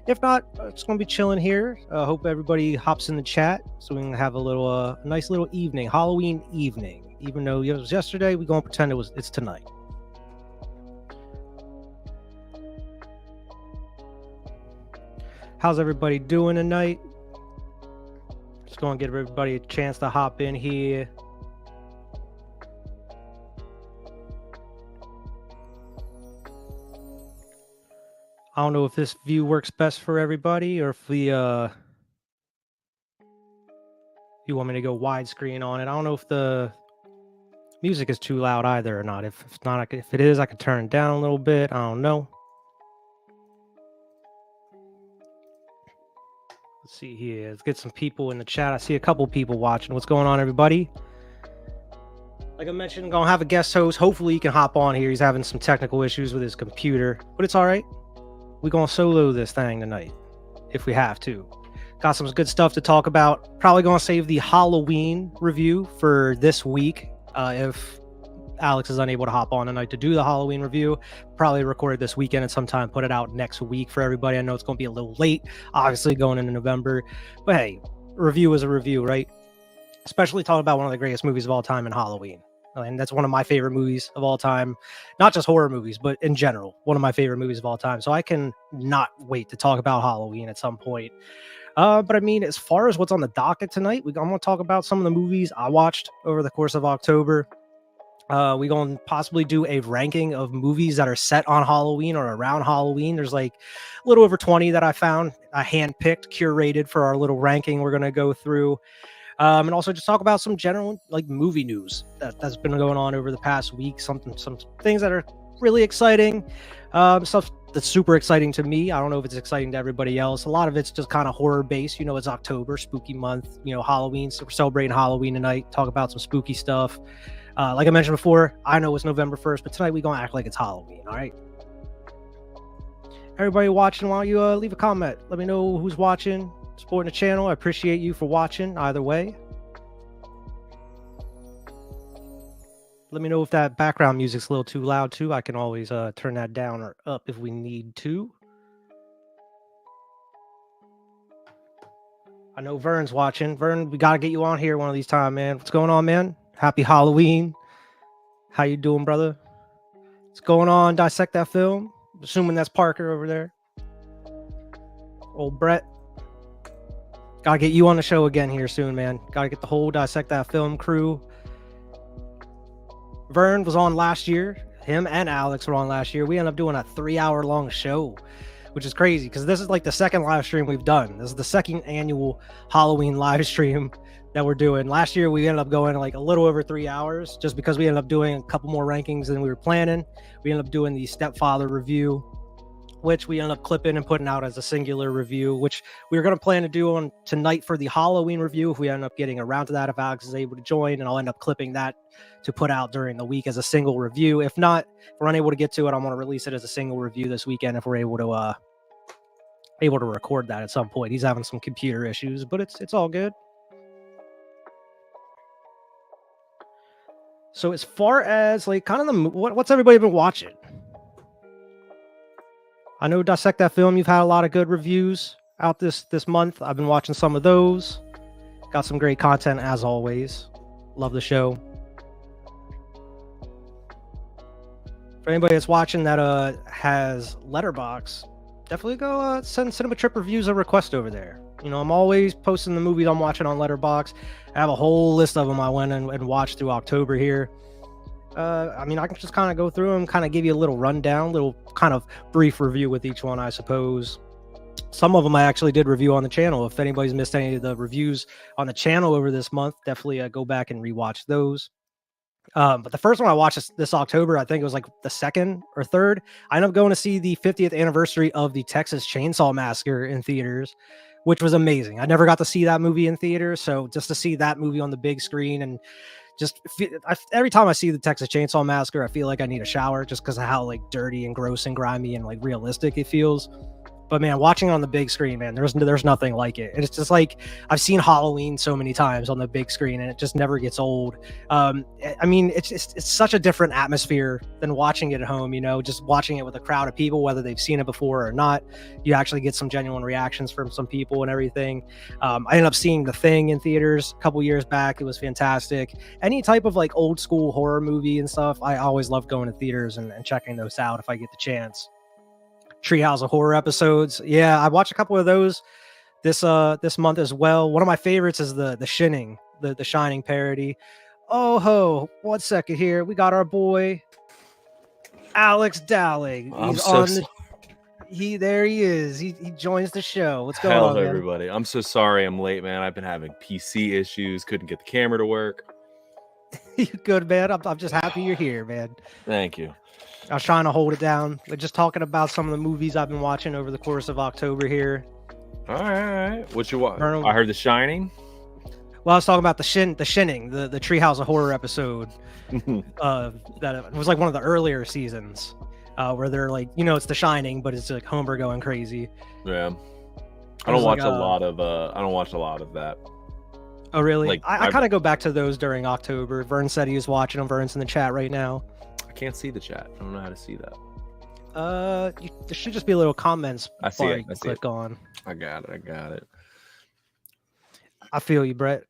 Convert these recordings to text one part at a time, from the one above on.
If not, it's going to be chilling here. Hope everybody hops in the chat so we can have a little, nice little evening, Halloween evening. Even though it was yesterday, we're going to pretend it's tonight. How's everybody doing tonight? Just going to give everybody a chance to hop in here. I don't know if this view works best for everybody or if you want me to go widescreen on it. I don't know if the music is too loud either or not. If not, if it is, I could turn it down a little bit. I don't know. Let's see here. Let's get some people in the chat. I see a couple people watching. What's going on, everybody? Like I mentioned, gonna have a guest host. Hopefully, he can hop on here. He's having some technical issues with his computer, but it's all right. We're gonna solo this thing tonight if we have to. Got some good stuff to talk about. Probably gonna save the Halloween review for this week. If Alex is unable to hop on tonight to do the Halloween review, probably record it this weekend at some time, put it out next week for everybody. I know it's going to be a little late, obviously going into November, but hey, review is a review, right? Especially talking about one of the greatest movies of all time in Halloween. And that's one of my favorite movies of all time, not just horror movies, but in general, one of my favorite movies of all time. So I can not wait to talk about Halloween at some point. But I mean, as far as what's on the docket tonight, I'm going to talk about some of the movies I watched over the course of October. We're going to possibly do a ranking of movies that are set on Halloween or around Halloween. There's like a little over 20 that I found, handpicked, curated for our little ranking we're going to go through. And also just talk about some general like movie news that's been going on over the past week. Some things that are really exciting. Stuff that's super exciting to me. I don't know if it's exciting to everybody else. A lot of it's just kind of horror based. You know, it's October, spooky month. You know, Halloween. So we're celebrating Halloween tonight. Talk about some spooky stuff. Like I mentioned before, I know it's November 1st, but tonight we're going to act like it's Halloween, all right? Everybody watching, why don't you leave a comment? Let me know who's watching, supporting the channel. I appreciate you for watching either way. Let me know if that background music's a little too loud too. I can always turn that down or up if we need to. I know Vern's watching. Vern, we got to get you on here one of these times, man. What's going on, man? Happy Halloween. How you doing, brother? What's going on? Dissect That Film. Assuming that's Parker over there. Old Brett. Gotta get you on the show again here soon, man. Gotta get the whole Dissect That Film crew. Vern was on last year. Him and Alex were on last year. We ended up doing a 3-hour long show, which is crazy because this is like the second live stream we've done. This is the second annual Halloween live stream that we're doing. Last year we ended up going like a little over 3 hours just because we ended up doing a couple more rankings than we were planning. We ended up doing the Stepfather review, which we ended up clipping and putting out as a singular review, which we were going to plan to do on tonight for the Halloween review if we end up getting around to that, if Alex is able to join, and I'll end up clipping that to put out during the week as a single review. If not, if we're unable to get to it, I'm going to release it as a single review this weekend if we're able to record that at some point. He's having some computer issues, but it's all good. So as far as like kind of what's everybody been watching? I know Dissect That Film, you've had a lot of good reviews out this month. I've been watching some of those. Got some great content as always. Love the show. For anybody that's watching that has Letterboxd, definitely go send Cinema Trip Reviews a request over there. You know, I'm always posting the movies I'm watching on Letterboxd. I have a whole list of them I went and watched through October here. I mean, I can just kind of go through them, kind of give you a little rundown, little kind of brief review with each one, I suppose. Some of them I actually did review on the channel. If anybody's missed any of the reviews on the channel over this month, definitely go back and rewatch those. But the first one I watched this October, I think it was like the second or third. I ended up going to see the 50th anniversary of the Texas Chainsaw Massacre in theaters, which was amazing. I never got to see that movie in theaters, so just to see that movie on the big screen and just every time I see the Texas Chainsaw Massacre, I feel like I need a shower just because of how like dirty and gross and grimy and like realistic it feels. But man, watching it on the big screen, man, there's nothing like it. It's just like I've seen Halloween so many times on the big screen, and it just never gets old. I mean, it's such a different atmosphere than watching it at home. You know, just watching it with a crowd of people, whether they've seen it before or not. You actually get some genuine reactions from some people and everything. I ended up seeing The Thing in theaters a couple years back. It was fantastic. Any type of like old school horror movie and stuff, I always love going to theaters and checking those out if I get the chance. Treehouse of Horror episodes. Yeah, I watched a couple of those this month as well. One of my favorites is the Shining, the Shining parody. Oh ho, 1 second here. We got our boy Alex Dowling. There he is. He joins the show. What's going on, man? Everybody. I'm so sorry I'm late, man. I've been having PC issues. Couldn't get the camera to work. You good, man? I'm just happy you're here, man. Thank you. I was trying to hold it down. We're just talking about some of the movies I've been watching over the course of October here. All right. What you watch? I heard The Shining. Well, I was talking about the Shining, the Treehouse of Horror episode. That it was like one of the earlier seasons, where they're like, you know, it's The Shining, but it's like Homer going crazy. Yeah. I don't watch a lot of that. Oh, really? Like, I kind of go back to those during October. Vern said he was watching them. Vern's in the chat right now. I can't see the chat. I don't know how to see that. There should just be a little comments I see it. Click on. I got it. I feel you, Brett.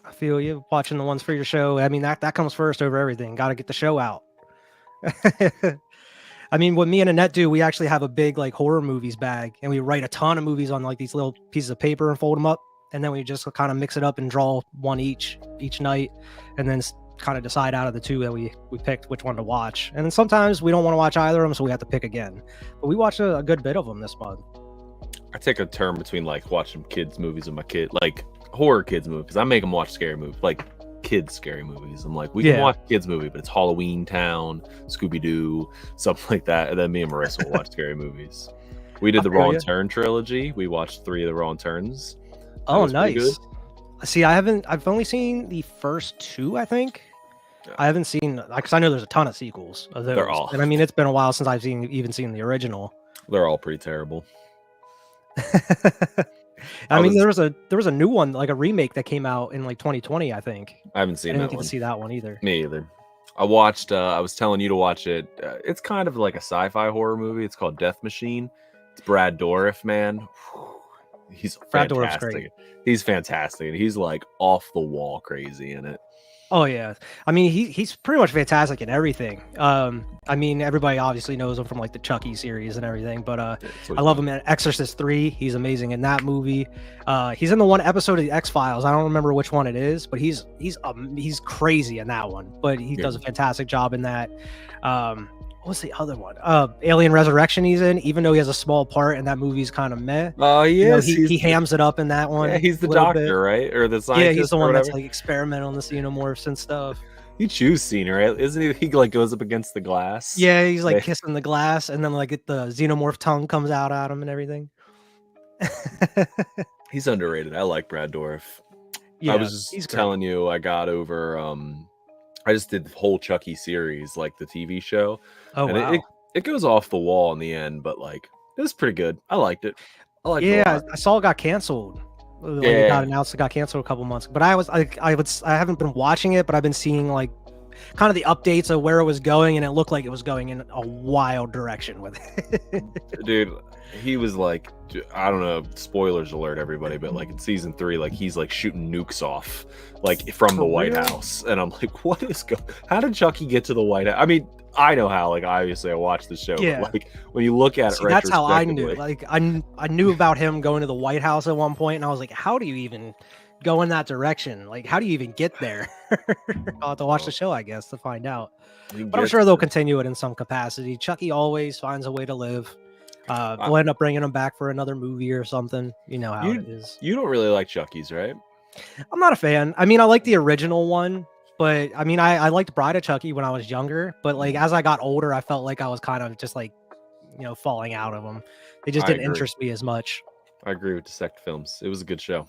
I feel you. Watching the ones for your show. I mean, that comes first over everything. Got to get the show out. I mean, what me and Annette do, we actually have a big like horror movies bag, and we write a ton of movies on like these little pieces of paper and fold them up, and then we just kind of mix it up and draw one each night, and then kind of decide out of the two that we picked which one to watch. And then sometimes we don't want to watch either of them, so we have to pick again. But we watched a good bit of them this month. I take a turn between like watching kids movies with my kid, like horror kids movies. I make them watch scary movies, like kids scary movies. I'm like, we can watch a kids movie, but it's Halloween Town, Scooby-Doo, something like that. And then me and Marissa will watch scary movies. We did the Wrong Turn trilogy. We watched 3 of the Wrong Turns. Oh, nice. See, I've only seen the first 2, I think. Yeah. I haven't seen, because I know there's a ton of sequels of those. They're all. And I mean, it's been a while since I've even seen the original. They're all pretty terrible. I mean, there was a new one, like a remake that came out in like 2020, I think. I haven't seen that one. I didn't get to see that one either. Me either. I watched, I was telling you to watch it. It's kind of like a sci-fi horror movie. It's called Death Machine. It's Brad Dourif, man. He's Brad Dourif's great. He's fantastic. And he's like off the wall crazy in it. Oh yeah, I mean he's pretty much fantastic in everything. I mean everybody obviously knows him from like the Chucky series and everything, but I love him in Exorcist 3. He's amazing in that movie. He's in the one episode of the X-Files. I don't remember which one it is, but he's crazy in that one. But he does a fantastic job in that. What's the other one? Alien Resurrection he's in, even though he has a small part and that movie's kind of meh. Oh, yes. You know, he hams it up in that one. Yeah, he's the doctor, right? Or the scientist. Yeah, he's the one that's like experimental on the xenomorphs and stuff. You choose scene, right? Isn't he? He like goes up against the glass. Yeah, he's like kissing the glass, and then like the xenomorph tongue comes out at him and everything. He's underrated. I like Brad Dourif. Yeah, I was just telling you, I got over. I just did the whole Chucky series, like the TV show. Oh, and wow. It goes off the wall in the end, but like it was pretty good. I liked it. I saw it got canceled. It got announced it got canceled a couple months. But I haven't been watching it, but I've been seeing like kind of the updates of where it was going, and it looked like it was going in a wild direction with it. Dude, he was like, I don't know, spoilers alert everybody, but like in season 3, like he's like shooting nukes off like from the White House, and I'm like, what is how did Chucky get to the White House? I mean, I know how, like obviously I watched the show, but like when you look at it, that's how I knew. Like I knew about him going to the White House at one point, and I was like, how do you even go in that direction? Like, how do you even get there? I'll have to watch the show, I guess, to find out. But I'm sure they'll continue it in some capacity. Chucky always finds a way to live. They'll end up bringing him back for another movie or something. You know how it is. You don't really like Chucky's, right? I'm not a fan. I mean, I like the original one, but I mean, I liked Bride of Chucky when I was younger. But like as I got older, I felt like I was kind of just like, you know, falling out of them. They just didn't interest me as much. I agree with the Sect films. It was a good show.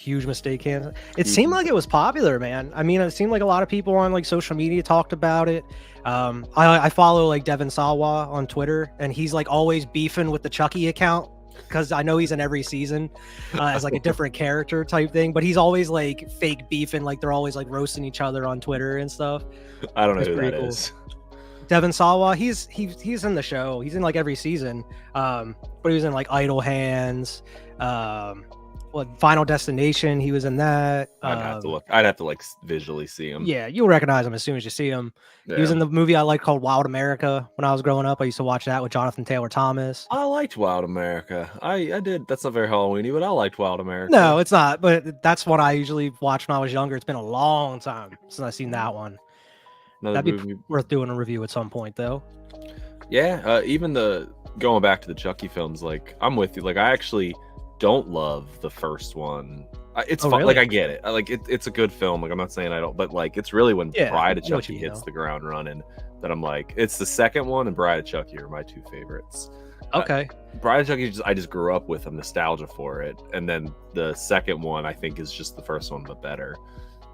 Huge mistake. It seemed like it was popular, man. I mean, it seemed like a lot of people on like social media talked about it. I follow like Devin Sawa on Twitter, and he's like always beefing with the Chucky account because I know he's in every season as like a different character type thing, but he's always like fake beefing, like they're always like roasting each other on Twitter and stuff. I don't know who that is. Devin Sawa, he's in the show. He's in like every season. But he was in like Idle Hands, Final Destination. He was in that. I'd have to look. I'd have to like visually see him. Yeah, you'll recognize him as soon as you see him. Yeah. He was in the movie I liked called Wild America when I was growing up. I used to watch that with Jonathan Taylor Thomas. I liked Wild America. I did. That's not very Halloweeny, but I liked Wild America. No, it's not. But that's one I usually watch when I was younger. It's been a long time since I've seen that one. That'd be worth doing a review at some point, though. Yeah, even going back to the Chucky films, like I'm with you. Like I actually don't love the first one. It's fun. Really? Like I get it. Like it's a good film. Like I'm not saying I don't, but like it's really when Bride of Chucky hits the ground running that I'm like, it's the second one and Bride of Chucky are my two favorites. Okay. Bride of Chucky, I just grew up with. I'm nostalgia for it, and then the second one I think is just the first one but better.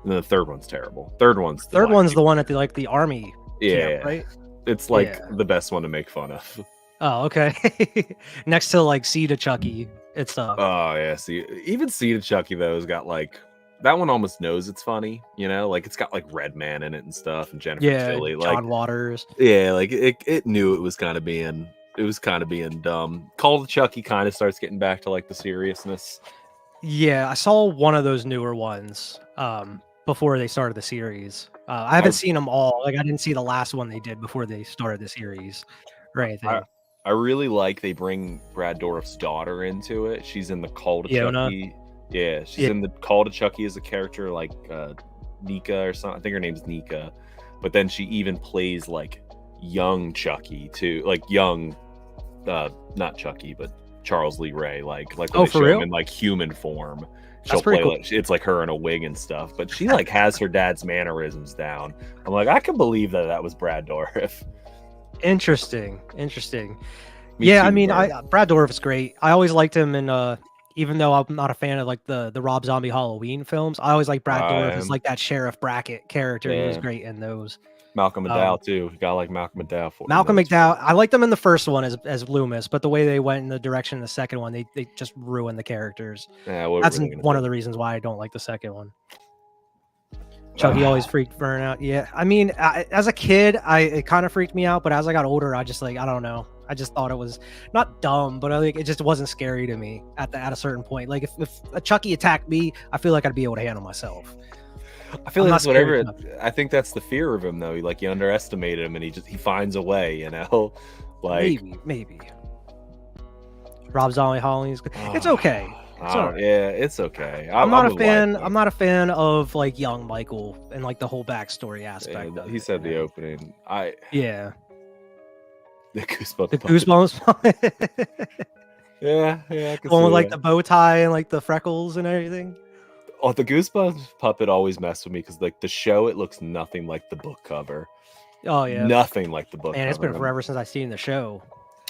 And then the third one's terrible. Third one's the one at the army. Yeah, camp, right. It's like the best one to make fun of. Oh, okay. Next to like Seed of Chucky, it's stuff. Oh yeah, see, even Seed of Chucky though has got like that one almost knows it's funny, you know, like it's got like Redman in it and stuff, and Jennifer Tilly, like John Waters. Yeah, like it knew it was kind of being dumb. Call of Chucky kind of starts getting back to like the seriousness. Yeah, I saw one of those newer ones before they started the series. I haven't seen them all. Like I didn't see the last one they did before they started the series. Right. I really like they bring Brad Dourif's daughter into it. She's in the Call to Chucky. Yeah, she's in the Call to Chucky as a character like Nika or something. I think her name's Nika. But then she even plays like young Chucky too. Like young not Chucky, but Charles Lee Ray, like when they show him in like human form. She'll play cool. Like it's like her in a wig and stuff, but she like has her dad's mannerisms down. I'm like, I can believe that was Brad Dourif. Interesting. Yeah, I mean, Brad Dourif is great. I always liked him in even though I'm not a fan of like the Rob Zombie Halloween films, I always like Brad Dourif as like that Sheriff Brackett character. Yeah. He was great in those. Malcolm McDowell too. You gotta like Malcolm McDowell for Malcolm McDowell. I liked them in the first one as Loomis, but the way they went in the direction of the second one, they just ruined the characters. Yeah, that's one of the reasons why I don't like the second one. Chucky always freaked Vern out. Yeah, I mean, as a kid, it kind of freaked me out, but as I got older, I just like I don't know. I just thought it was not dumb, but it just wasn't scary to me at a certain point. Like if a Chucky attacked me, I feel like I'd be able to handle myself. I feel like that's whatever. I think that's the fear of him, though. You underestimate him, and he finds a way. You know, like maybe. Rob Zombie Halloween's good. It's okay. Yeah, it's okay. I'm not a fan. I'm not a fan of like young Michael and like the whole backstory aspect. Yeah, he said the opening. Yeah. The Goosebumps. The Goosebumps. yeah. One with like the bow tie and like the freckles and everything. Oh, the Goosebumps puppet always messed with me because like the show, it looks nothing like the book cover. Oh yeah, nothing like the book. And cover. It's been forever since I've seen the show.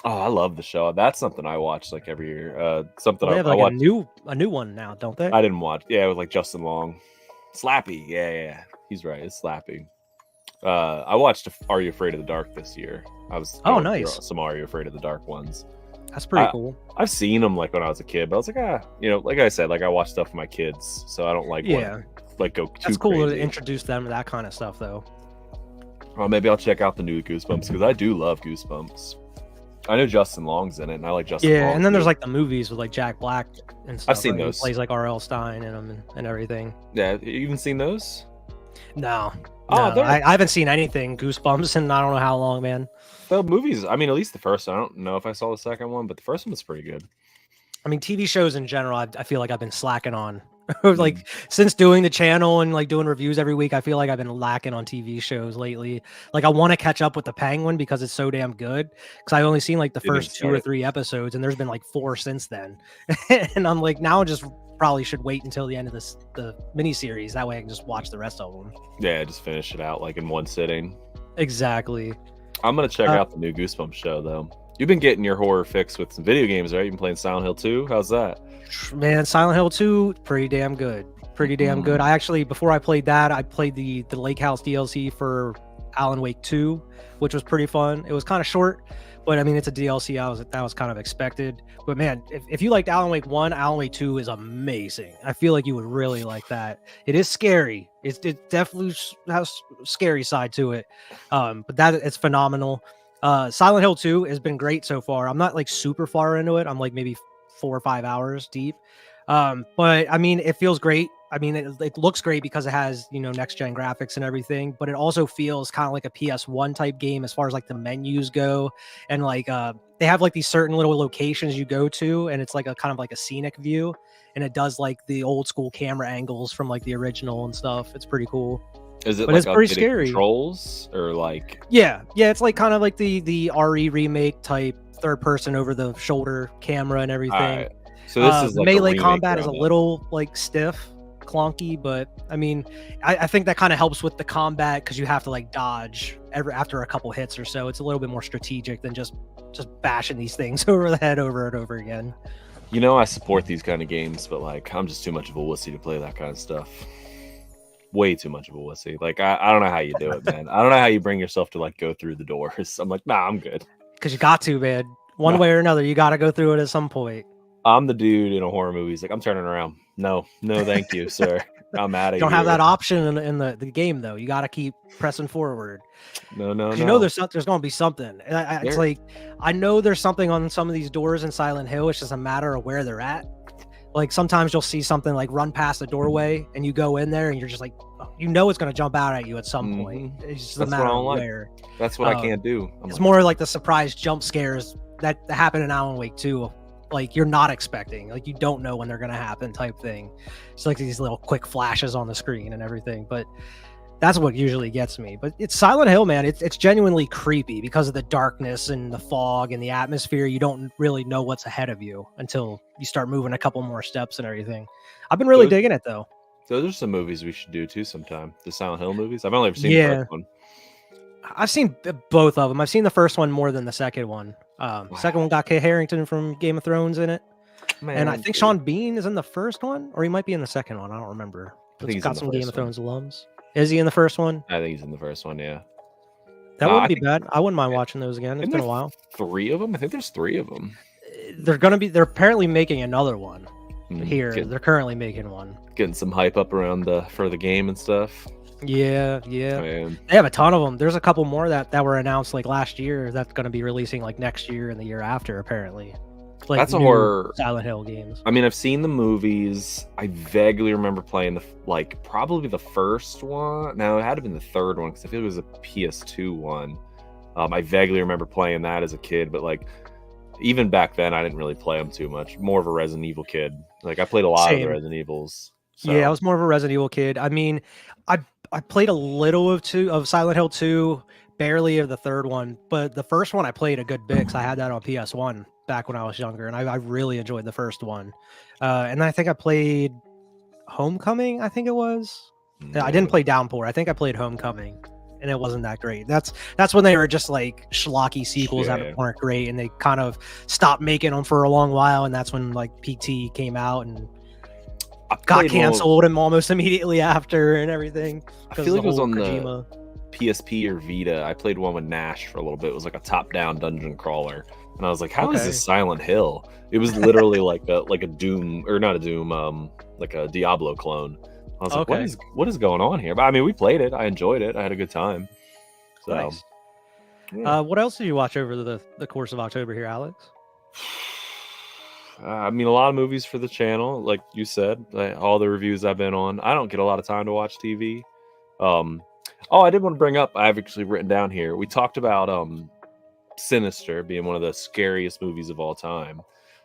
Oh, I love the show. That's something I watch like every year. Something they have like I watch. a new one now, don't they? I didn't watch. Yeah, it was like Justin Long, Slappy. Yeah, he's right. It's Slappy. I watched Are You Afraid of the Dark this year. I was nice. Some Are You Afraid of the Dark ones. That's pretty cool. I've seen them like when I was a kid, but I was like, like I said, like I watch stuff for my kids, so I don't like go too. That's cool crazy. To introduce them to that kind of stuff, though. Well, maybe I'll check out the new Goosebumps because I do love Goosebumps. I know Justin Long's in it, and I like Justin. Yeah, Long and then there's like the movies with like Jack Black and stuff. I've seen those. He plays like R.L. Stein in them and everything. Yeah, you even seen those? No. I haven't seen anything Goosebumps in I don't know how long, man. The movies, I mean, at least the first one. I don't know if I saw the second one, but the first one was pretty good. I mean, TV shows in general, I feel like I've been slacking on. Like since doing the channel and like doing reviews every week, I feel like I've been lacking on TV shows lately. Like I want to catch up with The Penguin because it's so damn good. Because I only seen like the first 2 or 3 episodes, and there's been like 4 since then. And I'm like, now I just probably should wait until the end of the miniseries. That way I can just watch the rest of them. Yeah, just finish it out like in one sitting. Exactly. I'm gonna check out the new Goosebumps show though. You've been getting your horror fix with some video games, right? You've been playing Silent Hill 2. How's that? Man, Silent Hill 2, pretty damn good. Pretty damn good. I actually, before I played that, I played the Lake House DLC for Alan Wake 2, which was pretty fun. It was kind of short, but I mean, it's a DLC. That was kind of expected. But man, if you liked Alan Wake 1, Alan Wake 2 is amazing. I feel like you would really like that. It is scary. It definitely has a scary side to it. But that it's phenomenal. Silent Hill 2 has been great so far. I'm not like super far into it. I'm like maybe 4 or 5 hours deep. But I mean, it feels great. I mean, it looks great because it has, next gen graphics and everything, but it also feels kind of like a PS1 type game as far as like the menus go. And like, they have like these certain little locations you go to, and it's like a kind of like a scenic view. And it does like the old school camera angles from like the original and stuff. It's pretty cool. Is it but like it's pretty scary. Controls or like? Yeah. It's like kind of like the RE remake type third person over the shoulder camera and everything. Right. So this is like melee combat is a little like stiff, clunky, but I mean, I think that kind of helps with the combat because you have to like dodge after a couple hits or so. It's a little bit more strategic than just bashing these things over the head over and over again. I support these kind of games, but like I'm just too much of a wussy to play that kind of stuff. Way too much of a wussy. Like I don't know how you do it, man. I don't know how you bring yourself to like go through the doors. I'm like, nah, I'm good. Because you got to, man. One way or another, you got to go through it at some point. I'm the dude in a horror movie. He's like, I'm turning around. No, thank you, sir. I'm out of here. Don't have that option in the game though. You got to keep pressing forward. No. You know there's going to be something. It's like I know there's something on some of these doors in Silent Hill. It's just a matter of where they're at. Like sometimes you'll see something like run past the doorway, and you go in there, and you're just like, it's going to jump out at you at some point. It's just a matter of where. That's what I can't do. It's more like the surprise jump scares that happen in Alan Wake 2. Like you're not expecting, like you don't know when they're gonna happen type thing. It's like these little quick flashes on the screen and everything, but that's what usually gets me. But it's Silent Hill, man. It's genuinely creepy because of the darkness and the fog and the atmosphere. You don't really know what's ahead of you until you start moving a couple more steps and everything. I've been really digging it though. Those are some movies we should do too sometime. The Silent Hill movies. I've only ever seen the first one. I've seen both of them. I've seen the first one more than the second one. Second one got Kit Harington from Game of Thrones in it. Man, and I think Sean Bean is in the first one, or he might be in the second one. I don't remember. It's got some Game of Thrones alums. Is he in the first one? I think he's in the first one, yeah. That wouldn't be bad. I wouldn't mind watching those again. It's been a while. 3 of them? I think there's 3 of them. They're apparently making another one here. They're currently making one. Getting some hype up around for the game and stuff. Yeah. They have a ton of them. There's a couple more that were announced like last year that's going to be releasing like next year and the year after, apparently. Like that's a horror Silent Hill games. I mean, I've seen the movies. I vaguely remember playing probably the first one. No, it had to have been the third one because I feel it was a PS2 one. I vaguely remember playing that as a kid, but like even back then, I didn't really play them too much. More of a Resident Evil kid. Like I played a lot of the Resident Evils. So. Yeah, I was more of a Resident Evil kid. I mean, I played a little of Silent Hill 2, barely of the third one, but the first one I played a good bit because I had that on PS1 back when I was younger, and I really enjoyed the first one. And then I think I played Homecoming, I think it was. I didn't play Downpour. I think I played Homecoming, and it wasn't that great. That's when they were just like schlocky sequels that weren't great, and they kind of stopped making them for a long while, and that's when like PT came out and got canceled and almost immediately after and everything. I feel like it was on Kojima. The PSP or Vita. I played one with Nash for a little bit. It was like a top-down dungeon crawler, and I was like, "How is this Silent Hill?" It was literally like a Doom, or not a Doom, like a Diablo clone. I was like, "What is going on here?" But I mean, we played it. I enjoyed it. I had a good time. So, nice. Yeah. What else did you watch over the course of October here, Alex? I mean, a lot of movies for the channel, like you said, all the reviews I've been on. I don't get a lot of time to watch TV. I did want to bring up, I've actually written down here, we talked about Sinister being one of the scariest movies of all time.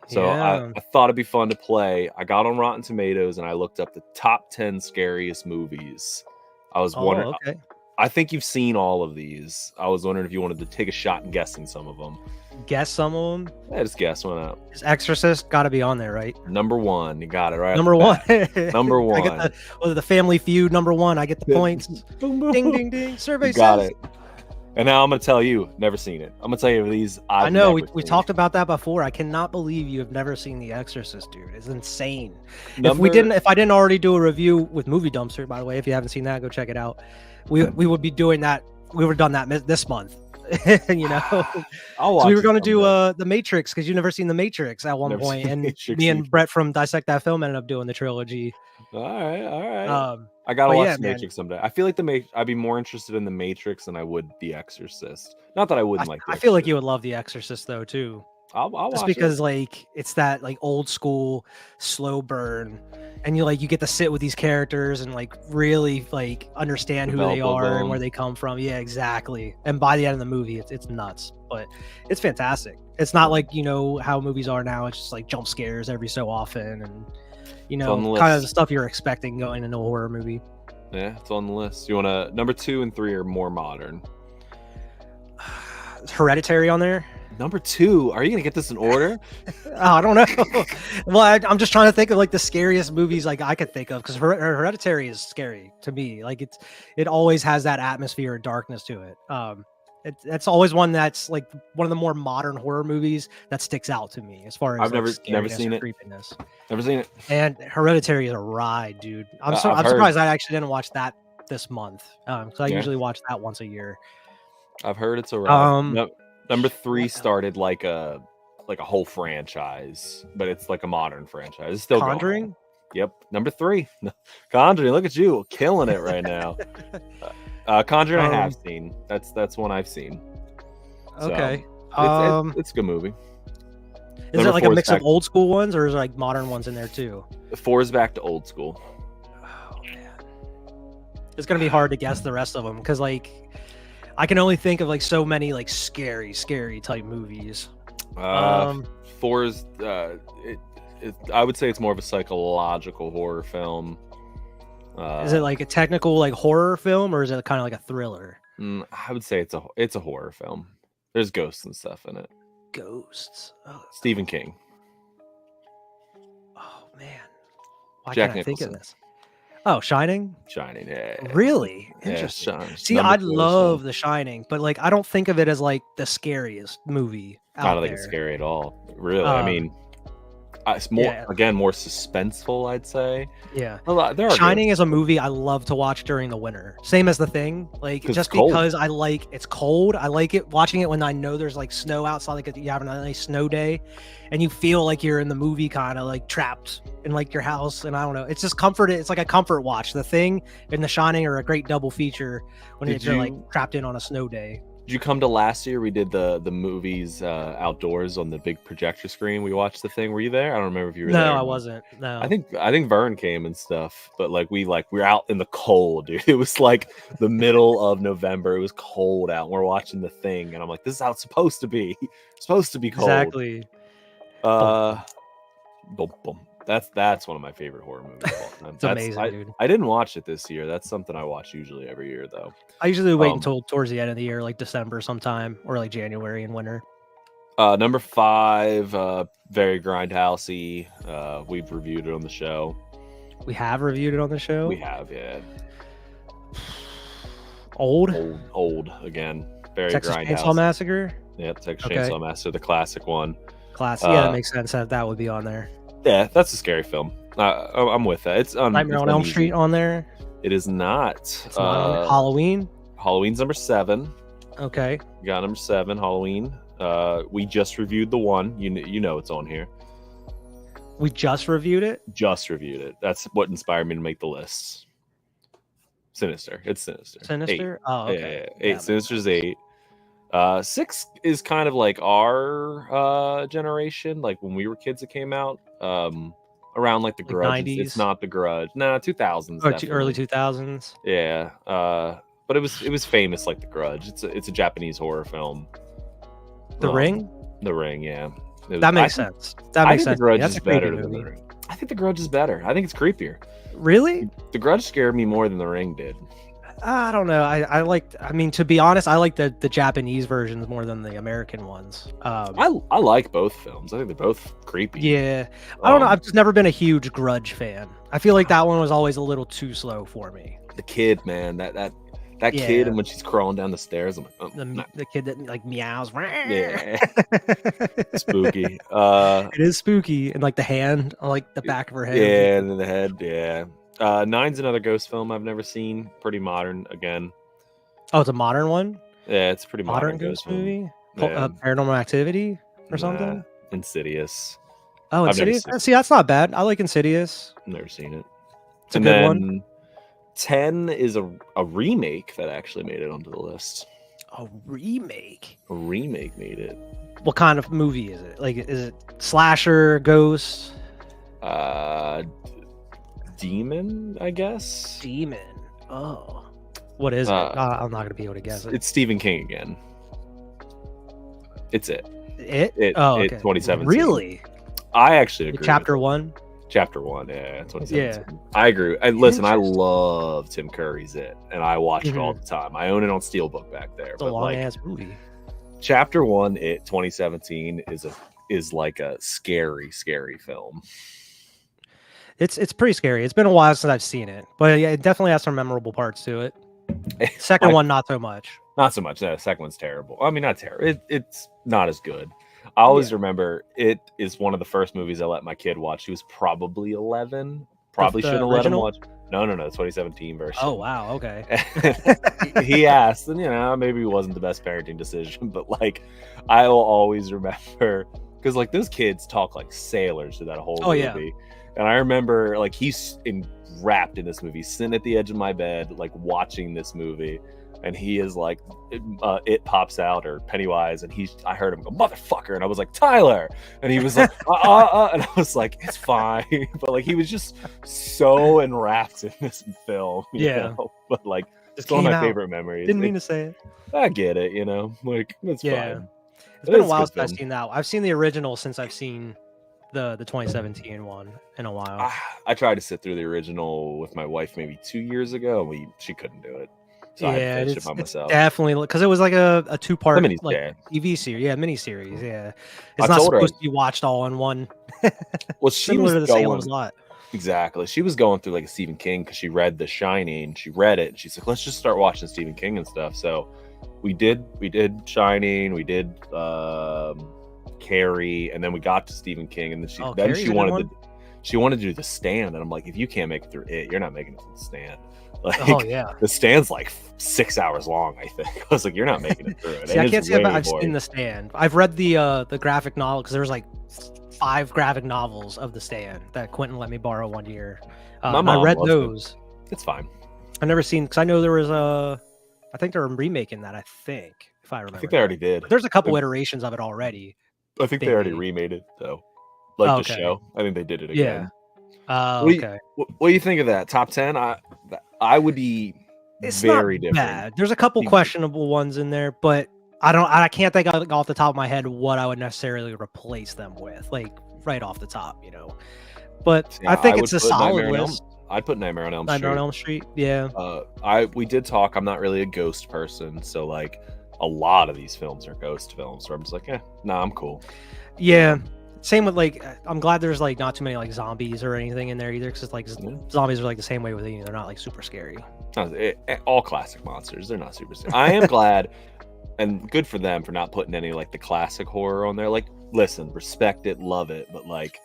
So I thought it'd be fun to play. I got on Rotten Tomatoes and I looked up the top 10 scariest movies. I was wondering, I think you've seen all of these. I was wondering if you wanted to take a shot in guessing some of them. Guess some of them? Yeah, just guess one out. Is Exorcist got to be on there, right? Number 1. You got it right. Number 1. Number 1. I get the Family Feud number 1. I get the points. Boom, boom. Ding, ding, ding. Survey got says. it. And now I'm gonna tell you, never seen it. I'm gonna tell you these. I know we seen talked about that before. I cannot believe you have never seen The Exorcist, dude. It's insane. Number, If I didn't already do a review with Movie Dumpster, by the way, if you haven't seen that, go check it out. We would be doing that. We would have done that this month. You know, so we were going to do The Matrix, because you've never seen The Matrix at one point, and me and Brett from Dissect That Film ended up doing the trilogy. All right. I gotta watch The Matrix someday. I feel like I'd be more interested in The Matrix than I would The Exorcist. Not that I wouldn't like. I feel like you would love The Exorcist though too. I'll watch just because like it's that like old school slow burn, and you get to sit with these characters and like really like understand who they are and where they come from. Yeah, exactly. And by the end of the movie, it's nuts, but it's fantastic. It's not like how movies are now. It's just like jump scares every so often, and kind of the stuff you're expecting going into a horror movie. Yeah, it's on the list. You want to number 2 and 3 are more modern. Is Hereditary on there? Number 2. Are you gonna get this in order? I don't know. Well, I'm just trying to think of like the scariest movies like I could think of, because Hereditary is scary to me. Like it always has that atmosphere and darkness to it. It's always one that's like one of the more modern horror movies that sticks out to me as far as I've never seen it. Creepiness. Never seen it. And Hereditary is a ride, dude. I'm surprised I actually didn't watch that this month. So I usually watch that once a year. I've heard it's a ride. Number 3 started like a whole franchise, but it's like a modern franchise. It's still Conjuring. Going. Yep. Number 3, Conjuring. Look at you, killing it right now. Conjuring I have seen. That's one I've seen. Okay. It's a good movie. Is it like a mix of old school ones, or is there like modern ones in there too? 4 is back to old school. Oh man, it's gonna be hard to guess the rest of them, because like I can only think of like so many like scary type movies. 4 is I would say it's more of a psychological horror film. Is it like a technical like horror film, or is it kind of like a thriller? I would say it's a horror film. There's ghosts and stuff in it. Ghosts. Oh, Stephen King. Oh man, why Jack can't I think of Nicholson. this? Oh, Shining. Shining. Yeah. Really Yeah, interesting. Shining. See, I love The Shining, but like I don't think of it as like the scariest movie out I don't think it's scary at all. Really, I mean. It's more more suspenseful, I'd say. Yeah, there are Shining is a movie I love to watch during the winter. Same as The Thing, like just because I like it's cold. I like it watching it when I know there's like snow outside, like you have a nice snow day, and you feel like you're in the movie, kind of like trapped in like your house. And I don't know, it's just comfort. It's like a comfort watch. The Thing and The Shining are a great double feature when you're like trapped in on a snow day. Did you come to last year? We did the movies outdoors on the big projector screen. We watched The Thing. Were you there? I don't remember if you were there. No, I wasn't. No. I think Vern came and stuff, but like we were out in the cold, dude. It was like the middle of November. It was cold out. And we're watching The Thing, and I'm like, this is how it's supposed to be. It's supposed to be cold. Exactly. Boom, boom. That's one of my favorite horror movies of all time. It's amazing, dude. I didn't watch it this year. That's something I watch usually every year, though. I usually wait until towards the end of the year, like December sometime, or like January in winter. Number 5, very grindhousey. We've reviewed it on the show. We have reviewed it on the show. We have, yeah. Old again. Very Texas grindhouse. Chainsaw Massacre. Yep, Texas Chainsaw Massacre, the classic one. Classic. Yeah, that makes sense that would be on there. Yeah, that's a scary film. I'm with that. It's Nightmare on Elm Street on there. It is not. It's not on there. Halloween. Halloween's number 7. Okay. We got number 7, Halloween. We just reviewed the one. You know it's on here. We just reviewed it. Just reviewed it. That's what inspired me to make the list. Sinister. It's Sinister. Sinister. 8. Oh, okay. Yeah. 8. Sinister's 8. 6 is kind of like our generation, like when we were kids. It came out around like the Grudge. 90s? It's not the Grudge. No, 2000s. Or early 2000s. Yeah. But it was famous like the Grudge. It's a Japanese horror film. The Ring. The Ring. Yeah. That makes sense. That makes sense. The Grudge is better than The Ring. I think the Grudge is better. I think it's creepier. Really? The Grudge scared me more than the Ring did. I don't know. I mean, to be honest, I like the Japanese versions more than the American ones. I like both films. I think they're both creepy. Yeah. I don't know. I've just never been a huge Grudge fan. I feel like that one was always a little too slow for me. The kid, man, That Yeah. kid, and when she's crawling down the stairs, I'm like, oh, The kid that like meows. yeah, spooky. It is spooky, and like the hand on like the back of her head. Yeah, and in the head. Yeah. Nine's another ghost film I've never seen. Pretty modern again. Oh, it's a modern one. Yeah, it's a pretty Modern ghost movie. Yeah. Paranormal Activity or something. Insidious. Oh, I've never Insidious. See, that's not bad. I like Insidious. Never seen it. It's a good one. 10 is a remake that actually made it onto the list. A remake. A remake made it. What kind of movie is it? Like, is it slasher, ghost? Demon, I guess. Demon. Oh, what is it? I'm not gonna be able to guess it. It's Stephen King again. It's it. Oh, okay. 2017. Really? I actually agree. Chapter 1. Chapter 1, yeah, 2017. Yeah. I agree. Listen, I love Tim Curry's It, and I watch it all the time. I own it on Steelbook back there. It's a long ass movie. Chapter 1, It 2017 is like a scary film. It's pretty scary. It's been a while since I've seen it, but yeah, it definitely has some memorable parts to it. Second one, not so much. Not so much. The second one's terrible. I mean, not terrible. It's not as good. I always remember it is one of the first movies I let my kid watch. He was probably 11. Probably shouldn't have let him watch. No, 2017 version. Oh, wow. Okay. He asked, and maybe it wasn't the best parenting decision, but like, I will always remember because like those kids talk like sailors through that whole movie. Yeah. And I remember like he's wrapped in this movie, sitting at the edge of my bed, like watching this movie. And he is like, it pops out, or Pennywise, and I heard him go, motherfucker, and I was like, Tyler, and he was like, and I was like, it's fine, but like he was just so enwrapped in this film, you know? But like, it's one of my favorite memories. Didn't mean to say it. I get it, like it's fine. It's been a while since I've seen that. I've seen the original since I've seen the 2017 one in a while. I tried to sit through the original with my wife maybe 2 years ago. She couldn't do it. So I finished it by myself. Definitely, because it was like a 2-part like TV series, miniseries. Yeah, it's not supposed to be watched all in one. Well, she similar was to the Salem's Lot. Exactly. She was going through like a Stephen King because she read The Shining. She read it, and she's like, "Let's just start watching Stephen King and stuff." So we did Shining, we did Carrie, and then we got to Stephen King, and then she wanted to do The Stand, and I'm like, if you can't make it through it, you're not making it through The Stand. Like, The Stand's like 6 hours long, I think. I was like, you're not making it through it. See, I can't say I've seen The Stand. I've read the graphic novel because there's like 5 graphic novels of The Stand that Quentin let me borrow one year. I read those. It's fine. I've never seen, because I know there was I think they're remaking that. I think, if I remember. I think they already did. But there's a couple iterations of it already. I think they already remade it though. Like the show. I think they did it again. Yeah. Okay. What do you think of that? Top 10? I would be very different. Bad. There's a couple questionable ones in there, but I can't think off the top of my head what I would necessarily replace them with, like right off the top, But I think it's a solid list. I'd put Nightmare on Elm Street. Nightmare on Elm Street, yeah. We did talk. I'm not really a ghost person, so like a lot of these films are ghost films. So I'm just like, I'm cool. Yeah. Same with like, I'm glad there's like not too many like zombies or anything in there either, because like zombies are like the same way with you. They're not like super scary. All classic monsters. They're not super scary. I am glad and good for them for not putting any like the classic horror on there. Like, listen, respect it, love it, but like,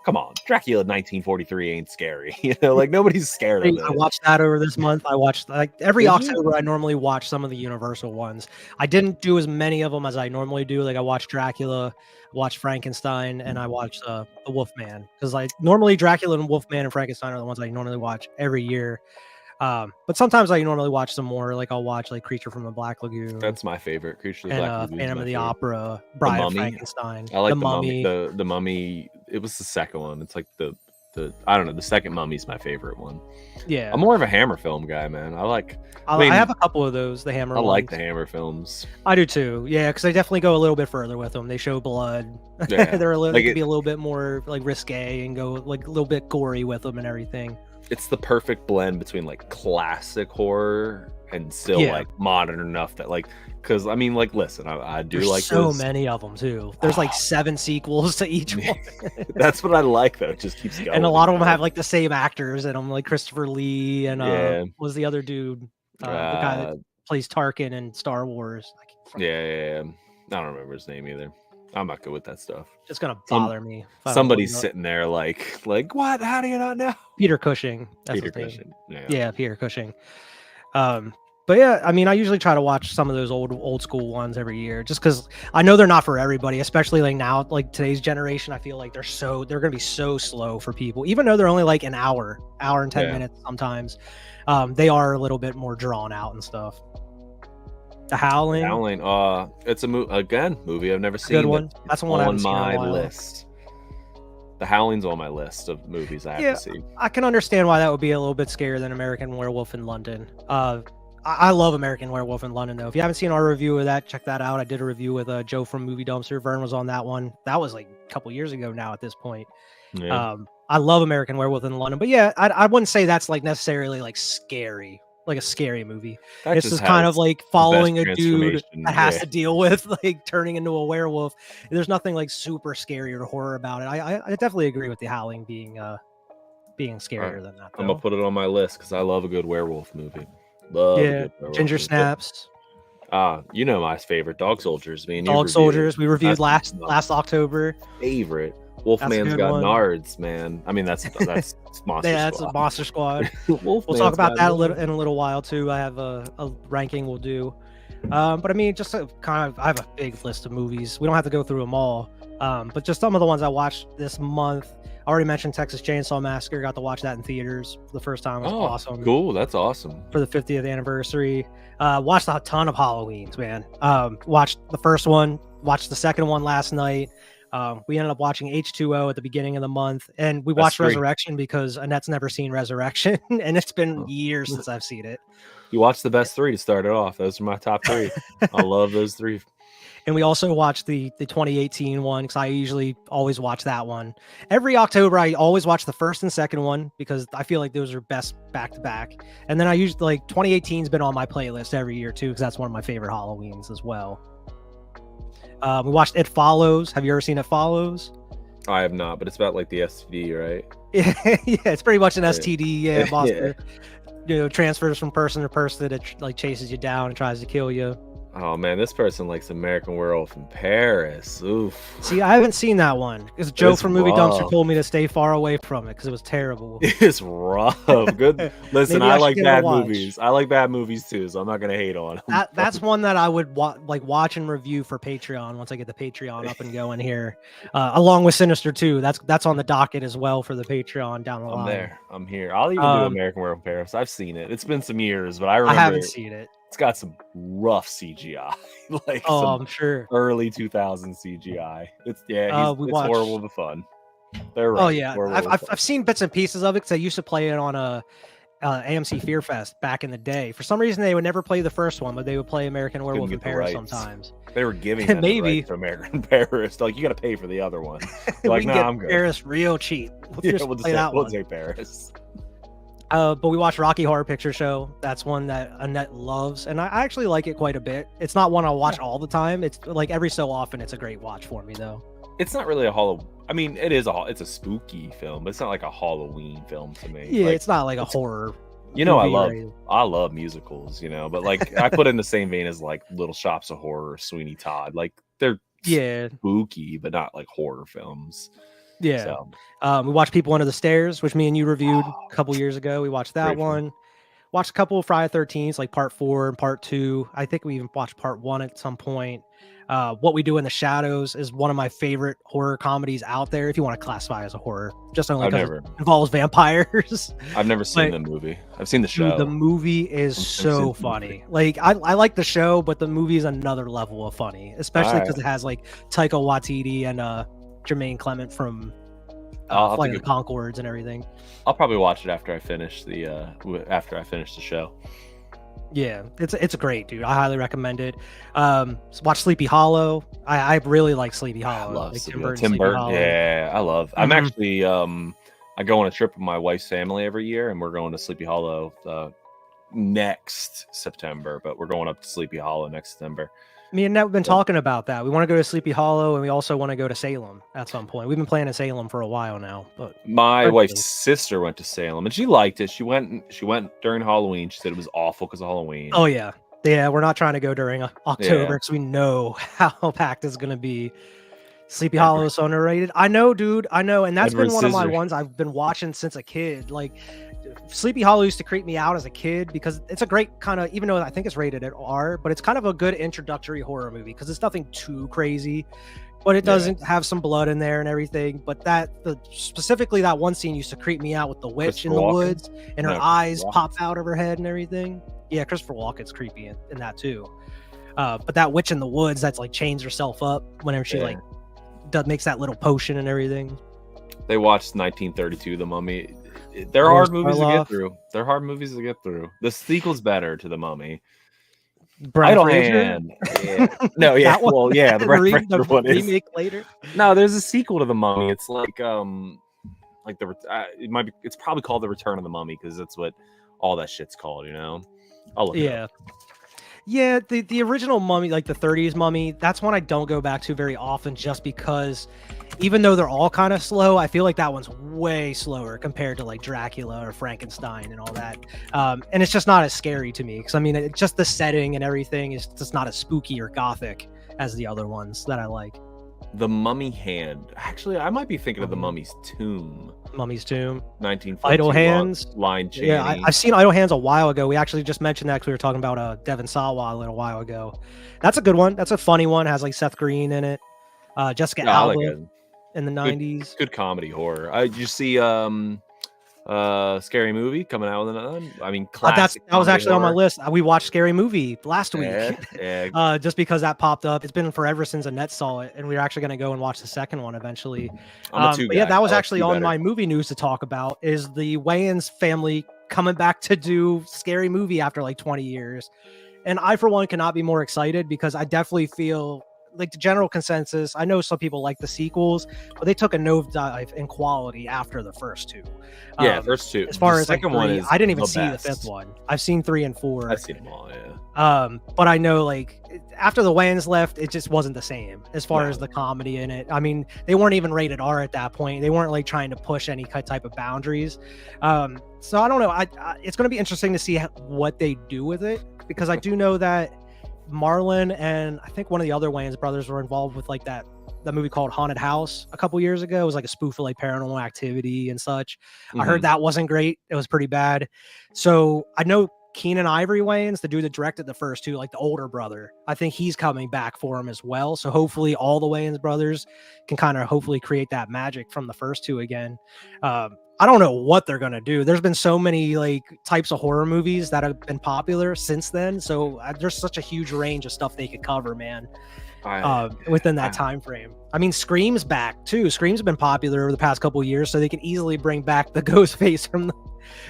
come on, Dracula 1943 ain't scary. Like nobody's scared of it. I watched that over this month. I watched like every October. I normally watch some of the Universal ones. I didn't do as many of them as I normally do. Like I watched Dracula, watched Frankenstein, and I watched the Wolfman, because like normally Dracula and Wolfman and Frankenstein are the ones I normally watch every year. But sometimes I normally watch some more. Like I'll watch like Creature from the Black Lagoon. That's my favorite. Creature from the Black Lagoon. Phantom of the Opera, Bride of Frankenstein. I like the Mummy. The Mummy. It was the second one. It's like the I don't know. The second Mummy's my favorite one. Yeah, I'm more of a Hammer film guy, man. I have a couple of those. The Hammer. I like the Hammer films. I do too. Yeah, because they definitely go a little bit further with them. They show blood. Yeah. They can be a little bit more like risque and go like a little bit gory with them and everything. It's the perfect blend between like classic horror and still like modern enough that like, because I mean, like, listen, I do like so many of them too. There's like 7 sequels to each one. That's what I like though. It just keeps going. And a lot of them have like the same actors in them, like Christopher Lee and what was the other dude? The guy that Uh, plays Tarkin in Star Wars. yeah. I don't remember his name either. I'm not good with that stuff. It's gonna bother me if I don't look Somebody's it up. sitting there like what? How do you not know? Peter Cushing. That's Peter his name. Cushing. Yeah, Peter Cushing. But yeah, I mean, I usually try to watch some of those old school ones every year, just because I know they're not for everybody, especially like now, like today's generation. I feel like they're gonna be so slow for people, even though they're only like an hour and 10 minutes sometimes. They are a little bit more drawn out and stuff. The Howling. It's a movie I've never seen. Good one. That's one I haven't seen in a while. List. The Howling's on my list of movies I have to see. I can understand why that would be a little bit scarier than American Werewolf in London. I love American Werewolf in London, though. If you haven't seen our review of that, check that out. I did a review with Joe from Movie Dumpster. Vern was on that one. That was like a couple years ago now at this point. Yeah. I love American Werewolf in London. But yeah, I wouldn't say that's like necessarily like scary, like a scary movie. It's just kind of like following a dude that has to deal with like turning into a werewolf. There's nothing like super scary or horror about it. I definitely agree with The Howling being scarier than that, though. I'm gonna put it on my list because I love a good werewolf movie. Love a good werewolf Ginger Snaps. You know my favorite, Dog Soldiers. Dog Soldiers. We reviewed last October. Favorite. Wolfman's got nards, man. I mean, that's Monster yeah, that's Squad. a Monster Squad. We'll talk about that in a little while too. I have a ranking we'll do. But I mean, just I have a big list of movies. We don't have to go through them all. But just some of the ones I watched this month. I already mentioned Texas Chainsaw Massacre. Got to watch that in theaters for the first time. It was awesome. Cool. That's awesome. For the 50th anniversary. Watched a ton of Halloweens, man. Watched the first one. Watched the second one last night. We ended up watching H2O at the beginning of the month, and we watched Resurrection because Annette's never seen Resurrection, and it's been years since I've seen it. You watched the best three to start it off. Those are my top three. I love those three. And we also watched the 2018 one because I usually always watch that one. Every October, I always watch the first and second one because I feel like those are best back to back. And then I usually 2018's been on my playlist every year too because that's one of my favorite Halloweens as well. We watched It Follows. Have you ever seen It Follows? I have not, but it's about like the STD, right? Yeah, it's pretty much an STD. Yeah, monster. Transfers from person to person that like chases you down and tries to kill you. Oh man, this person likes American Werewolf in Paris. Oof. See, I haven't seen that one because Joe from Movie Dumpster told me to stay far away from it because it was terrible. It's rough. Good. Listen, I like bad movies. I like bad movies too, so I'm not gonna hate on them. That's one that I would watch and review for Patreon once I get the Patreon up and going here, along with Sinister 2. That's on the docket as well for the Patreon down the line. I'm there. I'm here. I'll even do American Werewolf in Paris. I've seen it. It's been some years, but I remember. I haven't seen it. It's got some rough CGI, like I'm sure early 2000 CGI. It's horrible but fun. They're right. Oh yeah, I've seen bits and pieces of it because I used to play it on a AMC Fear Fest back in the day. For some reason, they would never play the first one, but they would play American Werewolf in Paris sometimes. They were giving them maybe to American Paris. Like you got to pay for the other one. Like I'm good. Paris real cheap. We'll take Paris. But we watched Rocky Horror Picture Show. That's one that Annette loves, and I actually like it quite a bit. It's not one I watch all the time. It's like every so often, it's a great watch for me, though. It's not really I mean, it's a spooky film, but it's not like a Halloween film to me. Yeah, it's not like a horror. I love musicals, but like I put in the same vein as like Little Shops of Horror, Sweeney Todd. Like they're spooky, but not like horror films. Yeah. So. We watched People Under the Stairs, which me and you reviewed a couple years ago. We watched that one. Watched a couple of Friday the 13th, like part 4 and part 2. I think we even watched part 1 at some point. What We Do in the Shadows is one of my favorite horror comedies out there, if you want to classify as a horror. Just only because it involves vampires. I've never seen the movie. I've seen the show. Dude, the movie is so funny. Like I like the show, but the movie is another level of funny, especially because it has like Taika Waititi and Jermaine Clement from Flight of the Conchords and everything. I'll probably watch it after I finish the show. Yeah, it's great, dude. I highly recommend it. Watch Sleepy Hollow. I really like Sleepy Hollow. I love like Tim Burton. Yeah, I love. I'm actually I go on a trip with my wife's family every year, and we're going to Sleepy Hollow next September. But we're going up to Sleepy Hollow next September. Me and Nat have been So, talking about that. We want to go to Sleepy Hollow, and we also want to go to Salem at some point. We've been planning Salem for a while now, but my wife's eventually. sister went to Salem and she liked it. She went during Halloween. She said it was awful because of Halloween. Oh yeah, yeah. We're not trying to go during October Yeah. because we know how packed it's gonna be. Sleepy Yeah, Hollow is so underrated. I know, dude. I know, and that's Edward been one of my Scissorhands. ones I've been watching since a kid. Like Sleepy Hollow used to creep me out as a kid because it's a great kind of, even though I think it's rated at R, but it's kind of a good introductory horror movie because it's nothing too crazy, but it Yeah. doesn't have some blood in there and everything. But specifically that one scene used to creep me out with the witch in Christopher the Walken? woods and her No, eyes Walken. pop out of her head and everything. Yeah, Christopher Walken's creepy in that too. But that witch in the woods that's like chains herself up whenever she Yeah. like makes that little potion and everything. They watched 1932, The Mummy. They're Boris hard movies to Karloff. get through. They're hard movies to get through. The sequel's better to The Mummy. Brendan Idle Fraser? Hand. Yeah. No, yeah. That one? Well, yeah, the Brendan the Fraser one is. remake later. No, there's a sequel to The Mummy. It's like the it might be. It's probably called The Return of the Mummy because that's what all that shit's called. You know. I'll look it up. Yeah, the original Mummy, like the 30s Mummy, that's one I don't go back to very often just because even though they're all kind of slow, I feel like that one's way slower compared to like Dracula or Frankenstein and all that. And it's just not as scary to me because I mean, it's just the setting and everything is just not as spooky or gothic as the other ones that I like. The Mummy Hand. Actually, I might be thinking of The Mummy's Tomb. Mummy's Tomb. 1942. Idle Hands. Line Chaney. Yeah, I've seen Idle Hands a while ago. We actually just mentioned that because we were talking about Devon Sawa a little while ago. That's a good one. That's a funny one. It has like Seth Green in it. Jessica Yeah, I Alba like it. in the 90s. Good comedy horror. Did you see Scary Movie coming out with another? I mean, classic. That was actually on my horror. list. We watched Scary Movie last week. Yeah. Just because that popped up. It's been forever since Annette saw it, and we were actually going to go and watch the second one eventually. I'm a two But yeah, guy. that was I like actually two on better. my movie news to talk about. Is the Wayans family coming back to do Scary Movie after like 20 years? And I, for one, cannot be more excited because I definitely feel like the general consensus. I know some people like the sequels, but they took a nosedive in quality after the first two. Yeah, first two. As far The as like second one three, is I didn't even the see the best. fifth one. I've seen 3 and 4. I've seen them all. Yeah. But I know like after the Wayans left, it just wasn't the same as far No. as the comedy in it. I mean, they weren't even rated R at that point. They weren't like trying to push any type of boundaries. So I don't know. It's going to be interesting to see what they do with it because I do know that Marlon and I think one of the other Wayans brothers were involved with like that movie called Haunted House a couple years ago. It was like a spoof of like Paranormal Activity and such. I heard that wasn't great. It was pretty bad. So I know Keenan Ivory Wayans, the dude that directed the first two, like the older brother, I think he's coming back for him as well. So hopefully all the Wayans brothers can kind of hopefully create that magic from the first two again. I don't know what they're gonna do. There's been so many like types of horror movies that have been popular since then. So there's such a huge range of stuff they could cover, man. Within that time frame. I mean, Scream's back too. Scream's been popular over the past couple of years, so they can easily bring back the Ghostface from the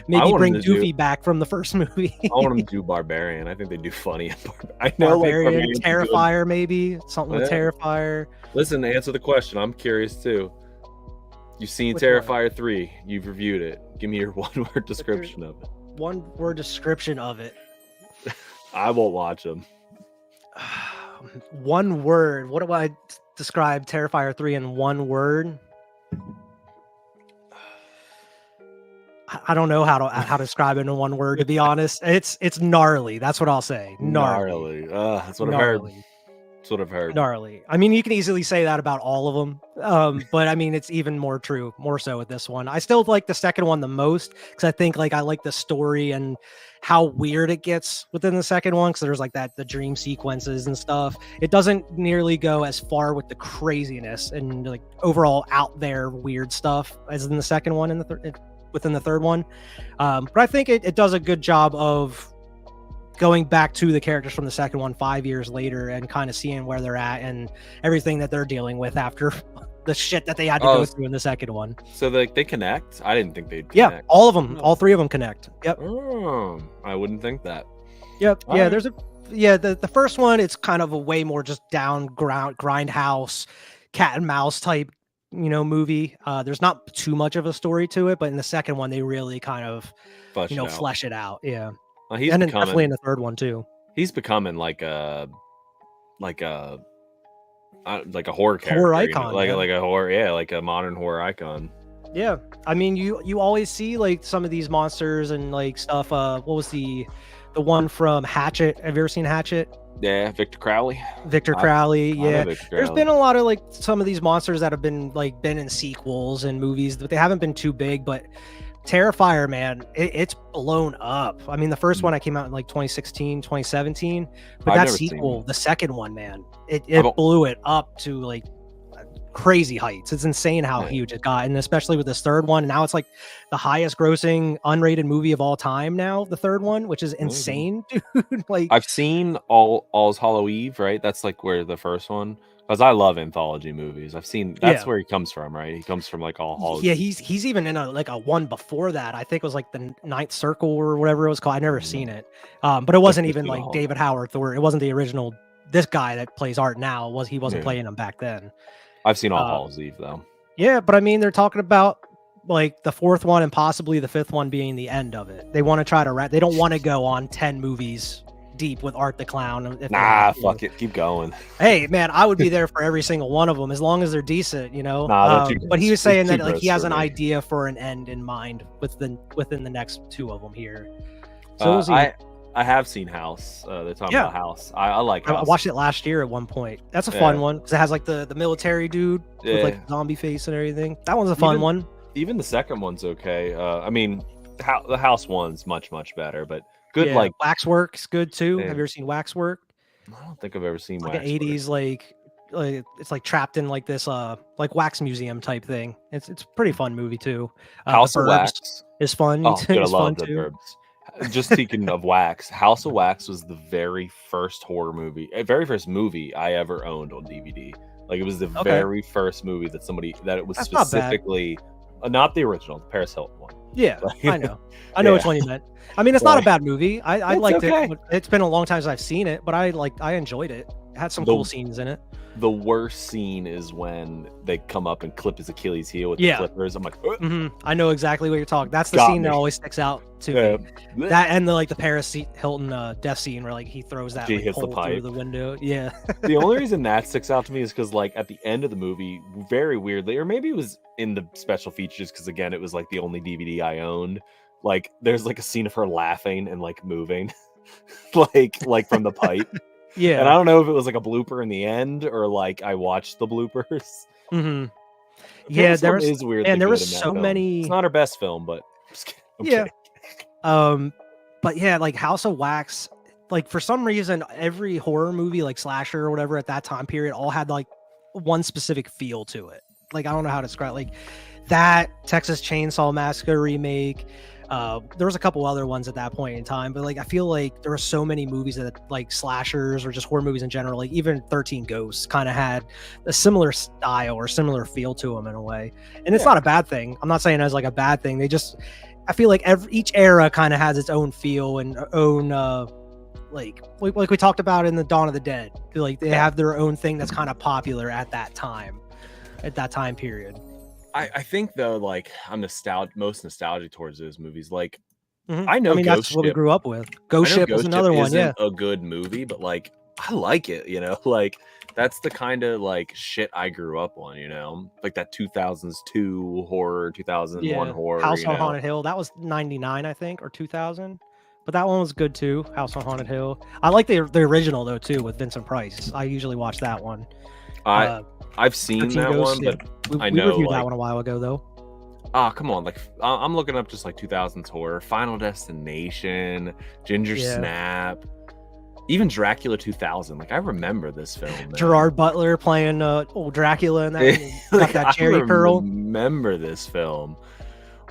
maybe bring Doofy back from the first movie. I want them to do Barbarian. I think they do funny. I know Barbarian, like, Terrifier, maybe something with Terrifier. Listen, to answer the question, I'm curious too. You've seen Which Terrifier 3. You've reviewed it. Give me your one-word description of it. One-word description of it. I won't watch them. One word. What do I describe Terrifier 3 in one word? I don't know how to describe it in one word, to be honest. It's gnarly. That's what I'll say. Gnarly. That's what I've heard. That's what I've heard. Gnarly. I mean, you can easily say that about all of them. But I mean, it's even more true, more so with this one. I still like the second one the most because I think like I like the story and how weird it gets within the second one because there's like the dream sequences and stuff. It doesn't nearly go as far with the craziness and like overall out there weird stuff as in the second one and within the third one. But I think it does a good job of going back to the characters from the second one 5 years later and kind of seeing where they're at and everything that they're dealing with after the shit that they had to go through in the second one. So they connect? I didn't think they'd connect. Yeah, all of them, Oh. all 3 of them connect. Yep. Oh, I wouldn't think that. Yep. All yeah, right. there's the first one, it's kind of a way more just down grindhouse, cat and mouse type, movie. There's not too much of a story to it, but in the second one, they really kind of, flesh it out. Yeah. He's and becoming, definitely in the third one too. He's becoming like like a horror character, Horror icon, like yeah. like a horror, yeah, like a modern horror icon. Yeah, I mean, you always see like some of these monsters and like stuff. What was the one from Hatchet? Have you ever seen Hatchet? Yeah, Victor Crowley. Victor Crowley, I know yeah. Victor There's Crowley. been a lot of like some of these monsters that have been in sequels and movies, but they haven't been too big. But Terrifier, man, it's blown up. I mean, the first one I came out in like 2016, 2017, but I've that never seen sequel, it. the second one, man, it I've- blew it up to like crazy heights. It's insane how Yeah. huge it got, and especially with this third one. Now it's like the highest grossing unrated movie of all time. Now the third one, which is insane, dude. Like I've seen All's Hallow Eve, right? That's like where the first one, because I love anthology movies. I've seen that's where he comes from, right? He comes from like All Hallows. Yeah, he's even in a one before that. I think it was like the Ninth Circle or whatever it was called. I've never seen it, but it wasn't even like David Howard Thor. It wasn't the original. This guy that plays Art now wasn't playing him back then. I've seen All Hallows Eve though. Yeah, but I mean, they're talking about like the fourth one and possibly the fifth one being the end of it. They want to try to they don't want to go on 10 movies deep with Art the Clown. Nah, fuck it, keep going. Hey, man, I would be there for every single one of them as long as they're decent, you know. But he was saying that like he has an idea for an end in mind within the next two of them here. So I have seen House. They're talking about House. I like House. I watched it last year at one point. That's a fun one because it has like the military dude with like zombie face and everything. That one's a fun one. Even the second one's okay. I mean, the House one's much better, but good. Like Waxwork's good too. Have you ever seen Waxwork? I don't think I've ever seen like an 80s like it's like trapped in like this like wax museum type thing. It's a pretty fun movie too. House of Wax is fun. Oh, dude, I love the Burbs. Just speaking of Wax, House of Wax was the very first horror movie, very first movie I ever owned on DVD. Like it was the very first movie that it was That's specifically not the original, the Paris Hilton one. Yeah, I know which one you meant. I mean, it's not a bad movie. I liked it. It's been a long time since I've seen it, but I enjoyed it. It had some cool scenes in it. The worst scene is when they come up and clip his Achilles heel with the clippers. I'm like, I know exactly what you're talking. That's the scene that always sticks out to me. That and the Paris Hilton death scene where like he throws that hits hole the pipe through the window. Yeah. The only reason that sticks out to me is because like at the end of the movie, very weirdly, or maybe it was in the special features because again it was like the only DVD I owned. Like there's like a scene of her laughing and like moving, like from the pipe. Yeah, and I don't know if it was like a blooper in the end or like I watched the bloopers. Mm-hmm. Yeah, there is weird. And there was so many. It's not her best film, but I'm kidding. But yeah, like House of Wax. Like for some reason, every horror movie, like slasher or whatever, at that time period, all had like one specific feel to it. Like I don't know how to describe. Like that Texas Chainsaw Massacre remake. There was a couple other ones at that point in time, but like I feel like there were so many movies that like slashers or just horror movies in general, like even 13 Ghosts kind of had a similar style or similar feel to them in a way. And it's not a bad thing. I'm not saying it as like a bad thing. I feel like each era kind of has its own feel and own like we talked about in the Dawn of the Dead. Like they have their own thing that's kind of popular at that time period. I think though, like I'm most nostalgic towards those movies. Like I mean, that's what we grew up with. Ghost Ship was another one. Yeah, a good movie, but like I like it. You know, like that's the kind of like shit I grew up on. You know, like that 2002 horror, 2001 horror. House on Haunted Hill. That was 99, I think, or 2000. But that one was good too. House on Haunted Hill. I like the original though too with Vincent Price. I usually watch that one. I've seen that one, but I know we reviewed that one a while ago though. Oh, come on. Like I'm looking up just like 2000s horror, Final Destination, Ginger Snap, even Dracula 2000. Like I remember this film. Man. Gerard Butler playing old Dracula in that. Got that cherry curl. I remember this film.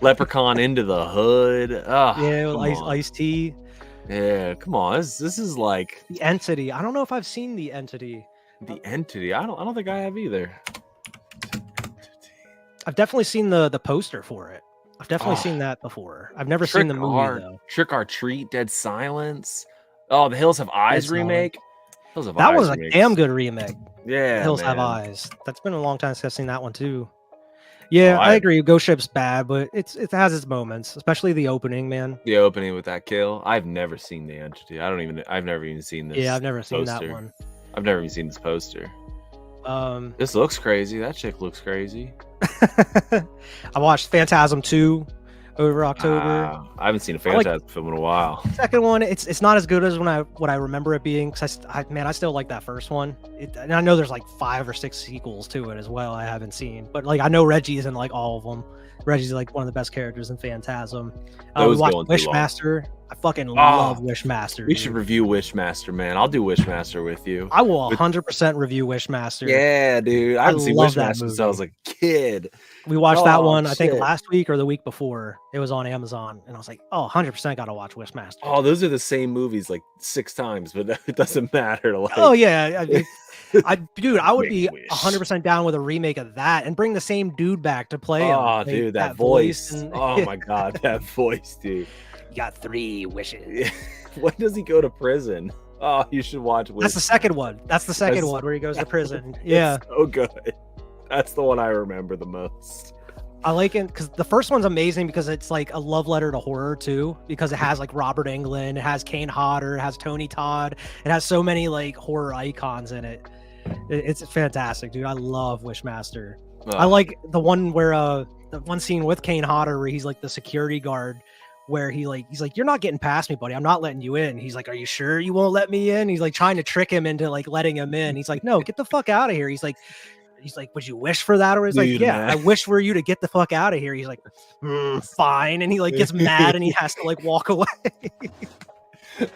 Leprechaun Into the Hood. Oh, yeah, with Ice-T. Yeah, come on. This is like The Entity. I don't know if I've seen The Entity. The Entity. I don't think I have either. I've definitely seen the poster for it. I've definitely seen that before. I've never seen the movie though. Trick or Treat, Dead Silence. Oh, the Hills Have Eyes remake. That was a damn good remake. Yeah, Hills Have Eyes. That's been a long time since I've seen that one too. Yeah, I agree. Ghost Ship's bad, but it has its moments, especially the opening, man. The opening with that kill. I've never seen The Entity. I've never even seen this. Yeah, I've never seen that one. I've never even seen this poster. Um, This looks crazy. That chick looks crazy. I watched Phantasm 2 over October. I haven't seen a like- Phantasm film in a while. Second one, it's not as good as what I remember it being. Cause I still like that first one. And I know there's like 5 or 6 sequels to it as well. I haven't seen, but like I know Reggie's in like all of them. Reggie's like one of the best characters in Phantasm. We Those watched going too long. Wishmaster. I fucking love Wishmaster. We dude. should review Wishmaster, man. I'll do Wishmaster with you. I will 100% review Wishmaster. Yeah, dude. I haven't seen love that Wishmaster since I was a kid. We watched that one, I think shit. last week or the week before. It was on Amazon, and I was like, "Oh, 100% got to watch Wishmaster." Oh, those are the same movies like 6 times, but it doesn't matter. Like, Oh yeah, dude, I would be Make-A-Wish. 100% down with a remake of that and bring the same dude back to play him. oh, Like, dude, that voice. and- Oh my god, that voice, dude. You got 3 wishes. When does he go to prison? Oh, you should watch. That's the second one. That's the second That's- one where he goes to prison. Yeah, It's so good. That's the one I remember the most. I like it because the first one's amazing because it's like a love letter to horror too. Because it has like Robert Englund, it has Kane Hodder, it has Tony Todd, it has so many like horror icons in it. It's fantastic, dude. I love Wishmaster. I like the one where the one scene with Kane Hodder where he's like the security guard, where he's like, "You're not getting past me, buddy. I'm not letting you in." He's like, "Are you sure you won't let me in?" He's like trying to trick him into like letting him in. He's like, "No, get the fuck out of here." He's like, "Would you wish for that?" Or he's like, Dude, "Yeah, man. I wish for you to get the fuck out of here." He's like, "Fine," and he like gets mad and he has to like walk away.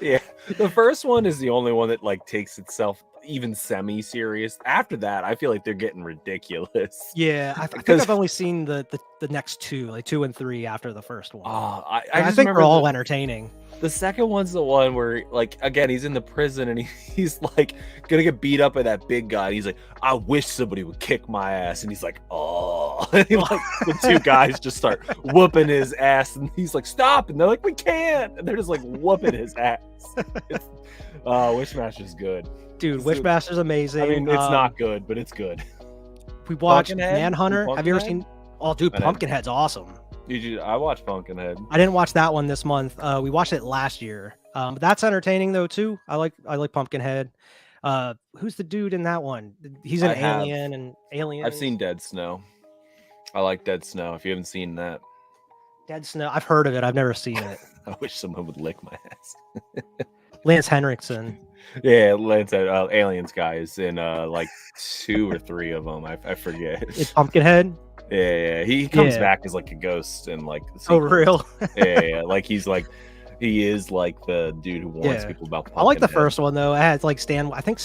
Yeah, the first one is the only one that like takes itself even semi-serious. After that, I feel like they're getting ridiculous. Yeah, I think Because- I've only seen the next 2, like 2 and 3 after the first one. I I just think remember they're all the- entertaining. The second one's the one where, like, again, he's in the prison and he's like gonna get beat up by that big guy. And he's like, "I wish somebody would kick my ass," and he's like, "Oh," and he, like the 2 guys just start whooping his ass, and he's like, "Stop!" And they're like, "We can't," and they're just like whooping his ass. Wishmaster's good. Dude, It's- Wishmaster's amazing. I mean, it's not good, but it's good. We watched Pumpkinhead? Manhunter. Have you ever Pumpkinhead? seen? Oh, dude, I didn't. Pumpkinhead's awesome. I watched Pumpkinhead. I didn't watch that one this month. We watched it last year. But that's entertaining though too. I like Pumpkinhead. Who's the dude in that one? He's an I have. alien and Alien. I've seen Dead Snow. I like Dead Snow. If you haven't seen that, Dead Snow. I've heard of it. I've never seen it. I wish someone would lick my ass. Lance Henriksen. Yeah, Lance, Aliens guy is in like 2 or 3 of them. I forget. It's Pumpkinhead. Yeah, he comes Yeah. back as like a ghost and like. the Oh, sequel. real? Yeah, like he is like the dude who warns Yeah. people about. I like the Pumpkinhead. first one though. It has like Stan. I think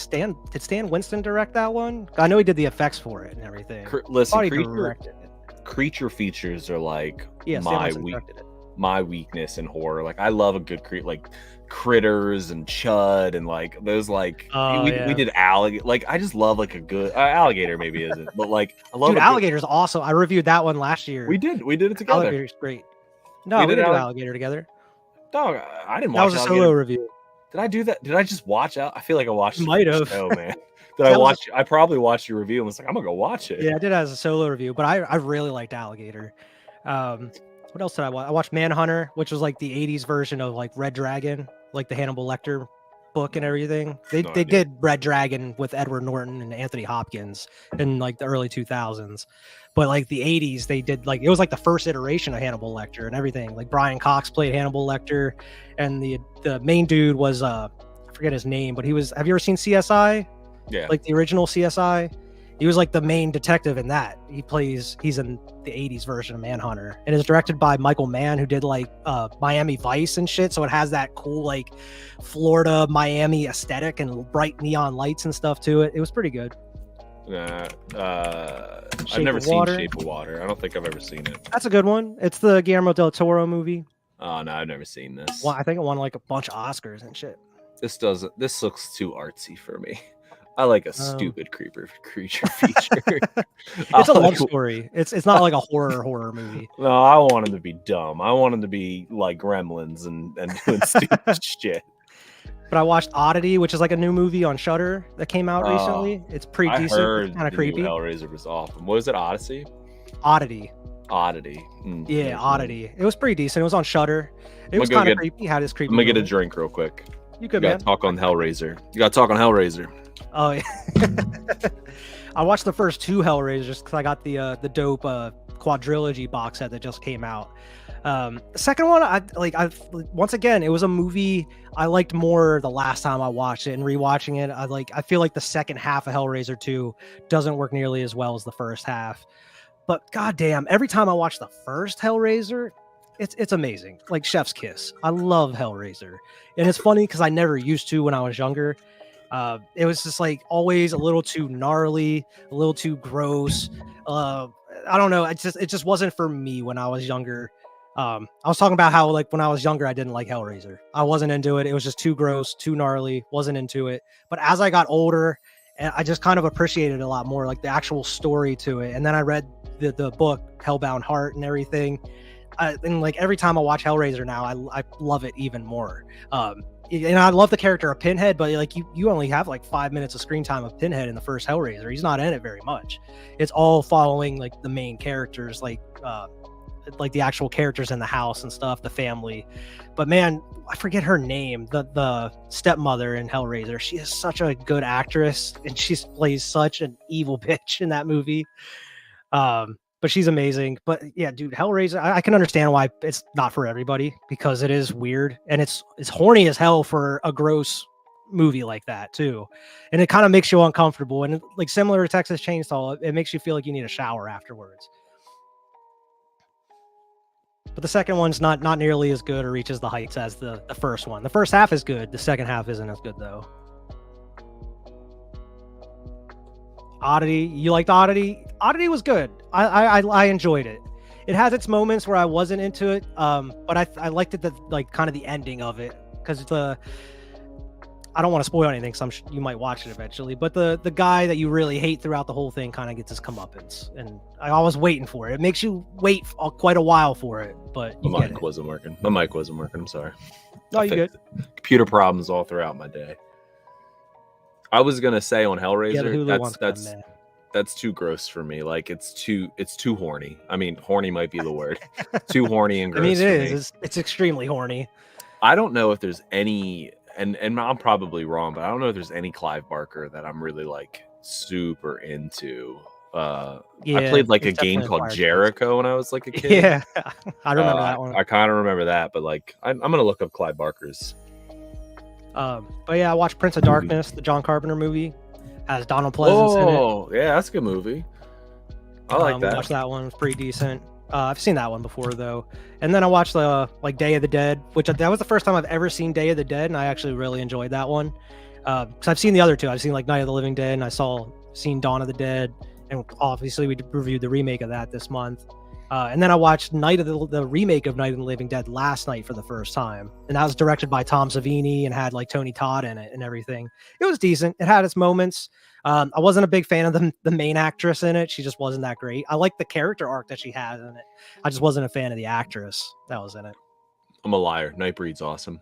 did Stan Winston direct that one? I know he did the effects for it and everything. Listen, Thought he creature, directed it. creature features are like Yeah, Stan my Winston weak directed it. my weakness in horror. Like I love a good like critters and chud and like those like Oh, we yeah. did alligator. Like I just love like a good alligator maybe isn't, but like I love Dude, a good- Alligator's awesome. I reviewed that one last year. we did it together. Alligator's great. No, We we did didn't do Allig- Alligator together. Dog, I didn't That watch was a Alligator. solo review. Did I do that? Did I just watch out? I feel like I watched You the might first have. show, man. Did That I was a- watch? I probably watched your review and was like, I'm gonna go watch it. Yeah, I did it as a solo review, but I really liked Alligator. What else did I watch? I watched Manhunter, which was like the 80s version of like Red Dragon, like the Hannibal Lecter book and everything. They No they idea. did Red Dragon with Edward Norton and Anthony Hopkins in like the early 2000s. But like the 80s, they did like it was like the first iteration of Hannibal Lecter and everything. Like Brian Cox played Hannibal Lecter, and the main dude was I forget his name, but he was. Have you ever seen CSI? Yeah. Like the original CSI. He was like the main detective in that. He's in the 80s version of Manhunter, and it's directed by Michael Mann, who did like Miami Vice and shit. So it has that cool like Florida Miami aesthetic and bright neon lights and stuff to it. It was pretty good. I've Shape never of seen Water. Shape of Water. I don't think I've ever seen it. That's a good one. It's the Guillermo del Toro movie. Oh no, I've never seen this. Well, I think it won like a bunch of Oscars and shit. This looks too artsy for me. I like a stupid creature feature. It's a I love like- story. It's not like a horror movie. No, I want him to be dumb. I want him to be like Gremlins and doing stupid shit. But I watched Oddity, which is like a new movie on Shudder that came out Oh, recently. It's pretty I decent. heard Kind of the new creepy. Hellraiser was awesome. What was it? Odyssey? Oddity. Oddity. Yeah, Oddity. It was pretty decent. It was on Shudder. It I'm was gonna kind of get- creepy. Had his creepy. I'm gonna get a moment. drink real quick. You You good, gotta man? talk on Hellraiser. You gotta talk on Hellraiser. Oh yeah. I watched the first two Hellraisers because I got the dope quadrilogy box set that just came out. The second one, I once again, it was a movie I liked more the last time I watched it, and rewatching it, I feel like the second half of Hellraiser 2 doesn't work nearly as well as the first half. But goddamn, every time I watch the first Hellraiser, it's amazing. Like chef's kiss. I love Hellraiser, and it's funny because I never used to when I was younger. It was just like always a little too gnarly, a little too gross. I don't know. It just wasn't for me when I was younger. I was talking about how like when I was younger, I didn't like Hellraiser. I wasn't into it. It was just too gross, too gnarly. Wasn't into it. But as I got older, and I just kind of appreciated it a lot more, like the actual story to it. And then I read the book Hellbound Heart and everything. And like every time I watch Hellraiser now, I love it even more. And I love the character of Pinhead, but like you only have like 5 minutes of screen time of Pinhead in the first Hellraiser. He's not in it very much. It's all following like the main characters, like the actual characters in the house and stuff, the family. But man, I forget her name, the stepmother in Hellraiser. She is such a good actress, and she plays such an evil bitch in that movie. But she's amazing. But yeah, dude, Hellraiser, I can understand why it's not for everybody, because it is weird and it's horny as hell for a gross movie like that too. And it kind of makes you uncomfortable. And like similar to Texas Chainsaw, it makes you feel like you need a shower afterwards. But the second one's not nearly as good or reaches the heights as the first one. The first half is good. The second half isn't as good though. Oddity, you liked Oddity? Oddity was good. I enjoyed it. It has its moments where I wasn't into it, but I liked it, like kind of the ending of it, because I don't want to spoil anything, so you might watch it eventually. But the guy that you really hate throughout the whole thing kind of gets his comeuppance, and I was waiting for it. It makes you wait quite a while for it, but my mic wasn't working. My mic wasn't working. I'm sorry. No, you good. Computer problems all throughout my day. I was gonna say on Hellraiser, that's too gross for me. Like it's too horny. I mean, horny might be the word. Too horny and gross. I mean, it is. It's extremely horny. I don't know if there's any, and I'm probably wrong, but I don't know if there's any Clive Barker that I'm really like super into. I played like a game called Jericho when I was like a kid. Yeah, I remember that one. I kind of remember that, but like I'm gonna look up Clive Barker's. But yeah, I watched Prince of Darkness, the John Carpenter movie. Has Donald Pleasence in it. Oh, yeah, that's a good movie. I like that. Watched that one. It was pretty decent. I've seen that one before though. And then I watched the like Day of the Dead, which that was the first time I've ever seen Day of the Dead, and I actually really enjoyed that one. Because I've seen the other two. I've seen like Night of the Living Dead, and seen Dawn of the Dead, and obviously we reviewed the remake of that this month. And then I watched the remake of Night of the Living Dead last night for the first time, and that was directed by Tom Savini and had like Tony Todd in it and everything. It was decent. It had its moments. I wasn't a big fan of the main actress in it. She just wasn't that great. I like the character arc that she had in it. I just wasn't a fan of the actress that was in it. I'm a liar. Nightbreed's awesome.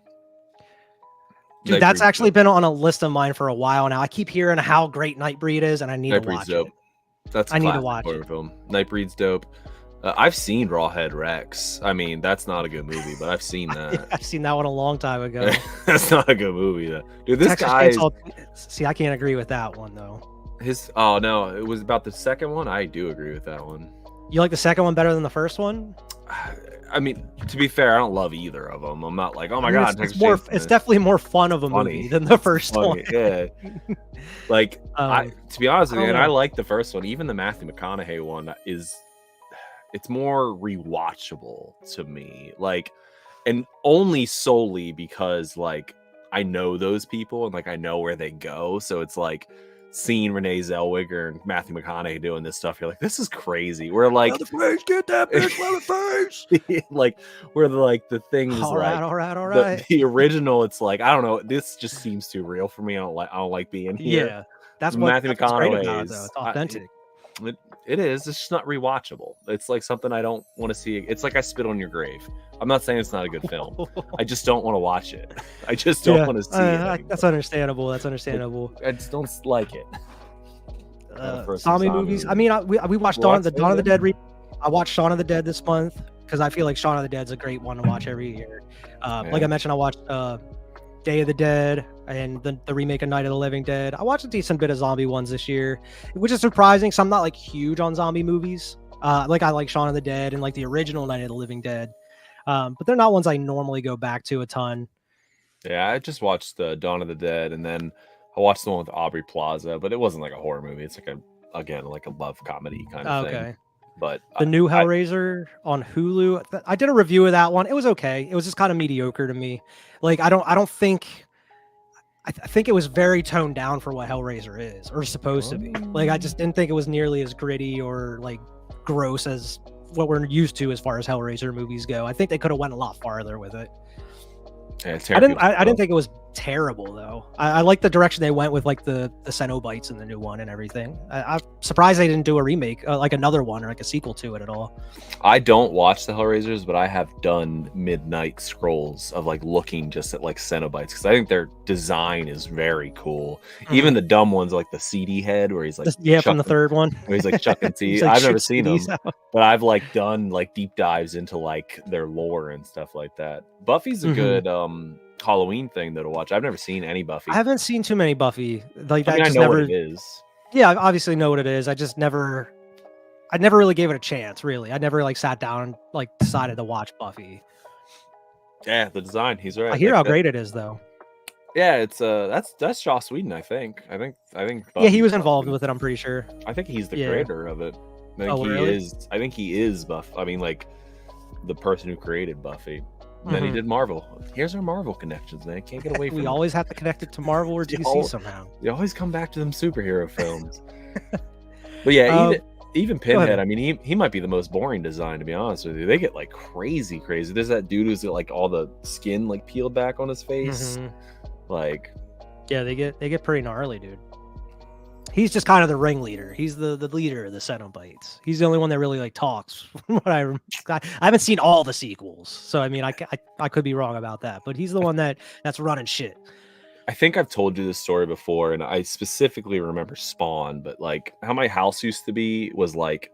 Dude, that's actually been on a list of mine for a while now. I keep hearing how great Nightbreed is, and I need to watch dope. It. I need to watch it. Film. Nightbreed's dope. I've seen Rawhead Rex. I mean, that's not a good movie, but I've seen that. I've seen that one a long time ago. That's not a good movie, though. Dude, this guy. See, I can't agree with that one though. Oh no, it was about the second one. I do agree with that one. You like the second one better than the first one? I mean, to be fair, I don't love either of them. I'm not like, oh my god, it's definitely more fun of a movie than the first one. Yeah. Like, to be honest with you, and I like the first one. Even the Matthew McConaughey one it's more rewatchable to me, like, and only solely because like I know those people and like I know where they go, so it's like seeing Renee Zellweger and Matthew McConaughey doing this stuff, you're like, this is crazy. We're like, get that bitch by the face. Like, where the things all like right. The original, it's like, I don't know, this just seems too real for me. I don't like being here. Yeah, that's what Matthew McConaughey is. It's authentic. It is. It's just not rewatchable. It's like something I don't want to see. It's like I Spit on Your Grave. I'm not saying it's not a good film. I just don't want to watch it. I just don't want to see it. That's understandable. I just don't like it. Zombie movies. I mean, we watched Dawn of the Dead. I watched Shaun of the Dead this month because I feel like Shaun of the Dead's a great one to watch every year. Like I mentioned, I watched Day of the Dead. and the remake of Night of the Living Dead. I watched a decent bit of zombie ones this year, which is surprising. So I'm not like huge on zombie movies. Like I like Shaun of the Dead and like the original Night of the Living Dead, but they're not ones I normally go back to a ton. Yeah, I just watched Dawn of the Dead, and then I watched the one with Aubrey Plaza, but it wasn't like a horror movie. It's like like a love comedy kind of thing. But the new Hellraiser on Hulu, I did a review of that one. It was okay. It was just kind of mediocre to me. Like I don't think. I think it was very toned down for what Hellraiser is or supposed to be. Like I just didn't think it was nearly as gritty or like gross as what we're used to as far as Hellraiser movies go. I think they could have went a lot farther with it. Yeah, I didn't think it was terrible though. I like the direction they went with like the Cenobites in the new one and everything. I'm surprised they didn't do a remake, like another one or like a sequel to it at all. I don't watch the Hellraisers, but I have done midnight scrolls of like looking just at like Cenobites because I think their design is very cool. Even the dumb ones like the CD head where he's like from the third one where he's like chucking seeds. like I've never seen them, out. but I've like done like deep dives into like their lore and stuff like that. Buffy's a good Halloween thing though to watch. I've never seen any Buffy. I haven't seen too many Buffy. Like I know what it is. Yeah, I obviously know what it is. I never really gave it a chance. Really, I never like sat down and like decided to watch Buffy. Yeah, the design. He's right. I hear how great it is though. Yeah, it's that's Joss Whedon. I think. Buffy's yeah, he was involved with it. I'm pretty sure. I think he's the creator of it. I think he is Buff. I mean, like the person who created Buffy. And then he did Marvel. Here's our Marvel connections, man. Can't get away from We always have to connect it to Marvel or DC somehow. You always come back to them superhero films. But yeah, even Pinhead, I mean, he might be the most boring design, to be honest with you. They get like crazy. There's that dude who's got like all the skin like peeled back on his face. Like, yeah, they get pretty gnarly, dude. He's just kind of the ringleader. He's the leader of the Cenobites. He's the only one that really like talks. I haven't seen all the sequels, so I mean, I could be wrong about that. But he's the one that's running shit. I think I've told you this story before, and I specifically remember Spawn. But like how my house used to be was like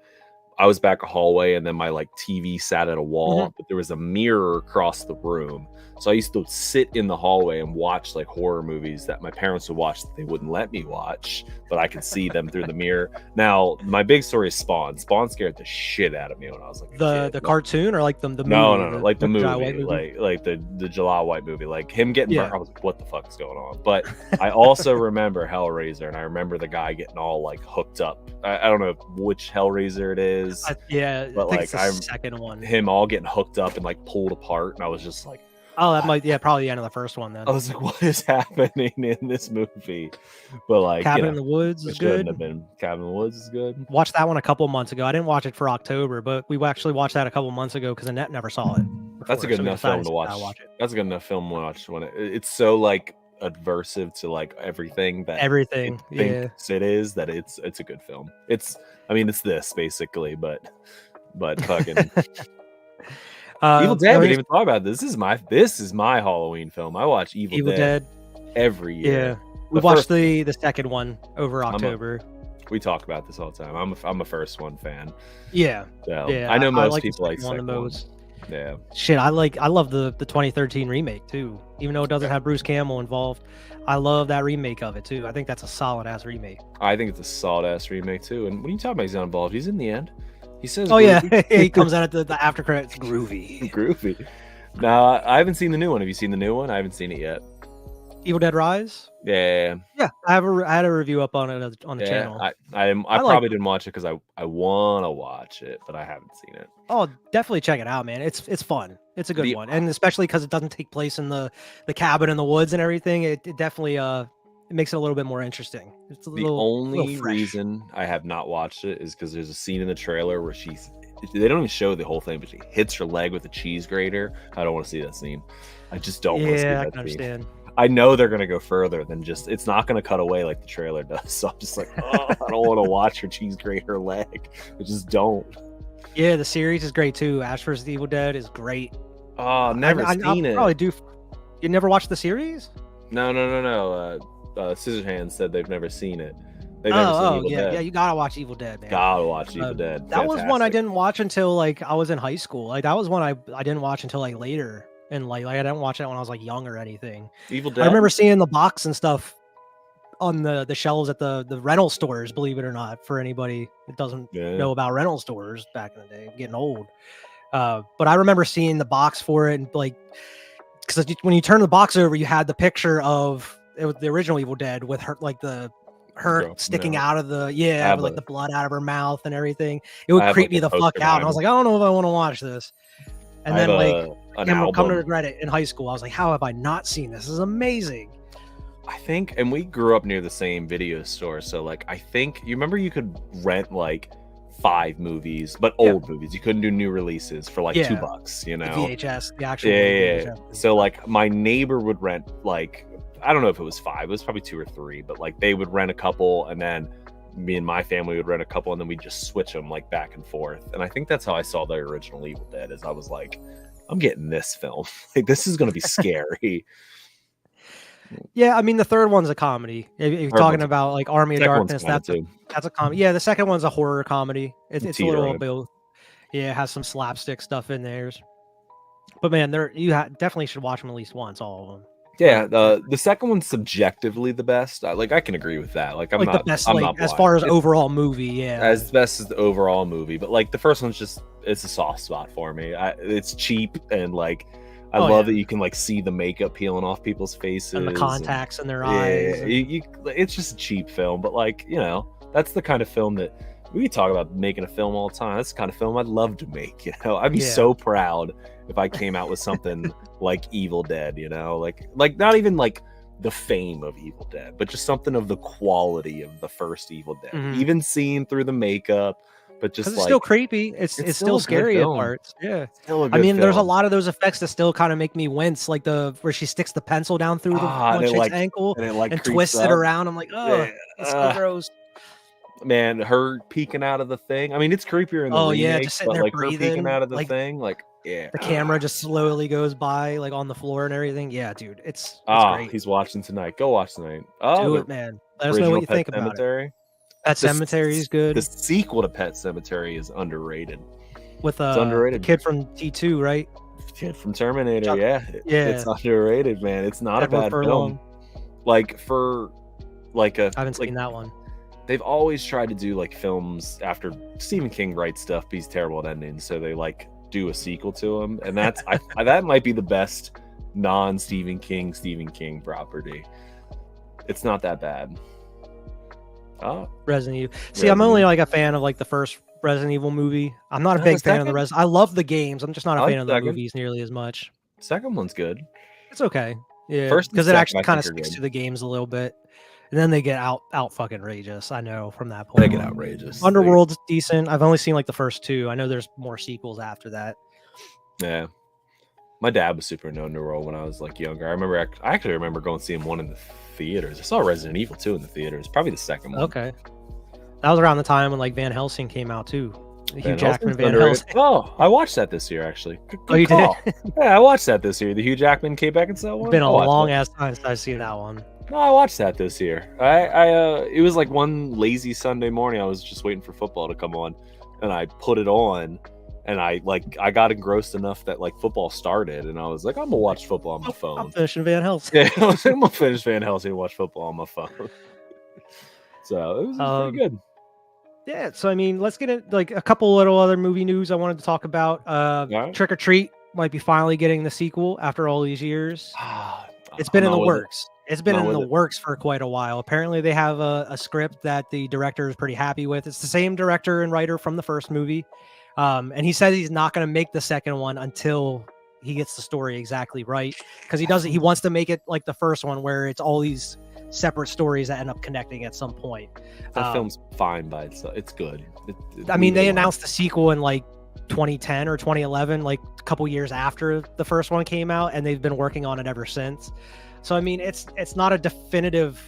I was back a hallway, and then my like TV sat at a wall, but there was a mirror across the room. So I used to sit in the hallway and watch like horror movies that my parents would watch that they wouldn't let me watch, but I could see them through the mirror. Now, my big story is Spawn. Spawn scared the shit out of me when I was like the cartoon or like the movie? No, like the movie, like the Jalal White movie, like him getting burnt. I was like, what the fuck is going on? But I also remember Hellraiser, and I remember the guy getting all like hooked up. I don't know which Hellraiser it is. But I think it's the second one. Him all getting hooked up and like pulled apart, and I was just like, oh, that might probably the end of the first one then. I was like, what is happening in this movie? But like Cabin in the Woods is good. Cabin in the Woods is good. Watched that one a couple months ago. I didn't watch it for October, but we actually watched that a couple months ago because Annette never saw it before, that's a good enough film to watch. That's a good enough film to watch when it's so like adversive to like everything thinks it is, that it's a good film. It's this basically, but fucking Evil Dead. We didn't even talk about this. This is my Halloween film. I watch Evil Dead every year. Yeah, we watched the second one over October. We talk about this all the time. I'm a first one fan. Yeah, so, yeah. I know most people like one the most. Yeah. Shit, I love the 2013 remake too. Even though it doesn't have Bruce Campbell involved, I love that remake of it too. I think that's a solid ass remake. I think it's a solid ass remake too. And when you talk about he's not involved, he's in the end. He says, "Oh yeah, he comes out at the after credits, groovy." Groovy. Now I haven't seen the new one. Have you seen the new one? I haven't seen it yet. Evil Dead Rise. Yeah. I had a review up on it on the channel. I probably didn't watch it because I want to watch it, but I haven't seen it. Oh, definitely check it out, man. It's fun. It's a good one, and especially because it doesn't take place in the cabin in the woods and everything. It definitely it makes it a little bit more interesting. It's the only reason I have not watched it is because there's a scene in the trailer where they don't even show the whole thing, but she hits her leg with a cheese grater. I don't want to see that scene. I just don't want to see that scene. I can understand. I know they're going to go further than it's not going to cut away like the trailer does. So I'm just like, oh, I don't want to watch her cheese grate her leg. I just don't. Yeah, the series is great too. Ash vs. Evil Dead is great. Oh, never seen it. Probably do. You never watched the series? No. Scissorhands said they've never seen it. They've never seen Evil Dead. Yeah, you gotta watch Evil Dead, man. Gotta watch Evil Dead. That was one I didn't watch until like I was in high school. Like that was one I didn't watch until like later. in light. Like I didn't watch it when I was like young or anything. Evil Dead. I remember seeing the box and stuff on the shelves at the rental stores, believe it or not, for anybody that doesn't know about rental stores back in the day. I'm getting old. But I remember seeing the box for it, and like, because when you turn the box over, you had the picture of the original Evil Dead with her, like her sticking out of the with like the blood out of her mouth and everything. It would creep me the fuck out. And I was like, I don't know if I want to watch this. And then like, I'm come to regret it in high school. I was like, how have I not seen this? This is amazing. I think, and we grew up near the same video store, so like I think you remember you could rent like 5 movies, but old movies. You couldn't do new releases for like $2, you know. The VHS, the actual VHS. So like my neighbor would rent like, I don't know if it was 5, it was probably 2 or 3, but like they would rent a couple, and then me and my family would rent a couple, and then we'd just switch them like back and forth. And I think that's how I saw the original Evil Dead, is I was like, I'm getting this film. Like this is gonna be scary. Yeah, I mean the third one's a comedy. If you're talking about like Army of Darkness, that's a comedy. Yeah, the second one's a horror comedy. It's a little both. Yeah, it has some slapstick stuff in there. But man, definitely should watch them at least once, all of them. Yeah, the second one's subjectively the best. Like I can agree with that. Like I'm not the best, I'm not as far as overall movie. Yeah, as best as the overall movie. But like the first one's it's a soft spot for me. It's cheap, and like I love that you can like see the makeup peeling off people's faces and the contacts in their eyes. It's just a cheap film, but like, you know, that's the kind of film that we talk about making a film all the time. That's the kind of film I'd love to make. You know, I'd be so proud if I came out with something like Evil Dead. You know, like not even like the fame of Evil Dead, but just something of the quality of the first Evil Dead, even seen through the makeup. But just it's still creepy. It's still scary at parts. Yeah. I mean, there's a lot of those effects that still kind of make me wince, like where she sticks the pencil down through the chick's ankle and twists it around. I'm like, oh, it's so gross. Man, her peeking out of the thing. I mean, it's creepier in the remake, just sitting there like breathing, her peeking out of the thing, like the camera just slowly goes by, like on the floor and everything. Yeah, dude, it's great. He's watching tonight. Go watch tonight. Do it, man. Let us know what you think about it. Pet Sematary is good. The sequel to Pet Sematary is underrated. With the kid from T2, right? Kid from Terminator, yeah. It's underrated, man. It's not a bad film. Like I haven't seen that one. They've always tried to do like films after Stephen King writes stuff, but he's terrible at endings, so they like do a sequel to him, and that's that might be the best non-Stephen King property. It's not that bad. Resident Evil. See, I'm only like a fan of like the first Resident Evil movie. I'm not a big fan of the rest. I love the games. I'm just not a fan of the movies nearly as much. Second one's good. It's okay. Yeah, first because it actually kind of sticks to the games a little bit, and then they get out fucking outrageous. I know from that point. They get outrageous. Underworld's decent. I've only seen like the first 2. I know there's more sequels after that. Yeah. My dad was super into Underworld when I was like younger. I actually remember going seeing one in the theaters. I saw Resident Evil 2 in the theaters. Probably the second one. Okay. That was around the time when like Van Helsing came out too. Hugh Jackman Van Helsing. Oh, I watched that this year actually. Good you call. did? Yeah, I watched that this year. The Hugh Jackman Kate Beckinsale one. It's been a long ass time since I've seen that one. No, I watched that this year. It was like one lazy Sunday morning. I was just waiting for football to come on, and I put it on. And I got engrossed enough that like football started, and I was like, I'm gonna watch football on my phone. I'm finishing Van Helsing. Yeah, I'm gonna finish Van Helsing and watch football on my phone. So it was pretty good. Yeah, so I mean, let's get into like a couple little other movie news I wanted to talk about. Right. Trick or Treat might be finally getting the sequel after all these years. It's been in the works. It's been in the works for quite a while. Apparently, they have a script that the director is pretty happy with. It's the same director and writer from the first movie. And he says he's not going to make the second one until he gets the story exactly right, because he wants to make it like the first one where it's all these separate stories that end up connecting at some point. That film's fine by itself. It's good. I mean, they announced the sequel in like 2010 or 2011, like a couple years after the first one came out, and they've been working on it ever since. So I mean, it's not a definitive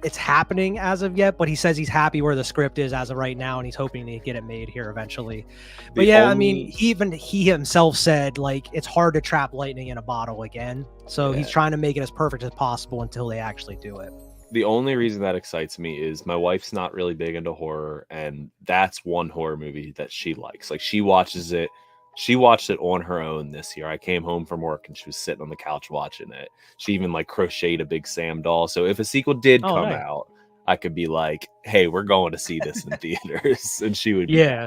it's happening as of yet, but he says he's happy where the script is as of right now, and he's hoping to get it made here eventually. But I mean, he himself said like it's hard to trap lightning in a bottle again, so he's trying to make it as perfect as possible until they actually do it. The only reason that excites me is my wife's not really big into horror, and that's one horror movie that she likes. Like she watches it She watched it on her own this year. I came home from work and she was sitting on the couch watching it. She even like crocheted a big Sam doll. So if a sequel did come nice. out, I could be like, "Hey, we're going to see this in theaters," and she would. Be Yeah,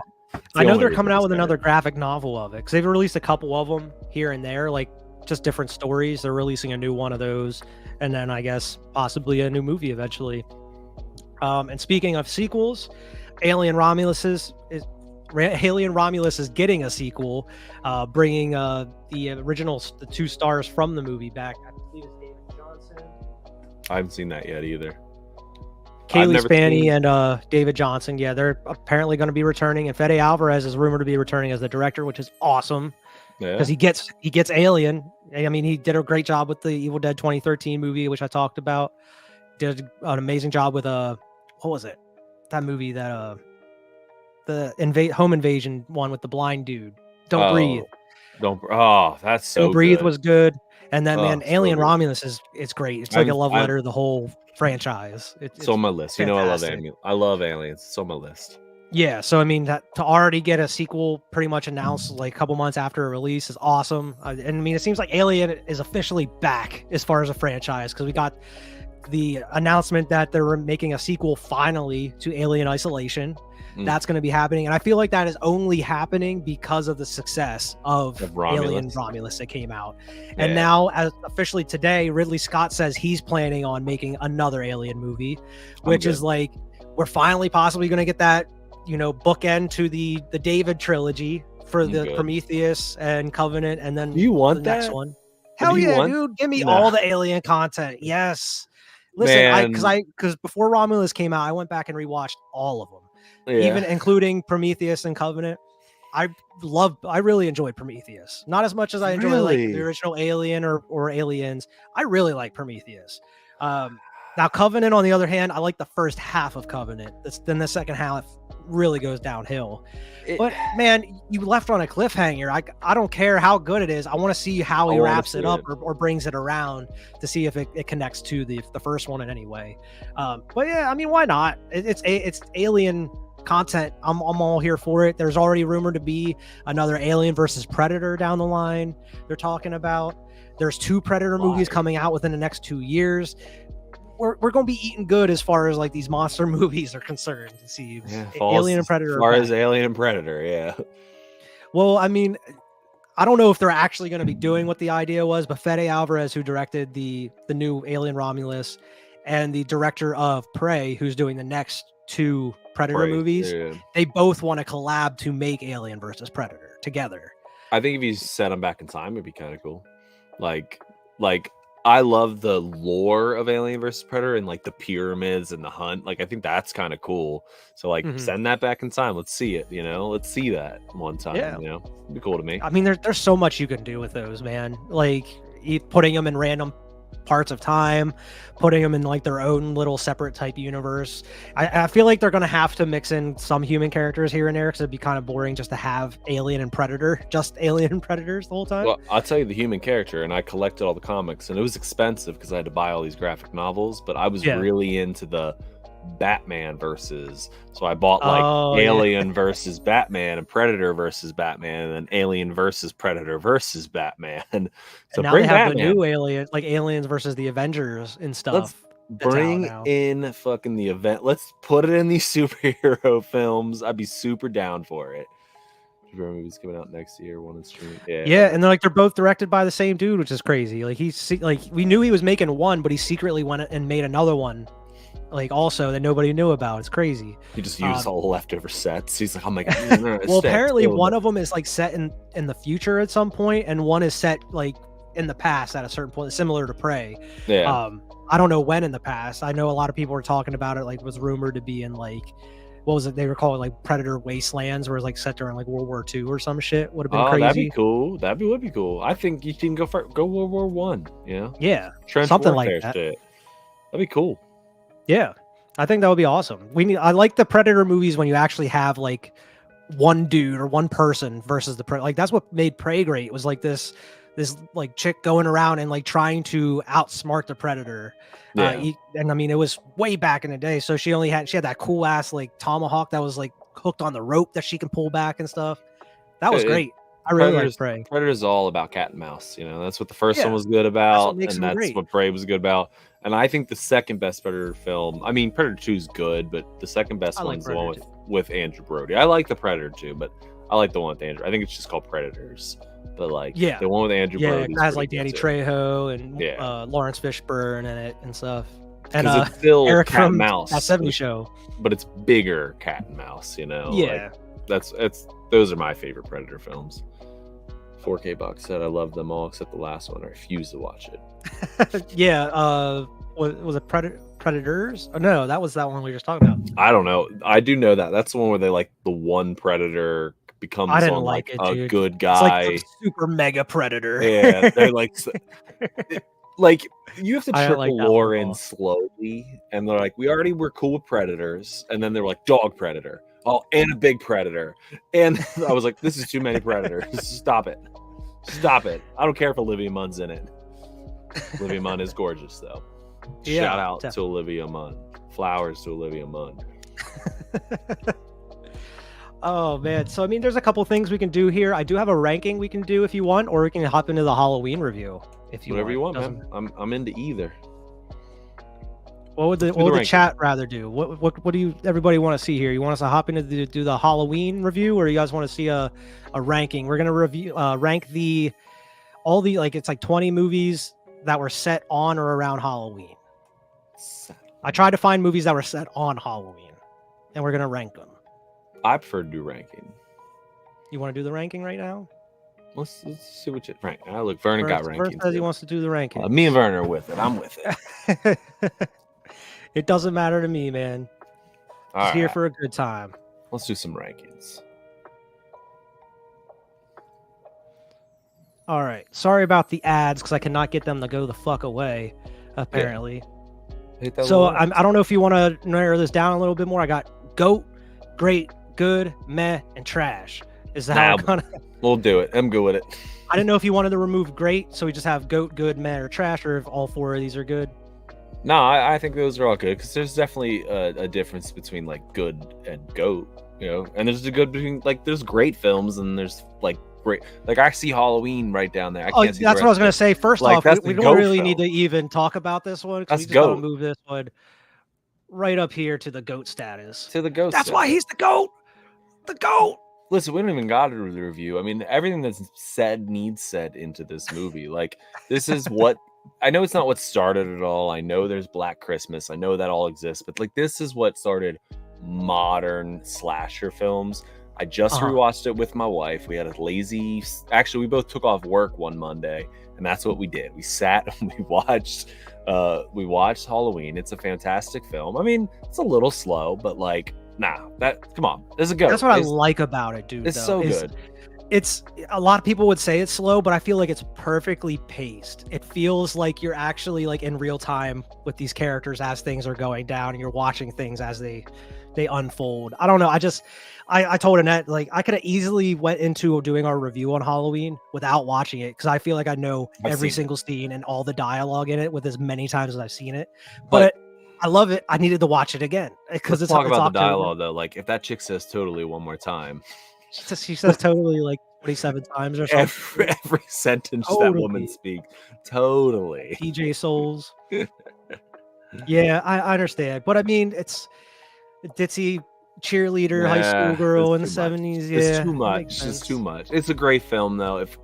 I know they're coming out with better. another graphic novel of it because they've released a couple of them here and there, like just different stories. They're releasing a new one of those, and then I guess possibly a new movie eventually. And speaking of sequels, Alien Romulus is getting a sequel, bringing the original the 2 stars from the movie back. I believe it's David Johnson, I haven't seen that yet either. Kaylee Spaney, and David Johnson. Yeah, they're apparently going to be returning, and Fede Alvarez is rumored to be returning as the director, which is awesome because he gets Alien. I mean, he did a great job with the Evil Dead 2013 movie, which I talked about. Did an amazing job with what was it? That movie that the home invasion one with the blind dude. Don't breathe. That's so Don't breathe good. was good. And then man, so Alien good. Romulus it's great. It's like a love letter to the whole franchise. It's on my list. Fantastic. You know, I love Aliens. I love Aliens. It's on my list. Yeah, so I mean, that to already get a sequel pretty much announced like a couple months after a release is awesome. And I mean, it seems like Alien is officially back as far as a franchise because we got the announcement that they're making a sequel finally to Alien Isolation. That's going to be happening, and I feel like that is only happening because of the success of Alien Romulus that came out. And now, as officially today, Ridley Scott says he's planning on making another Alien movie, which is like we're finally possibly going to get that, you know, bookend to the David trilogy for the Prometheus and Covenant, and then you want the that next one. Hell yeah, dude! Give me all the Alien content. Yes. Listen, because before Romulus came out, I went back and rewatched all of them. Even including Prometheus and Covenant. I really enjoyed Prometheus. Not as much as I enjoy like the original Alien or Aliens. I really like Prometheus. Now Covenant, on the other hand, I like the first half of Covenant. Then the second half really goes downhill. But man, you left on a cliffhanger. I don't care how good it is. I want to see how he wraps it up or brings it around to see if it connects to the first one in any way. But yeah, I mean, why not? It's Alien content. I'm all here for it. There's already rumored to be another Alien versus Predator down the line. They're talking about. There's 2 Predator movies coming out within the next 2 years. We're going to be eating good as far as like these monster movies are concerned. See, Alien and Predator. As far as Alien and Predator, yeah. Well, I mean, I don't know if they're actually going to be doing what the idea was, but Fede Alvarez, who directed the new Alien Romulus, and the director of Prey, who's doing the next 2 Predator movies, they both want to collab to make Alien versus Predator together. I think if you set them back in time, it'd be kind of cool. Like I love the lore of Alien versus Predator and like the pyramids and the hunt. Like I think that's kind of cool. So like send that back in time. Let's see it. You know, let's see that one time. Yeah. You know, it'd be cool to me. I mean, there's so much you can do with those, man. Like putting them in random parts of time, putting them in like their own little separate type universe. I feel like they're going to have to mix in some human characters here and there because it'd be kind of boring just to have Alien and Predator, just Alien and Predators the whole time. Well, I'll tell you the human character, and I collected all the comics, and it was expensive because I had to buy all these graphic novels, but I was really into the Batman versus, so I bought like Alien versus Batman and Predator versus Batman and then Alien versus Predator versus Batman. So and now they have Batman. The new Alien, like Aliens versus the Avengers and stuff. Let's bring in fucking the event. Let's put it in these superhero films. I'd be super down for it. Movies coming out next year, one in streaming. Yeah, and they're both directed by the same dude, which is crazy. Like we knew he was making one, but he secretly went and made another one. Like also that nobody knew about. It's crazy. He just used all the leftover sets. He's like, oh my god. Well, apparently one of them is like set in the future at some point, and one is set like in the past at a certain point, similar to Prey. Yeah. I don't know when in the past. I know a lot of people were talking about it. Like was rumored to be in like what was it? They were calling like Predator Wastelands, where it's like set during like World War II or some shit. Would have been crazy. That'd be cool. Would be cool. I think you can go World War One. You know? Yeah. Trench something warfare like that. Shit. That'd be cool. Yeah, I think that would be awesome. I like the Predator movies when you actually have like one dude or one person versus the Prey. Like that's what made Prey great. Was like this like chick going around and like trying to outsmart the Predator. Yeah. And I mean, it was way back in the day. So she had that cool ass like tomahawk that was like hooked on the rope that she can pull back and stuff. That was great. I really like Prey. Predator's all about cat and mouse. You know, that's what the first Yeah, one was good about, makes and them that's great. what Prey was good about. And I think the second best Predator film, I mean, Predator 2 is good, but the second best I like one's the one Predator with Andrew Brody. I like the Predator 2, but I like the one with Andrew. I think it's just called Predators. But like, Yeah. the one with Andrew Brody it has like Danny Trejo and Yeah. Lawrence Fishburne in it and stuff. And it's still Eric cat and from mouse. that 70s show. But it's bigger cat and mouse, you know. Yeah. Like, those are my favorite Predator films. 4K box set. I love them all except the last one. I refuse to watch it. Yeah. Was it Predators? Oh, no, that was that one we were just talking about. I don't know. I do know that. That's the one where they like the one Predator becomes I didn't on, like like it, a dude. good It's guy. like the super mega Predator. Yeah, they're like like you have to I trickle like that lore one in all. slowly, and they're like, we already were cool with Predators, and then they're like dog Predator, oh, and a big Predator, and I was like, this is too many Predators. Stop it. I don't care if Olivia Munn's in it. Olivia Munn is gorgeous though. Yeah, Shout out definitely. to Olivia Munn. Flowers to Olivia Munn. Oh man, so I mean, there's a couple things we can do here. I do have a ranking we can do if you want, or we can hop into the Halloween review if you Whatever you want, Doesn't- man. I'm into either. What would the Let's do the ranking. chat rather do? What do you everybody want to see here? You want us to hop into do the Halloween review, or you guys want to see a ranking? We're gonna review rank all the like it's like 20 movies that were set on or around Halloween. I tried to find movies that were set on Halloween, and we're gonna rank them. I prefer to do ranking. You want to do the ranking right now? Let's see what you rank. Look, Vernon got Vern ranking. says he wants to do the ranking. Me and Vernon are with it. I'm with it. It doesn't matter to me, man. All Just here right, for a good time. let's do some rankings. All right. Sorry about the ads because I cannot get them to go the fuck away. Apparently. Hit that So little- I don't know if you want to narrow this down a little bit more. I got GOAT, great, good, meh, and trash. Is that how Nah, we're gonna? We'll do it. I'm good with it. I didn't know if you wanted to remove great, so we just have GOAT, good, meh, or trash, or if all four of these are good. No, I think those are all good because there's definitely a difference between like good and GOAT, you know. And there's a good between like there's great films and there's like great. Like I see Halloween right down there. I Oh, can't see that's what I was gonna say. First Like, off, that's we the don't GOAT really need to film. even talk about this one because we That's just gotta GOAT. move this one right up here to the GOAT status. to the GOAT. That's stuff. why he's the GOAT. The GOAT. Listen, we don't even got to do the review. I mean, everything that's said needs said into this movie. Like, this is what I know. It's not what started it all. I know there's Black Christmas. I know that all exists, but like, this is what started modern slasher films. I just rewatched it with my wife. We had a lazy. Actually, we both took off work one Monday, and that's what we did. We sat and we watched. We watched Halloween. It's a fantastic film. I mean, it's a little slow, but like. Nah, come on. There's a go. That's what I like about it, dude. It's so good. It's a lot of people would say it's slow, but I feel like it's perfectly paced. It feels like you're actually like in real time with these characters as things are going down, and you're watching things as they unfold. I don't know. I told Annette like I could have easily went into doing our review on Halloween without watching it because I feel like I know every single scene and all the dialogue in it with as many times as I've seen it, but I love it. I needed to watch it again because it's talk about the October. dialogue though. Like if that chick says "totally" one more time, she says "totally" like 27 times or something. every sentence that woman speaks, totally. PJ Souls. Yeah, I understand, but I mean, it's ditzy cheerleader, high school girl in the 70s. Yeah, it's too much. It's just too much. It's a great film though. If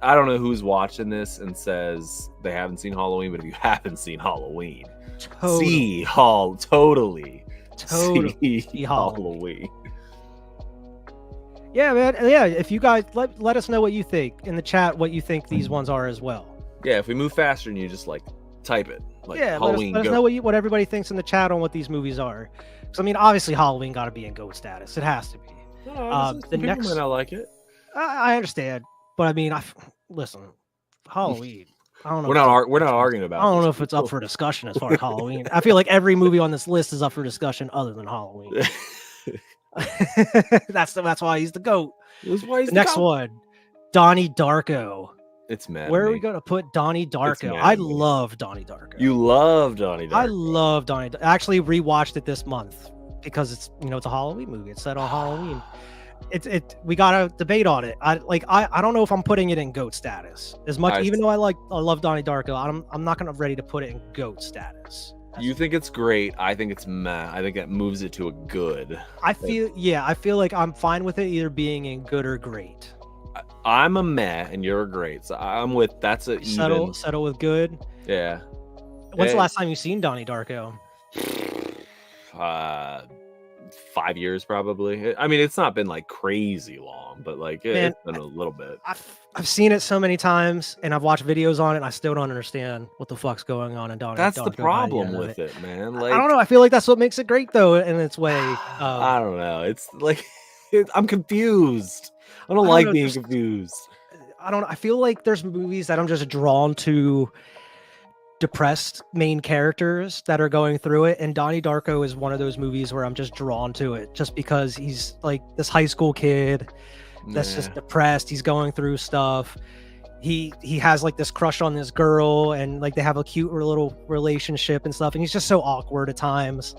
I don't know who's watching this and says they haven't seen Halloween, but if you haven't seen Halloween. See totally see Halloween. Yeah, man. Yeah, if you guys let us know what you think in the chat, what you think these ones are as well. Yeah, if we move faster and you just like type it, like Halloween. Let us know what everybody thinks in the chat on what these movies are. Because I mean, obviously Halloween got to be in GOAT status. It has to be. The next one, I like it. I understand, but I mean, listen, Halloween. I don't know. We're not arguing about. I don't know if it's up for discussion as far as Halloween. I feel like every movie on this list is up for discussion other than Halloween. That's why he's the GOAT. That's why he's the next one, Donnie Darko. It's mad. Where are we gonna put Donnie Darko? I love Donnie Darko. You love Donnie Darko. I love Donnie. I actually rewatched it this month because it's it's a Halloween movie. It's set on Halloween. we got a debate on it. I don't know if I'm putting it in GOAT status as much, even though I love Donnie Darko. I'm not gonna ready to put it in GOAT status. You think it's great. I think it's meh. I think that moves it to a good. I feel like I'm fine with it either being in good or great. I'm a meh and you're a great. So I'm with that's a settle with good. Yeah. When's the last time you seen Donnie Darko? 5 years probably. I mean, it's not been like crazy long, but like it's been a little bit. I've seen it so many times and I've watched videos on it and I still don't understand what the fuck's going on in Donnie Darko. That's the problem with it, man. Like, I don't know. I feel like that's what makes it great though in its way. I don't know. It's like I'm confused. I don't like being confused. I feel like there's movies that I'm just drawn to depressed main characters that are going through it, and Donnie Darko is one of those movies where I'm just drawn to it just because he's like this high school kid that's just depressed. He's going through stuff. He has like this crush on this girl and like they have a cute little relationship and stuff, and he's just so awkward at times.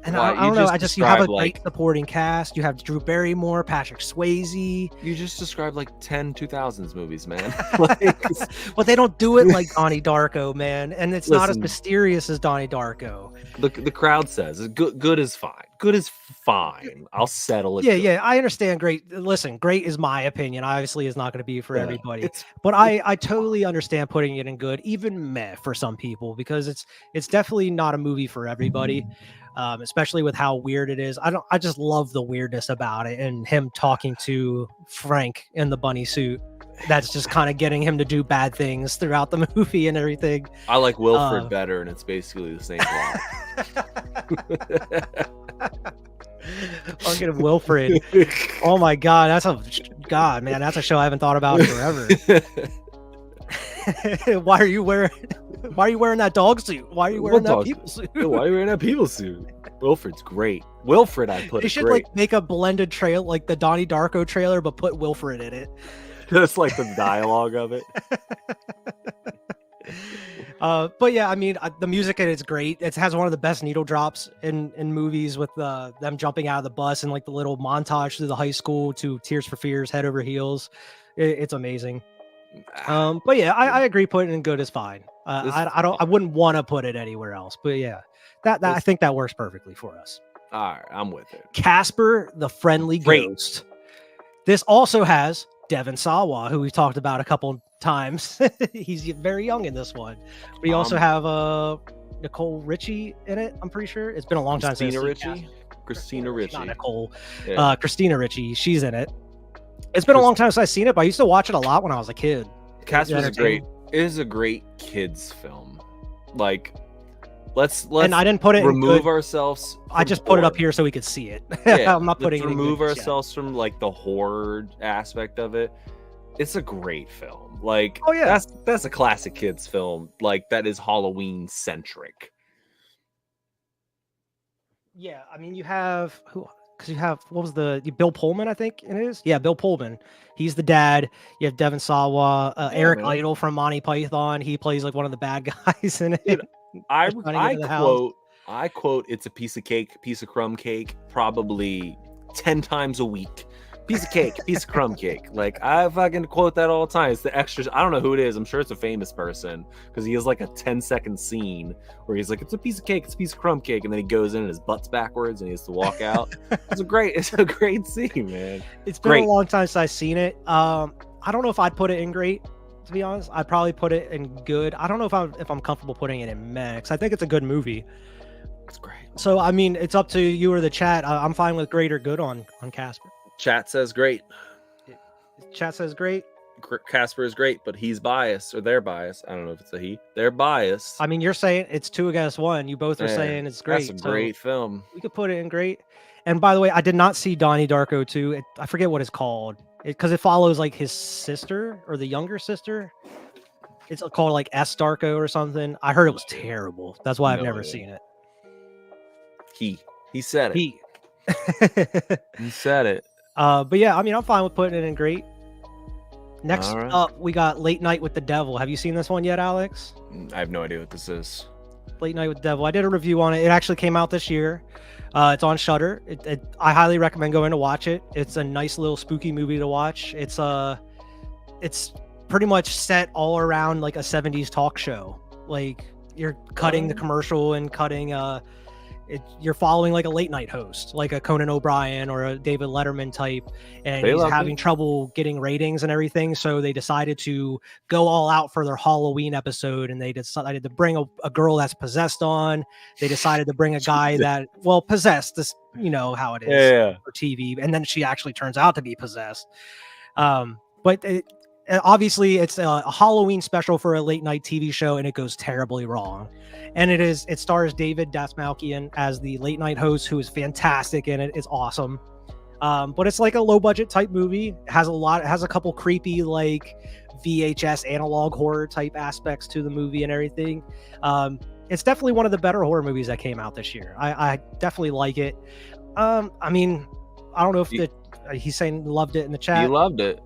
And I don't know. You have a great supporting cast. You have Drew Barrymore, Patrick Swayze. You just described like 10 2000s movies, man. But they don't do it like Donnie Darko, man. And it's not as mysterious as Donnie Darko. The crowd says good is fine. Good is fine. I'll settle it. Yeah. I understand. Great. Listen, great is my opinion. Obviously, is not going to be for everybody. But I totally understand putting it in good, even meh for some people, because it's definitely not a movie for everybody. Especially with how weird it is. I just love the weirdness about it and him talking to Frank in the bunny suit. That's just kind of getting him to do bad things throughout the movie and everything. I like Wilfred better, and it's basically the same plot. Fucking Wilfred. Oh my god, that's a show I haven't thought about in forever. Why are you wearing that dog suit? Why are you wearing that people suit? Why are you wearing that people suit? Wilfred's great. Wilfred, they should like make a blended trail like the Donnie Darko trailer, but put Wilfred in it. Just like the dialogue of it. But yeah, I mean, the music in it's great. It has one of the best needle drops in movies with them jumping out of the bus and like the little montage through the high school to Tears for Fears, Head Over Heels. It's amazing. But yeah, I agree. Putting it in good is fine. I wouldn't want to put it anywhere else. But yeah, I think that works perfectly for us. All right, I'm with it. Casper the Friendly Ghost. This also has Devon Sawa, who we've talked about a couple times. He's very young in this one. We also have Nicole Richie in it. I'm pretty sure it's been a long time since Christina Ricci, not Nicole. Yeah. Christina Ricci. She's in it. It's been a long time since I've seen it, but I used to watch it a lot when I was a kid. Casper's it is a great kids film. Like, let's and I didn't put it remove ourselves. I just put it up here so we could see it. Yeah, I'm not putting it remove ourselves from like the horror aspect of it. It's a great film. Like, oh yeah, that's a classic kids film. Like, that is Halloween centric. Yeah, I mean, you have because you have Bill Pullman, I think it is. Yeah, Bill Pullman. He's the dad. You have Devon Sawa, Eric Idle from Monty Python. He plays like one of the bad guys in it. Dude, I quote, it's a piece of cake, piece of crumb cake, probably 10 times a week. Piece of cake, piece of crumb cake. Like, I fucking quote that all the time. It's the extras. I don't know who it is. I'm sure it's a famous person because he has like a 10-second scene where he's like, it's a piece of cake, it's a piece of crumb cake, and then he goes in and his butt's backwards and he has to walk out. It's a great scene, man. It's been a long time since I've seen it. I don't know if I'd put it in great, to be honest. I'd probably put it in good. I don't know if I'm comfortable putting it in max. I think it's a good movie. It's great. So I mean, it's up to you or the chat. I'm fine with great or good on Casper. Chat says great. Chat says great. Casper is great, but he's biased, or they're biased. I don't know if it's a he. They're biased. I mean, you're saying it's 2 against 1. You both are saying it's great. That's a great film. We could put it in great. And by the way, I did not see Donnie Darko 2. I forget what it's called. Because it follows like his sister or the younger sister. It's called like S Darko or something. I heard it was terrible. That's why I've never seen it. He said it. He said it. But yeah, I mean, I'm fine with putting it in great. Next up, we got Late Night with the Devil. Have you seen this one yet, Alex? I have no idea what this is. Late Night with the Devil. I did a review on it. It actually came out this year. It's on Shudder. I highly recommend going to watch it. It's a nice little spooky movie to watch. It's pretty much set all around like a 70s talk show. Like you're cutting the commercial and cutting you're following like a late night host, like a Conan O'Brien or a David Letterman type, and he's having trouble getting ratings and everything. So they decided to go all out for their Halloween episode, and they decided to bring a girl that's possessed on. They decided to bring a guy that, well, possessed. This, you know how it is for TV, and then she actually turns out to be possessed. But obviously it's a Halloween special for a late night TV show, and it goes terribly wrong. And it stars David Dastmalchian as the late night host, who is fantastic in it. It's awesome. But it's like a low budget type movie. It has a couple creepy like VHS analog horror type aspects to the movie and everything. It's definitely one of the better horror movies that came out this year. I definitely like it. I mean, I don't know if he's saying loved it in the chat. He loved it.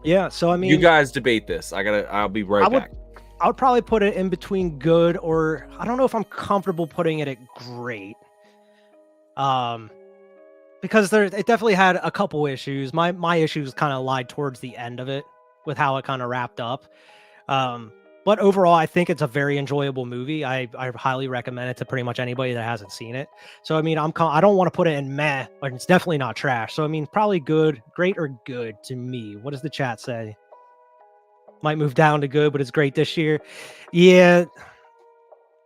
Yeah, so I mean, you guys debate this. I'll be right back. I would probably put it in between good, or I don't know if I'm comfortable putting it at great. Because it definitely had a couple issues. My issues kind of lied towards the end of it with how it kind of wrapped up. But overall, I think it's a very enjoyable movie. I highly recommend it to pretty much anybody that hasn't seen it. So I mean, I don't want to put it in meh, but it's definitely not trash. So I mean, probably good, great, or good to me. What does the chat say? Might move down to good, but it's great this year. Yeah.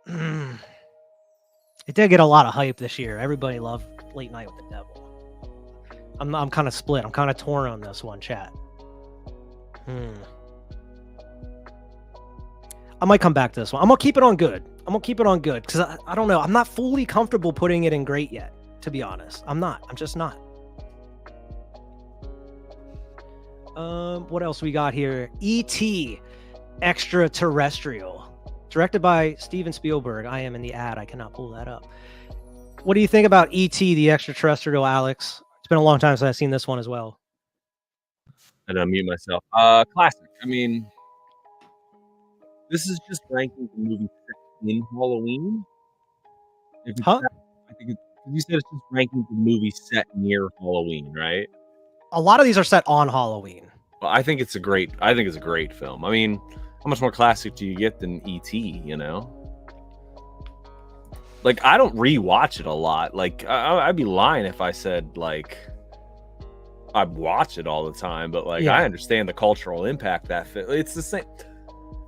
It did get a lot of hype this year. Everybody loved Late Night with the Devil. I'm kind of split. I'm kind of torn on this one, chat. I might come back to this one. I'm gonna keep it on good. Because I don't know. I'm not fully comfortable putting it in great yet, to be honest. I'm just not. What else we got here? E.T. Extraterrestrial. Directed by Steven Spielberg. I am in the ad. I cannot pull that up. What do you think about E.T. the Extraterrestrial, Alex? It's been a long time since I've seen this one as well. I don't mute myself. Classic. I mean, this is just ranking the movie in Halloween. I think you said it's just ranking the movie set near Halloween, right? A lot of these are set on Halloween. Well, I think it's a great film. I mean, how much more classic do you get than E.T., you know? Like, I don't rewatch it a lot. Like, I'd be lying if I said, like, I watch it all the time. But, like, I understand the cultural impact it's the same.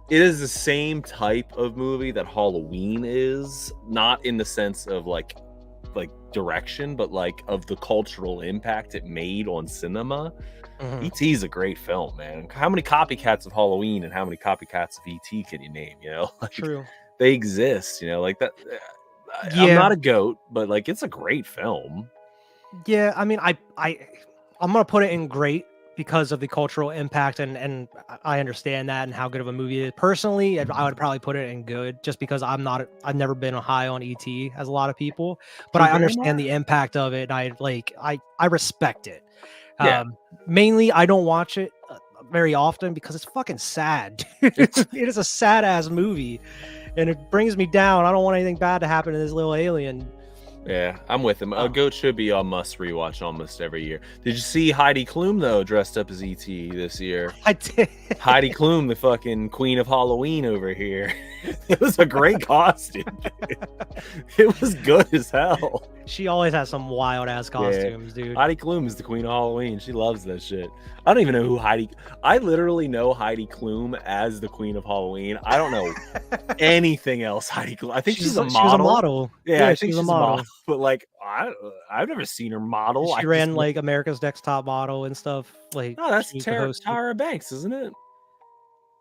It is the same type of movie that Halloween is. Not in the sense of, like direction, but like of the cultural impact it made on cinema. E.T. is a great film, man. How many copycats of Halloween and how many copycats of E.T. can you name? You know, like, true. They exist. You know, like that. I'm not a goat, but like it's a great film. Yeah, I mean, I'm gonna put it in great because of the cultural impact, and I understand that and how good of a movie it is. Personally, I would probably put it in good just because I've never been high on E.T. as a lot of people, but I understand the impact of it. And I respect it. Mainly, I don't watch it very often because it's fucking sad. It is a sad ass movie, and it brings me down. I don't want anything bad to happen to this little alien. Yeah, I'm with him. A goat should be a must rewatch almost every year. Did you see Heidi Klum though dressed up as E.T. this year? I did. Heidi Klum, the fucking queen of Halloween over here. It was a great costume. It was good as hell. She always has some wild ass costumes, dude. Heidi Klum is the queen of Halloween. She loves that shit. I don't even know who I literally know Heidi Klum as the queen of Halloween. I don't know anything else Heidi Klum. I think she's a model. She's a model. Yeah, I think she's a model. But like I've never seen her model. She ran like America's Next Top Model and stuff. Like, no, that's Tyra Banks, isn't it?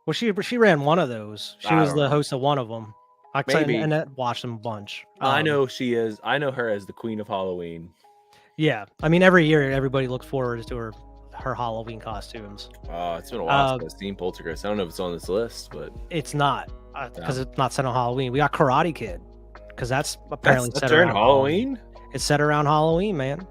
Well, she ran one of those. She was the host of one of them. And I watched them a bunch. I know she is. I know her as the queen of Halloween. Yeah, I mean every year everybody looks forward to her Halloween costumes. It's been a while since I've seen Poltergeist. I don't know if it's on this list, but it's not because it's not set on Halloween. We got Karate Kid because that's apparently set around Halloween. It's set around Halloween, man.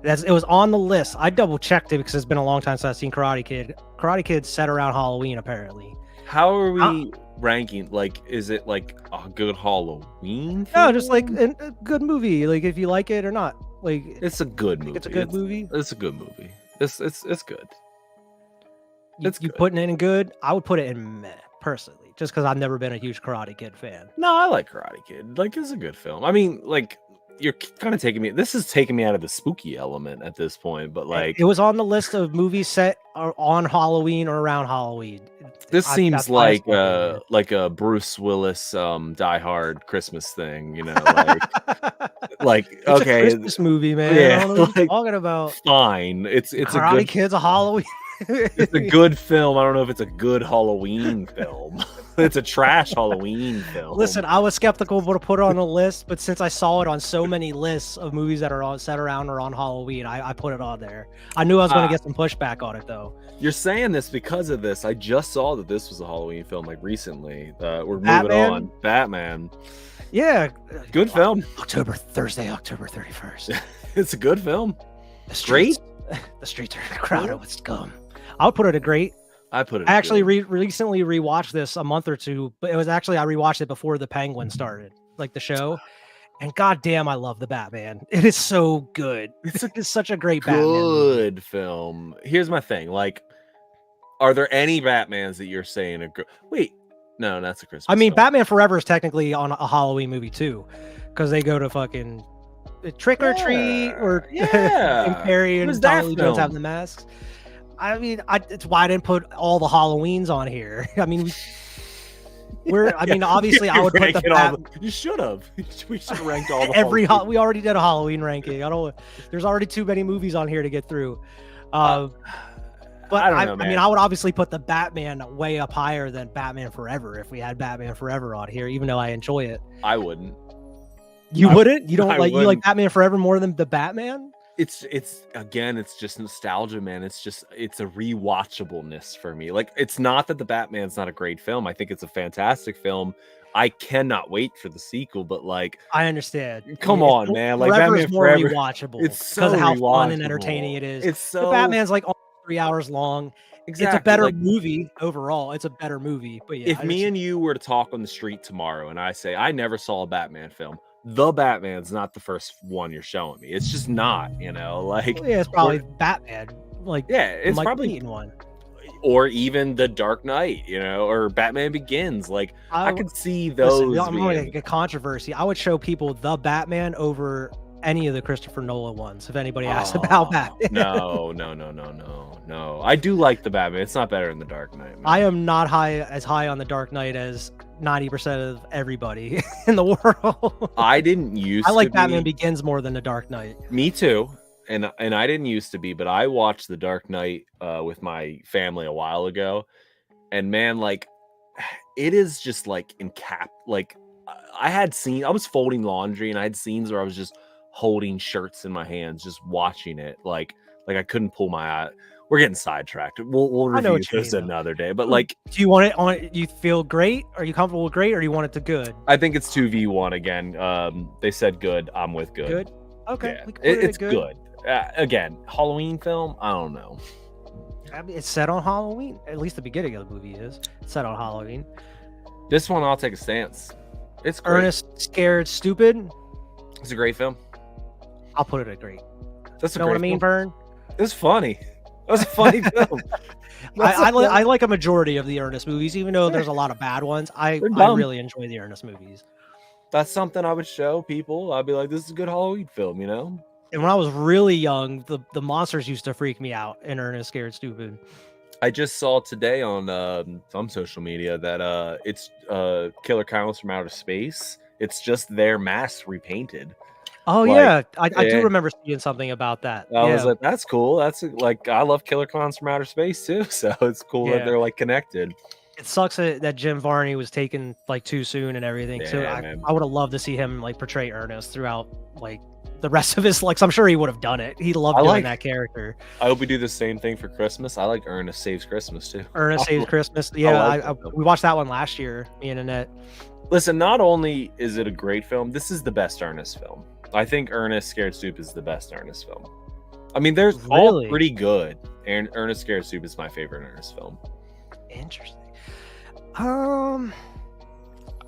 It was on the list. I double checked it because it's been a long time since I've seen Karate Kid. Karate Kid set around Halloween, apparently. How are we? ranking, like, is it like a good Halloween film? No, just like a good movie. Like if you like it or not. Like It's a good movie. it's a good movie. It's a good movie. It's good. It's You good. putting it in good? I would put it in meh, personally, just because I've never been a huge Karate Kid fan. No, I like Karate Kid. Like, it's a good film. I mean, like, you're kind of taking me. This is taking me out of the spooky element at this point. But like, It was on the list of movies set on Halloween or around Halloween. this seems that's why I like started it. like a Bruce Willis Die Hard Christmas thing. You know, like It's okay, a Christmas movie, man. yeah, I don't know what you're like, talking about. fine. It's a Karate good Kid's a Halloween. it's a good film. I don't know if it's a good Halloween film. It's a trash Halloween film. Listen, I was skeptical to put it on the list, but since I saw it on so many lists of movies that are on set around or on Halloween, I put it on there. I knew I was going to get some pushback on it, though. You're saying this because of this. I just saw that this was a Halloween film like recently. We're Batman? moving on. Batman. Yeah. Good film. Thursday, October 31st. It's a good film. The streets are crowded with scum. I would put it a great. I put it. I actually recently rewatched this a month or two, but it was actually I rewatched it before the Penguin started, like the show. And goddamn, I love the Batman. It is so good. It's such a great Batman movie. good film. Here's my thing. Like, are there any Batmans that you're saying are good? Wait, no, that's a Christmas. I mean, film. Batman Forever is technically on a Halloween movie too, because they go to fucking trick or treat, or Yeah. Jim Carrey Who's and that Tommy Lee Jones film? having the masks. I mean, it's why I didn't put all the Halloweens on here. I mean, obviously, I would put the You should have. We should have ranked all the we already did a Halloween ranking. There's already too many movies on here to get through. But I don't know, I mean, man. I would obviously put the Batman way up higher than Batman Forever if we had Batman Forever on here, even though I enjoy it. I wouldn't. You wouldn't? You don't I like you like wouldn't. Batman Forever more than the Batman? It's again, it's just nostalgia, man. It's a rewatchableness for me. Like, it's not that the Batman's not a great film. I think it's a fantastic film. I cannot wait for the sequel, but like, I understand. come on, man. Like, Forever is Batman more Forever, rewatchable. it's so because of how fun and rewatchable. entertaining it is. It's so The Batman's like almost 3 hours long. exactly It's a better like, movie overall. It's a better movie. But yeah, if me and you were to talk on the street tomorrow and I say I never saw a Batman film, the Batman's not the first one you're showing me. It's just not, you know, like, yeah, it's probably Batman. Like, yeah, it's Mike probably Keaton one. or even the Dark Knight, you know, or Batman Begins. Like, I could see those. Listen, I'm going to being- get controversy. I would show people the Batman over any of the Christopher Nolan ones if anybody asks about Batman. No. I do like the Batman. It's not better than the Dark Knight. Man. I am not as high on the Dark Knight as 90% of everybody in the world. I didn't used. I like to Batman be. Begins more than the Dark Knight. Me too. And I didn't used to be, but I watched The Dark Knight with my family a while ago, and man, like, it is just like like, I was folding laundry and I had scenes where I was just holding shirts in my hands, just watching it, like I couldn't pull my eye. We're getting sidetracked. We'll I know review what you this mean, though. another day, but like, Do you want it on? You feel great? Are you comfortable with great, or do you want it to good? I think it's 2v1 again. They said good. I'm with good. Good. Okay, Yeah, we can put it at it's good. Again, Halloween film. I don't know. I mean, it's set on Halloween. At least the beginning of the movie is it's set on Halloween. This one, I'll take a stance. It's great. Ernest, Scared, Stupid. It's a great film. I'll put it at great. That's a Know great what I mean, film. Vern? It's funny. That's a funny film. I like a majority of the Ernest movies, even though there's a lot of bad ones. I They're dumb. really enjoy the Ernest movies. That's something I would show people. I'd be like, this is a good Halloween film, you know? And when I was really young, the monsters used to freak me out in Ernest, Scared, Stupid. I just saw today on some social media that it's Killer Clowns from Outer Space. It's just their masks repainted. Oh, Like, yeah. I do yeah. remember seeing something about that. I was like, that's cool. That's like, I love Killer Clowns from Outer Space too. So it's cool that Yeah. they're like connected. It sucks that Jim Varney was taken like too soon and everything. So Yeah, man. I would have loved to see him like portray Ernest throughout like the rest of his, like, I'm sure he would have done it. He loved doing that character. I hope we do the same thing for Christmas. I like Ernest Saves Christmas too. Ernest Saves Christmas. Yeah, like that film. we watched that one last year, me and Annette. Listen, not only is it a great film, this is the best Ernest film. I think Ernest Scared Stupid is the best Ernest film. I mean, they're all Really? pretty good. And Ernest Scared Stupid is my favorite Ernest film. Interesting.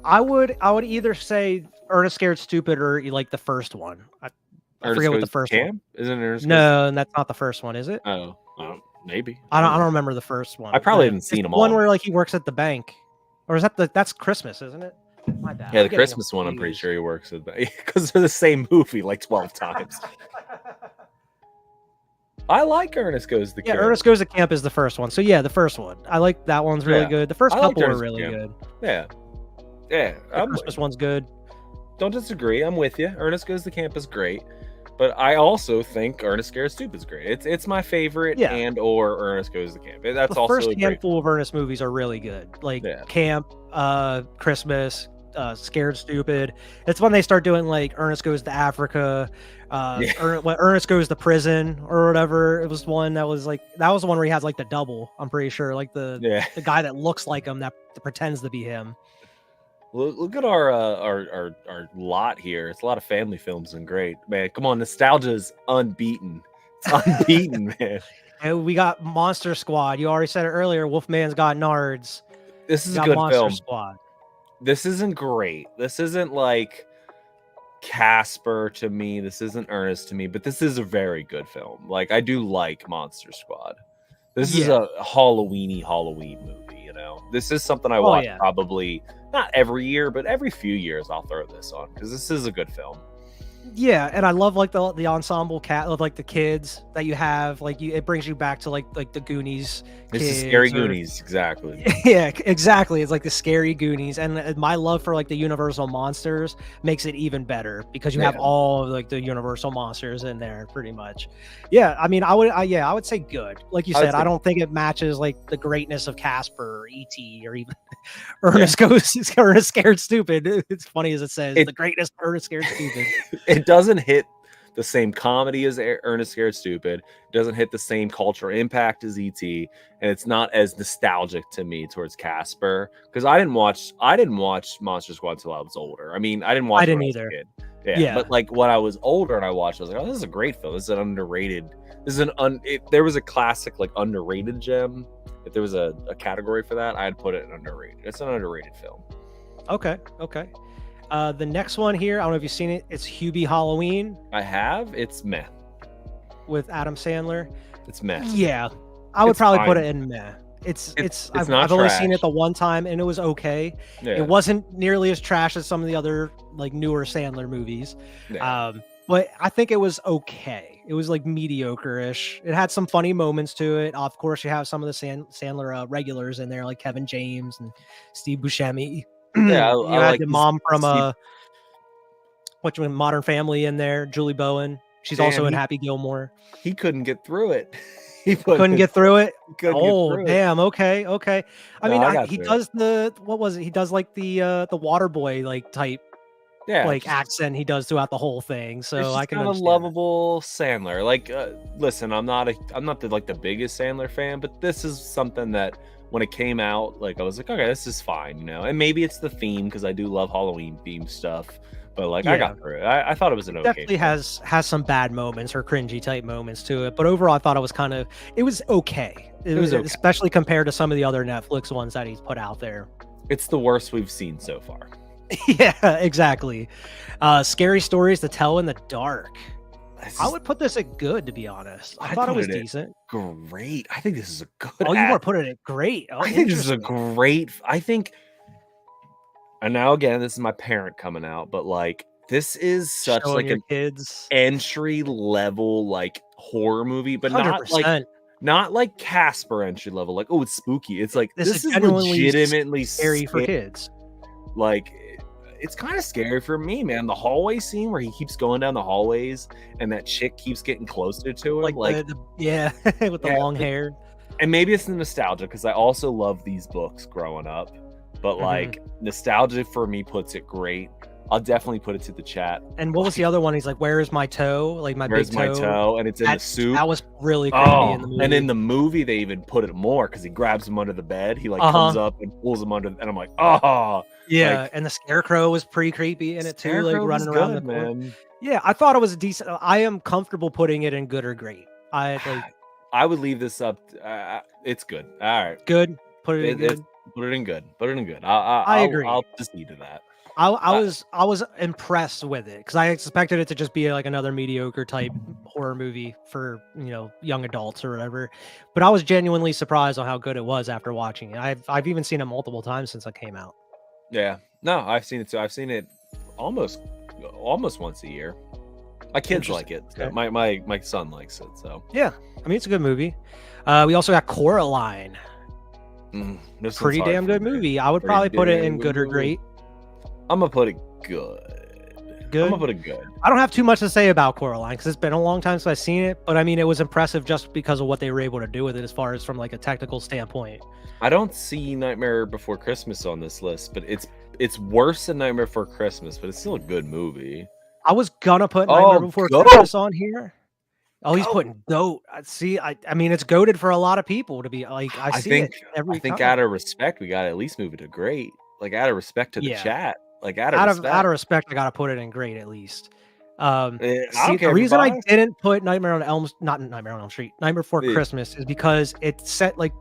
I would either say Ernest Scared Stupid or like the first one. I forget what the first one. Isn't it Ernest? No, and that's not the first one, is it? Oh, maybe. I don't remember the first one. I probably haven't seen them all. One where like he works at the bank, or is that that's Christmas, isn't it? My bad. Yeah, the Christmas one. I'm pretty sure he works at because they're the same movie like 12 times. I like Ernest Goes to Camp. Yeah, Ernest Goes to Camp is the first one. So yeah, the first one. I like that one's really good. The first couple are really good. Yeah. Yeah. The Christmas one's good. Don't disagree. I'm with you. Ernest Goes to Camp is great. But I also think Ernest Scared Stupid is great. It's my favorite and or Ernest Goes to Camp. That's also the first handful of Ernest movies are really good. Like Camp, Christmas, Scared Stupid. It's when they start doing like Ernest Goes to Africa, when Ernest Goes to Prison or whatever. It was one that was the one where he has like the double. I'm pretty sure, like the guy that looks like him that pretends to be him. Look at our lot here. It's a lot of family films and great, man. Come on, nostalgia's unbeaten. It's unbeaten, man. And we got Monster Squad. You already said it earlier. Wolfman's Got Nards. This is a good film. Squad. This isn't great. This isn't like Casper to me. This isn't Ernest to me, but this is a very good film. Like I do like Monster Squad. This is a Halloween movie. You know, this is something I watch probably not every year, but every few years I'll throw this on because this is a good film. Yeah, and I love like the ensemble of like the kids that you have. Like it brings you back to like the Goonies. It's the scary Goonies, exactly. Yeah, exactly. It's like the scary Goonies, and my love for like the Universal monsters makes it even better because you have all of like the Universal monsters in there, pretty much. Yeah, I mean, I would say good. Like you said, I don't think it matches like the greatness of Casper or E.T. or even Ernest Scared Stupid. It's funny as it says the greatness of Ernest Scared Stupid. It doesn't hit the same comedy as Ernest Scared Stupid. It doesn't hit the same cultural impact as E.T. And it's not as nostalgic to me towards Casper because I didn't watch Monster Squad until I was older. I mean, I didn't watch it as a kid. Yeah, but like when I was older and I watched, I was like, oh, this is a great film. This is an underrated. If there was a classic like underrated gem, if there was a category for that, I'd put it in underrated. It's an underrated film. Okay. The next one here, I don't know if you've seen it. It's Hubie Halloween. I have. It's meh. With Adam Sandler. It's meh. Yeah, I would probably put it in meh. I've only seen it the one time and it was okay. Yeah. It wasn't nearly as trash as some of the other like newer Sandler movies. Yeah. But I think it was okay. It was like mediocre-ish. It had some funny moments to it. Of course, you have some of the Sandler regulars in there, like Kevin James and Steve Buscemi. Yeah, you had the mom from Modern Family in there, Julie Bowen. She's also in Happy Gilmore. He couldn't get through it. Couldn't get through it. Damn. Okay. I mean, he does what was it? He does like the water boy like type accent he does throughout the whole thing. So I can understand. Lovable Sandler. Like, listen, I'm not the biggest Sandler fan, but this is something that when it came out, like I was like, okay, this is fine, you know. And maybe it's the theme because I do love Halloween themed stuff. But like I got through it. I thought it was an okay. Definitely has some bad moments or cringy type moments to it, but overall I thought it was okay. It was okay. Especially compared to some of the other Netflix ones that he's put out there. It's the worst we've seen so far. Yeah, exactly. Scary Stories to Tell in the Dark. I would put this at good, to be honest. I thought it was decent. Great. I think this is a good. Oh, you want to put it at great? Oh, I think this is a great. And now again, this is my parent coming out, but like this is such showing like an entry level like horror movie, but 100%. not like Casper entry level. Like, oh, it's spooky. It's like this is legitimately scary for kids. Like, it's kind of scary for me, man. The hallway scene where he keeps going down the hallways and that chick keeps getting closer to him, with the long hair. And maybe it's the nostalgia because I also love these books growing up. But like nostalgia for me puts it great. I'll definitely put it to the chat. And what was the other one? He's like, "Where is my toe?" Like where's big toe. My toe? And it's in the soup. That was really creepy in the movie. And in the movie, they even put it more because he grabs him under the bed. He like comes up and pulls him under, and I'm like, oh, yeah. Like, and the Scarecrow was pretty creepy in it too, like running around the court. Man. Yeah, I thought it was a decent. I am comfortable putting it in good or great. I would leave this up. It's good. All right, good. Put it in good. Put it in good. Put it in good. I agree. I'll concede to that. I was impressed with it because I expected it to just be like another mediocre type horror movie for young adults or whatever, but I was genuinely surprised on how good it was after watching it. I've even seen it multiple times since it came out. Yeah, no, I've seen it too. I've seen it almost once a year. My kids like it. So Okay. my son likes it. So Yeah, I mean it's a good movie. We also got Coraline, this pretty one's hard damn for good me. movie. I would Pretty probably put it damn in good or movie. great. I'm gonna put it good. Good. I'm gonna put it good. I don't have too much to say about Coraline because it's been a long time since I've seen it, but I mean, it was impressive just because of what they were able to do with it as far as from like a technical standpoint. I don't see Nightmare Before Christmas on this list, but it's worse than Nightmare Before Christmas, but it's still a good movie. I was gonna put Oh, Nightmare Before Goat! Christmas on here. Oh, he's Goat! putting Goat. See, I mean, it's goated for a lot of people to be like. I see think it every I think time. out of respect, we gotta at least move it to great. Like out of respect to the Yeah. chat. Like out of Out respect. of respect, I gotta put it in great at least. I See, don't care the for reason I five. didn't put Nightmare on Elm Street, Nightmare Before Yeah. Christmas is because it's set like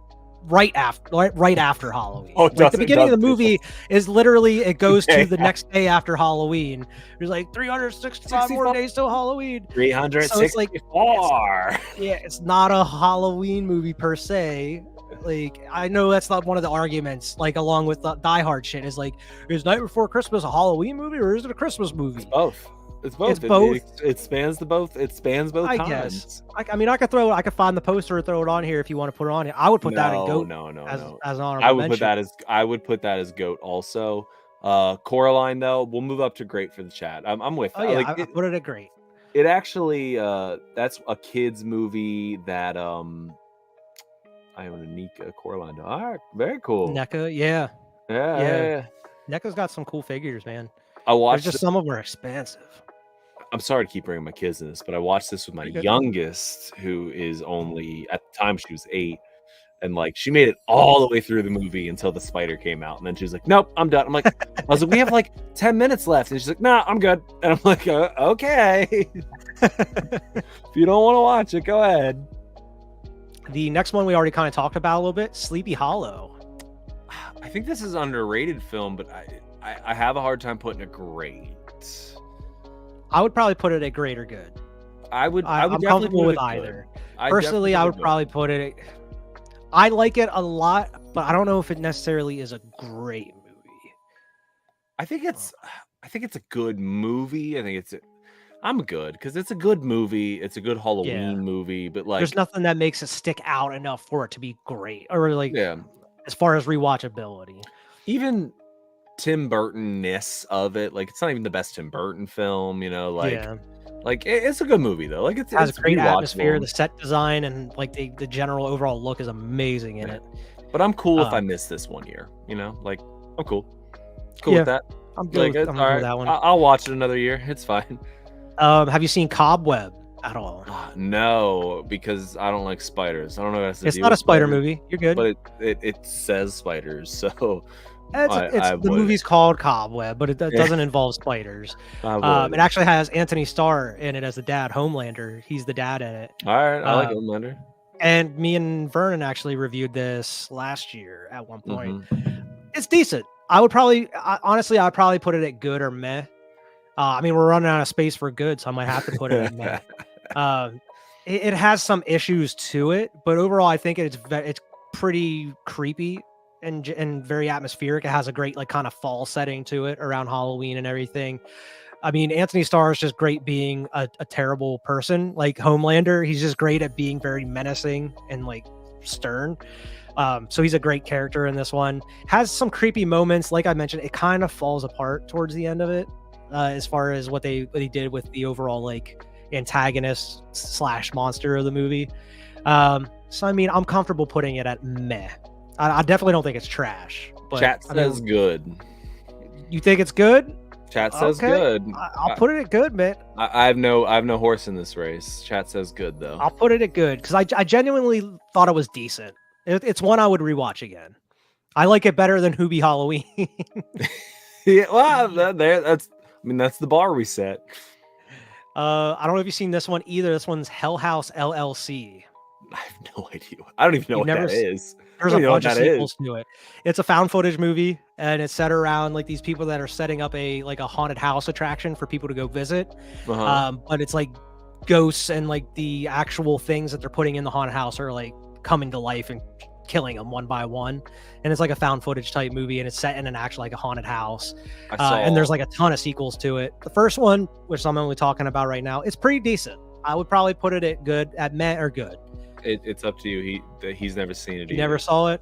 right after Halloween. Oh, it Like does- the it beginning of the does. movie is literally it goes to Okay. the next day after Halloween. There's like 365 more 65. days till Halloween. 364. Yeah, it's not a Halloween movie per se. Like, I know that's not one of the arguments, like along with the Die Hard shit, is like, is Night Before Christmas a Halloween movie or is it a Christmas movie? Both. It's both. It's both. It spans the both. It spans both I times. guess. I mean, I could find the poster and throw it on here if you want to put it on here. I would put that in GOAT No. as an honorable I would mention. put that as GOAT also. Coraline though, we'll move up to great for the chat. I'm with Oh that. yeah, Like I put it at great. it actually that's a kids movie that I am a Nika Coraline. All right, very cool. NECA, yeah. Yeah. NECA's got some cool figures, man. I There's watched just some of them are expensive. I'm sorry to keep bringing my kids in this, but I watched this with my You're good. youngest, who is only at the time she was 8, and like she made it all the way through the movie until the spider came out, and then she was like, "Nope, I'm done." I'm like, I was like, "We have like 10 minutes left," and she's like, "Nah, I'm good." And I'm like, "Okay, if you don't want to watch it, go ahead." The next one we already kind of talked about a little bit, Sleepy Hollow. I think this is an underrated film, but I have a hard time putting it great. I would probably put it at great or good. I would I'm definitely comfortable put with it good. either. I'd Personally, definitely I put would it good. probably put it. I like it a lot, but I don't know if it necessarily is a great movie. I think it's a good movie. I'm good because it's a good movie. It's a good Halloween movie, but like There's nothing that makes it stick out enough for it to be great, or like yeah, as far as rewatchability. even Tim Burton-ness of it, like it's not even the best Tim Burton film, like Yeah, it's a good movie though. Like it has it's a great rewatchable. atmosphere. The set design and like the general overall look is amazing in it. But I'm cool if I Um, miss this one year, like I'm cool with that. I'm Like good. it's I'm all good right. with that one. I'll watch it another year. It's fine. Have you seen Cobweb at all? No, because I don't like spiders. I don't know what has to It's do not a with spider spiders, movie. You're good. but it says spiders, so It's the movie's called Cobweb, but it doesn't involve spiders. It actually has Anthony Starr in it as the dad, Homelander. He's the dad in it. All right, I like Homelander. And me and Vernon actually reviewed this last year at one point. Mhm. It's decent. Honestly, I'd probably put it at good or meh. I mean, we're running out of space for good, so I might have to put it at meh. It has some issues to it, but overall, I think it's pretty creepy and very atmospheric. It has a great like kind of fall setting to it around Halloween and everything. I mean, Anthony Starr is just great being a terrible person. Like Homelander, he's just great at being very menacing and like stern. So he's a great character in this one. Has some creepy moments. Like I mentioned, it kind of falls apart towards the end of it, as far as what they did with the overall like antagonist / monster of the movie. So I mean, I'm comfortable putting it at meh. I definitely don't think it's trash. But Chat I mean, says good. you think it's good? Chat says Okay. good. I'll put it at good, man. I have no horse in this race. Chat says good though. I'll put it at good because I genuinely thought it was decent. It's one I would rewatch again. I like it better than Hubie Halloween. Yeah, well, that's the bar we set. I don't know if you've seen this one either. This one's Hell House LLC. I have no idea. I don't even know You've what never that s- is. There's I a don't even know what bunch of that is. sequels to it. It's a found footage movie, and it's set around like these people that are setting up a haunted house attraction for people to go visit. But it's like ghosts and like the actual things that they're putting in the haunted house are like coming to life and killing them one by one. And it's like a found footage type movie, and it's set in an actual like a haunted house. And there's like a ton of sequels to it. The first one, which I'm only talking about right now, it's pretty decent. I would probably put it at good, at meh or good. It's up to you. He's never seen it. You never saw it.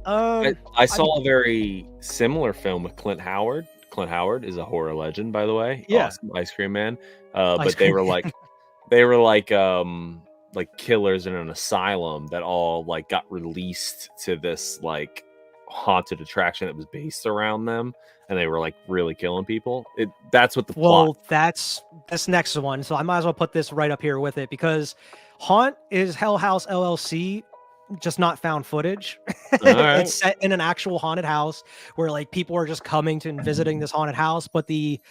I saw a very similar film with Clint Howard. Clint Howard is a horror legend, by the way. Yeah. Awesome Ice Cream Man. But they were like killers in an asylum that all like got released to this like haunted attraction that was based around them, and they were like really killing people. That's what the plot. That's this next one, so I might as well put this right up here with it, because Haunt is Hell House LLC, just not found footage. Right. It's set in an actual haunted house where like people are just coming to and visiting this haunted house, but the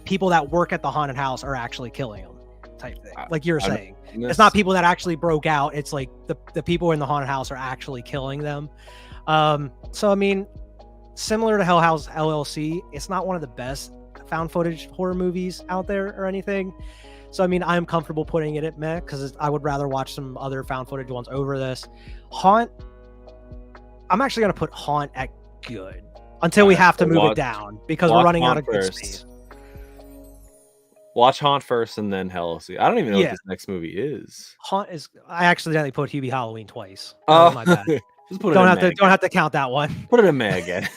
people that work at the haunted house are actually killing them, type thing. Like you're saying, it's not people that actually broke out. It's like the people in the haunted house are actually killing them. So I mean, similar to Hell House LLC, it's not one of the best found footage horror movies out there or anything. So I mean, I'm comfortable putting it at meh, because I would rather watch some other found footage ones over this. Haunt, I'm actually gonna put Haunt at good until we have to move it down, because we're running out of good space. Watch Haunt first and then LLC. I don't even know what this next movie is. Haunt is. I accidentally put Hubie Halloween twice. Oh, my bad. Just put it don't have to count that one. Put it in May again.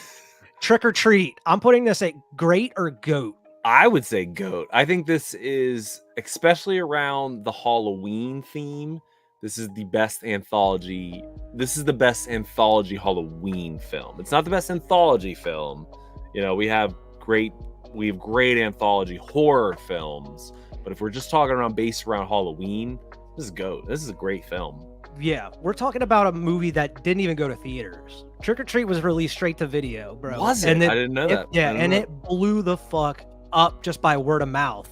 Trick or Treat. I'm putting this at great or goat. I would say goat. I think this is, especially around the Halloween theme, this is the best anthology. This is the best anthology Halloween film. It's not the best anthology film. You know, we have great anthology horror films, but if we're just talking around based around Halloween, this is goat. This is a great film. Yeah, we're talking about a movie that didn't even go to theaters. Trick or Treat was released straight to video, bro. Was it? I didn't know that. Yeah, and it blew the fuck up just by word of mouth.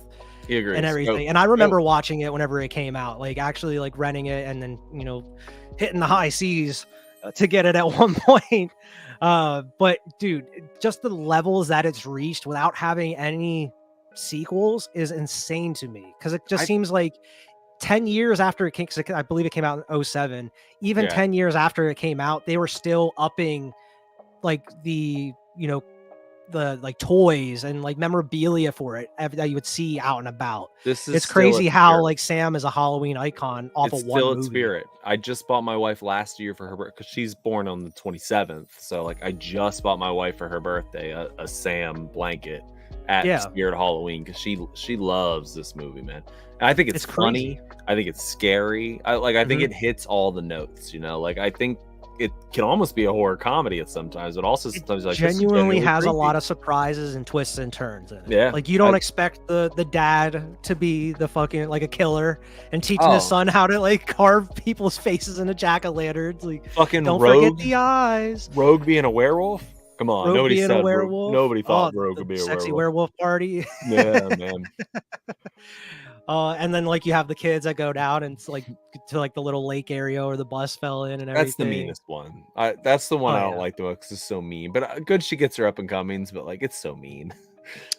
He agrees. And everything. And I remember watching it whenever it came out, like actually like renting it and then, you know, hitting the high seas to get it at one point. But dude, just the levels that it's reached without having any sequels is insane to me, because it just seems like 10 years after it came, because I believe it came out in 2007, even 10 years after it came out, they were still upping like the, you know, the like toys and like memorabilia for it that you would see out and about. It's crazy how like Sam is a Halloween icon off of one movie. Spirit. I just bought my wife last year for her birthday, because she's born on the 27th. So like I just bought my wife for her birthday a Sam blanket at Spirit Halloween, because she loves this movie, man. And I think it's funny. I think it's scary. I think it hits all the notes, you know. Like I think it can almost be a horror comedy at sometimes, but also sometimes like genuinely has creepy. A lot of surprises and twists and turns in it. Yeah, like you don't expect the dad to be the fucking like a killer and teaching his son how to like carve people's faces in a jack-o'-lanterns. Like fucking don't Rogue, forget the eyes. Rogue being a werewolf. Come on, Rogue nobody said a werewolf. Nobody thought Rogue would be a sexy werewolf party. Yeah, man. And then like you have the kids that go down and it's like to like the little lake area or the bus fell in and everything. That's the meanest one. That's the one I don't like the most, because it's so mean. But good, she gets her up and comings, but like it's so mean.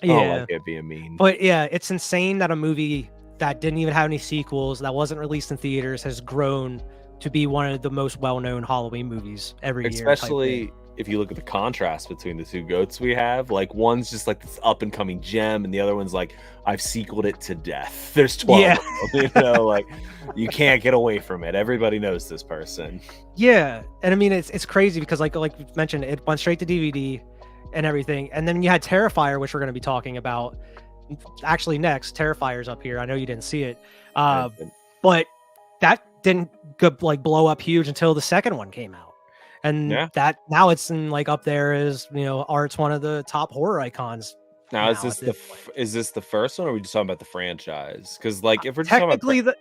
I don't like it being mean. But yeah, it's insane that a movie that didn't even have any sequels, that wasn't released in theaters, has grown to be one of the most well-known Halloween movies every year. Especially if you look at the contrast between the two goats we have, like one's just like this up and coming gem, and the other one's like, I've sequeled it to death. There's 12 of them, you know, like you can't get away from it. Everybody knows this person. Yeah, and I mean it's crazy because like you mentioned, it went straight to DVD and everything, and then you had Terrifier, which we're going to be talking about actually next. Terrifier's up here. I know you didn't see it, but that didn't like blow up huge until the second one came out. And that now it's in like up there as, you know, Art's one of the top horror icons. Now is this the first one, or are we just talking about the franchise? Because like if we're just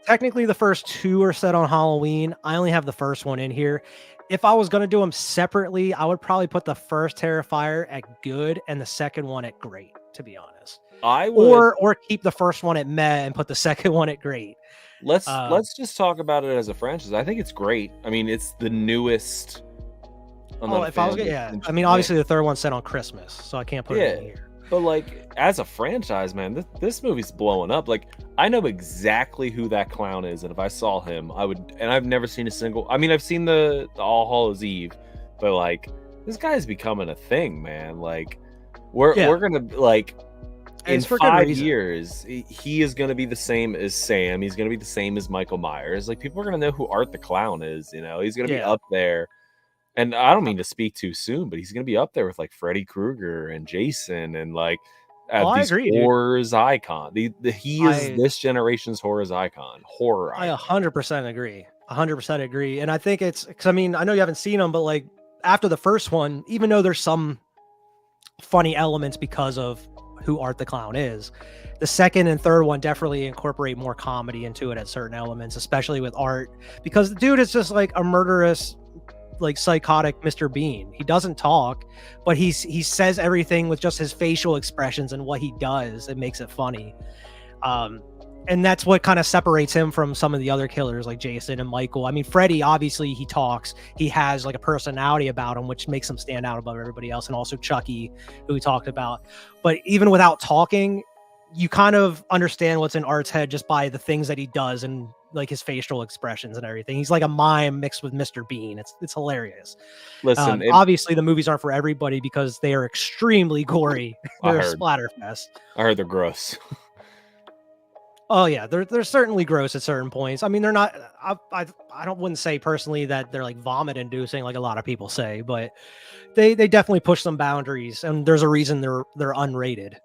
technically the first two are set on Halloween. I only have the first one in here. If I was going to do them separately, I would probably put the first Terrifier at good and the second one at great. to be honest. I would, Or keep the first one at meh and put the second one at great. let's just talk about it as a franchise. I think it's great. I mean, it's the newest. If I was, I mean, obviously the third one's set on Christmas, so I can't put it in here. But like as a franchise, man, this movie's blowing up. Like I know exactly who that clown is, and if I saw him, I would. And I've never seen a single. I mean, I've seen the All Hallows Eve, but like this guy's becoming a thing, man. Like we're gonna like. In 5 years, he is going to be the same as Sam. He's going to be the same as Michael Myers. Like people are going to know who Art the Clown is. You know, he's going to be up there. And I don't mean to speak too soon, but he's going to be up there with like Freddy Krueger and Jason and like these horror's icon. He is this generation's horror's icon. Horror. I 100% agree. 100% agree. And I think it's because I mean I know you haven't seen them, but like after the first one, even though there's some funny elements because of who Art the Clown is, the second and third one definitely incorporate more comedy into it at certain elements, especially with Art, because the dude is just like a murderous, like psychotic Mr. Bean. He doesn't talk, but he says everything with just his facial expressions and what he does. It makes it funny. And that's what kind of separates him from some of the other killers like Jason and Michael. I mean, Freddy, obviously he talks, he has like a personality about him, which makes him stand out above everybody else. And also Chucky, who we talked about. But even without talking, you kind of understand what's in Art's head just by the things that he does and like his facial expressions and everything. He's like a mime mixed with Mr. Bean. It's hilarious. Listen, obviously the movies aren't for everybody because they are extremely gory. They're a splatterfest. I heard they're gross. Oh yeah, they're certainly gross at certain points. I mean, they're not. I wouldn't say personally that they're like vomit inducing like a lot of people say, but they definitely push some boundaries, and there's a reason they're unrated.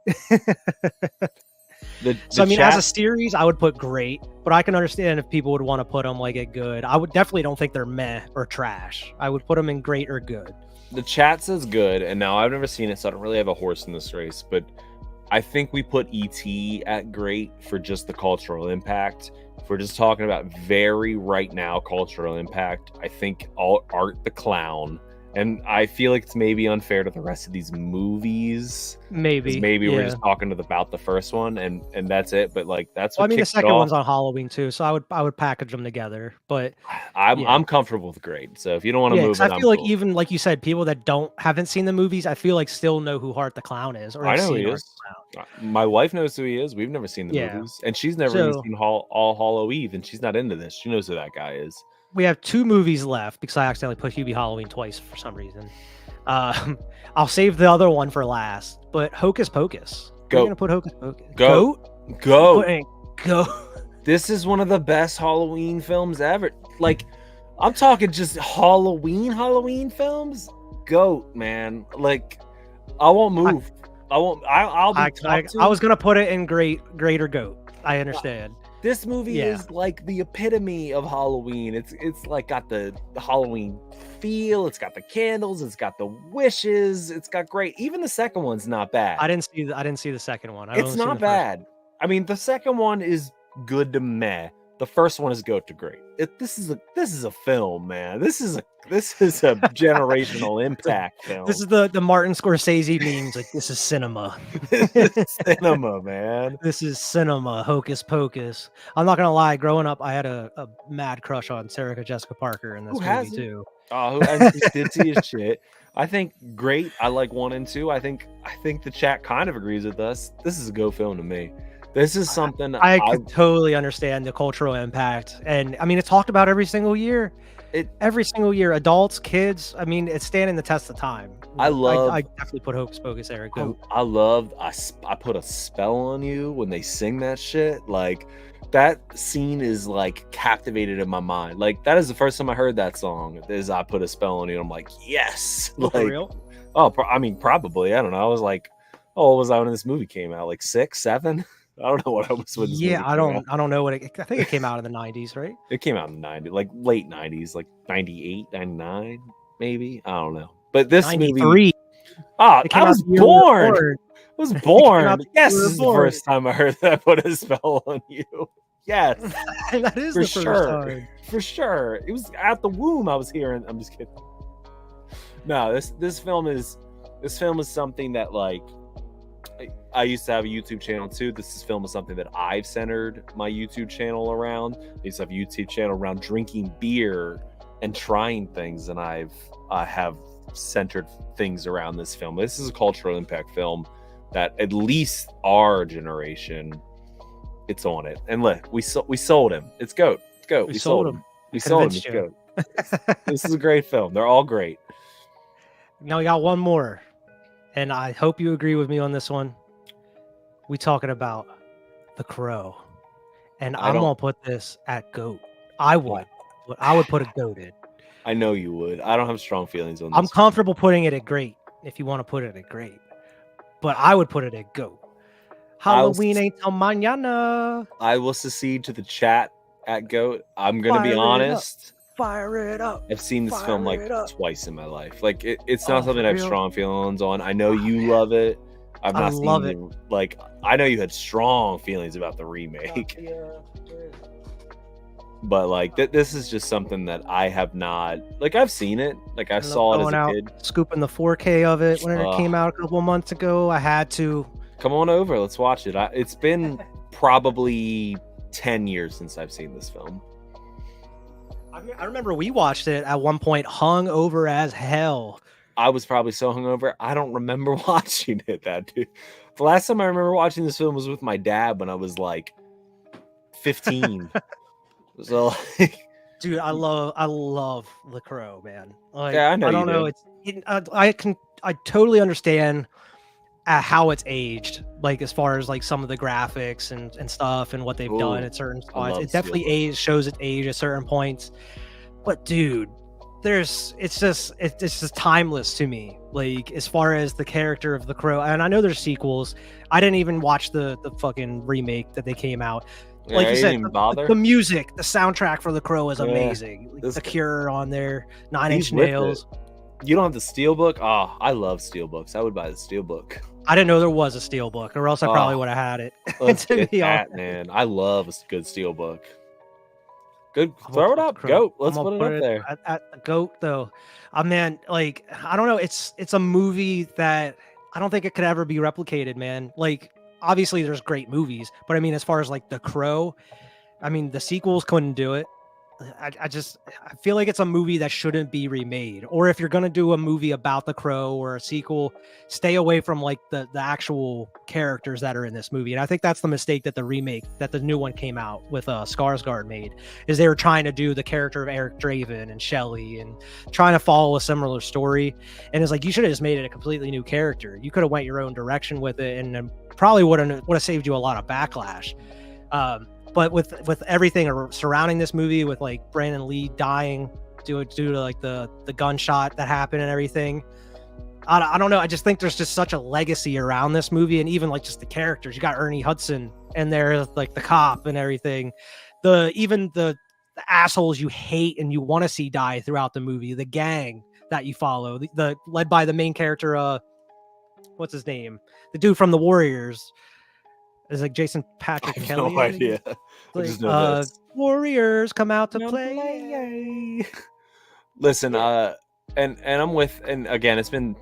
So I mean, as a series, I would put great, but I can understand if people would want to put them like at good. I would definitely don't think they're meh or trash. I would put them in great or good. The chat says good, and now I've never seen it, so I don't really have a horse in this race, but I think we put E.T. at great for just the cultural impact. If we're just talking about very right now cultural impact, I think Art the Clown, and I feel like it's maybe unfair to the rest of these movies. Maybe we're just talking about the first one, and that's it. But like that's what I mean, the second one's on Halloween too, so I would package them together. But I'm comfortable with great. So if you don't want to move, I feel like even like you said, people that haven't seen the movies, I feel like still know who Art the Clown is. Or I know who he is. My wife knows who he is. We've never seen the movies, and she's never even seen All Hallow Eve, and she's not into this. She knows who that guy is. We have 2 movies left because I accidentally put Hubie Halloween twice for some reason. I'll save the other one for last, but Hocus Pocus. Go. We're gonna put Hocus Pocus. Go. This is one of the best Halloween films ever. Like, I'm talking just Halloween films. Goat, man. Like, I won't move. I'll be. I was gonna put it in great or goat. I understand. This movie is like the epitome of Halloween. It's like got the Halloween feel. It's got the candles. It's got the wishes. It's got great. Even the second one's not bad. I didn't see the second one. It's not bad. I mean, the second one is good to meh. The first one is goat to great. This is a film, man. This is a generational impact film. This is the Martin Scorsese memes. Like, this is cinema. This is cinema, man. This is cinema. Hocus Pocus. I'm not gonna lie. Growing up, I had a mad crush on Sarah Jessica Parker in this movie too. Oh, I did see his shit. I think great. I like 1 and 2. I think the chat kind of agrees with us. This is a go film to me. This is something I could totally understand the cultural impact, and I mean, it's talked about every single year. Every single year, adults, kids. I mean, it's standing the test of time. I definitely put Hocus Pocus there. I put a spell on you when they sing that shit. Like, that scene is like captivated in my mind. Like, that is the first time I heard that song. Is I put a spell on you. And I'm like, yes. Like, for real? Oh, I mean, probably. I don't know. I was like, what was I when this movie came out? Like 6, 7. I don't know what I was with. I don't know what I think it came out in the 90s, right? It came out in the 90s, like late 90s, like 98, 99, maybe. I don't know. But this 93. Movie. I was born. I was born. Yes, this is the first time I heard that I put a spell on you. Yes. That is for the first time. For sure. It was at the womb I was hearing. I'm just kidding. No, this film is something that, like, I used to have a YouTube channel too. This film is something that I've centered my YouTube channel around. I used to have a YouTube channel around drinking beer and trying things, and I have centered things around this film. This is a cultural impact film that at least our generation, it's on it. And look, we sold him. It's GOAT. It's GOAT. We sold him. We sold him. It's GOAT. This is a great film. They're all great. Now we got one more, and I hope you agree with me on this one. We talking about The Crow, and I'm gonna put this at GOAT. I would put a GOAT in. I know you would. I don't have strong feelings on this. I'm comfortable putting it at great if you want to put it at great, but I would put it at GOAT. Halloween ain't till mañana. I will secede to the chat at GOAT. I'm gonna be honest. Fire it up. I've seen this film like twice in my life. Like it's not something I have strong feelings on. I know you love it. I've not seen it. Like I know you had strong feelings about the remake. But like this is just something that I have not, like I've seen it, like I saw it as a kid. Scooping the 4K of it when it came out a couple of months ago. I had to. Come on over, let's watch it. It's been probably 10 years since I've seen this film. I remember we watched it at one point hung over as hell. I was probably so hungover. I don't remember watching it The last time I remember watching this film was with my dad when I was like 15. So, dude, I love The Crow, man. Like, yeah, I know. I don't know. I totally understand how it's aged, like as far as like some of the graphics and stuff and what they've done at certain spots. It definitely shows its age at certain points. But dude, it's just timeless to me. Like as far as the character of The Crow, and I know there's sequels. I didn't even watch the fucking remake that they came out. Like you said, the music, the soundtrack for The Crow is amazing. Like, The Cure on there, Nine Inch Nails. You don't have the Steelbook? Oh, I love Steelbooks. I would buy the Steelbook. I didn't know there was a Steelbook, or else I probably would have had it. Let's get that, man. I love a good Steelbook. Good, throw it up, GOAT. Let's put it up there. At the GOAT, though, man, like I don't know. It's a movie that I don't think it could ever be replicated, man. Like. Obviously there's great movies, but I mean, as far as like The Crow, I mean, the sequels couldn't do it. I feel like it's a movie that shouldn't be remade. Or if you're going to do a movie about The Crow or a sequel, stay away from like the actual characters that are in this movie. And I think that's the mistake that the new one came out with Skarsgård made, is they were trying to do the character of Eric Draven and Shelley and trying to follow a similar story. And it's like, you should have just made it a completely new character. You could have went your own direction with it and probably would have saved you a lot of backlash. But with everything surrounding this movie, with like Brandon Lee dying due to like the gunshot that happened and everything, I don't know. I just think there's just such a legacy around this movie, and even like just the characters. You got Ernie Hudson and there, like the cop and everything. Even the assholes you hate and you want to see die throughout the movie. The gang that you follow, the led by the main character. What's his name? The dude from the Warriors. Is like Jason Patrick Kelly. No idea. Like, Warriors come out to play. Listen, and I'm with, and again, it's been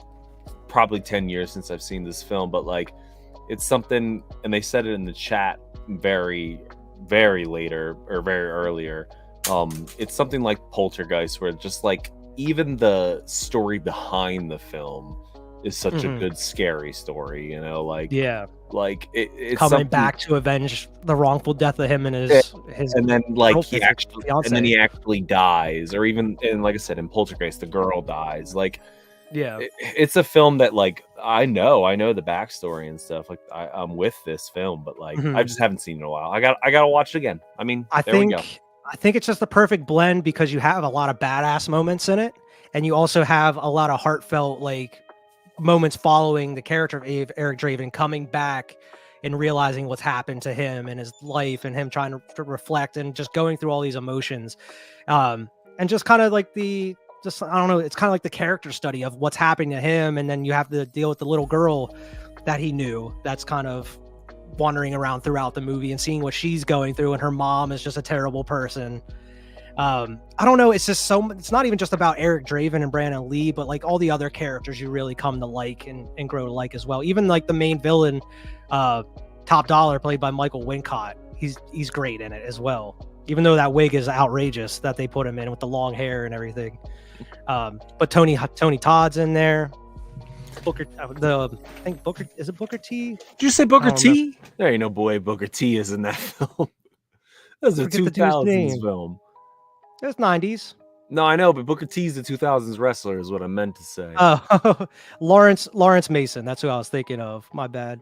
probably 10 years since I've seen this film, but like it's something, and they said it in the chat very, very later or very earlier. It's something like Poltergeist, where just like even the story behind the film is such a good scary story, you know, like like it's coming back to avenge the wrongful death of him and his and then like he actually dies, or even, and like I said, in Poltergeist the girl dies. Like it's a film that like I know the backstory and stuff. Like I'm with this film, but like I just haven't seen it in a while. I gotta watch it again. I mean, I think it's just the perfect blend, because you have a lot of badass moments in it, and you also have a lot of heartfelt like moments following the character of Eric Draven coming back and realizing what's happened to him and his life, and him trying to reflect and just going through all these emotions. And just kind of like I don't know, it's kind of like the character study of what's happening to him. And then you have to deal with the little girl that he knew that's kind of wandering around throughout the movie and seeing what she's going through. And her mom is just a terrible person. I don't know. It's just it's not even just about Eric Draven and Brandon Lee, but like all the other characters you really come to like and grow to like as well. Even like the main villain, Top Dollar, played by Michael Wincott. He's great in it as well. Even though that wig is outrageous that they put him in with the long hair and everything. But Tony Todd's in there. I think Booker, is it Booker T? Did you say Booker T? There ain't no boy Booker T is in that film. That was a 2000s film. It was 90s. No, I know, but Booker T's the 2000s wrestler is what I meant to say. Lawrence Mason. That's who I was thinking of. My bad.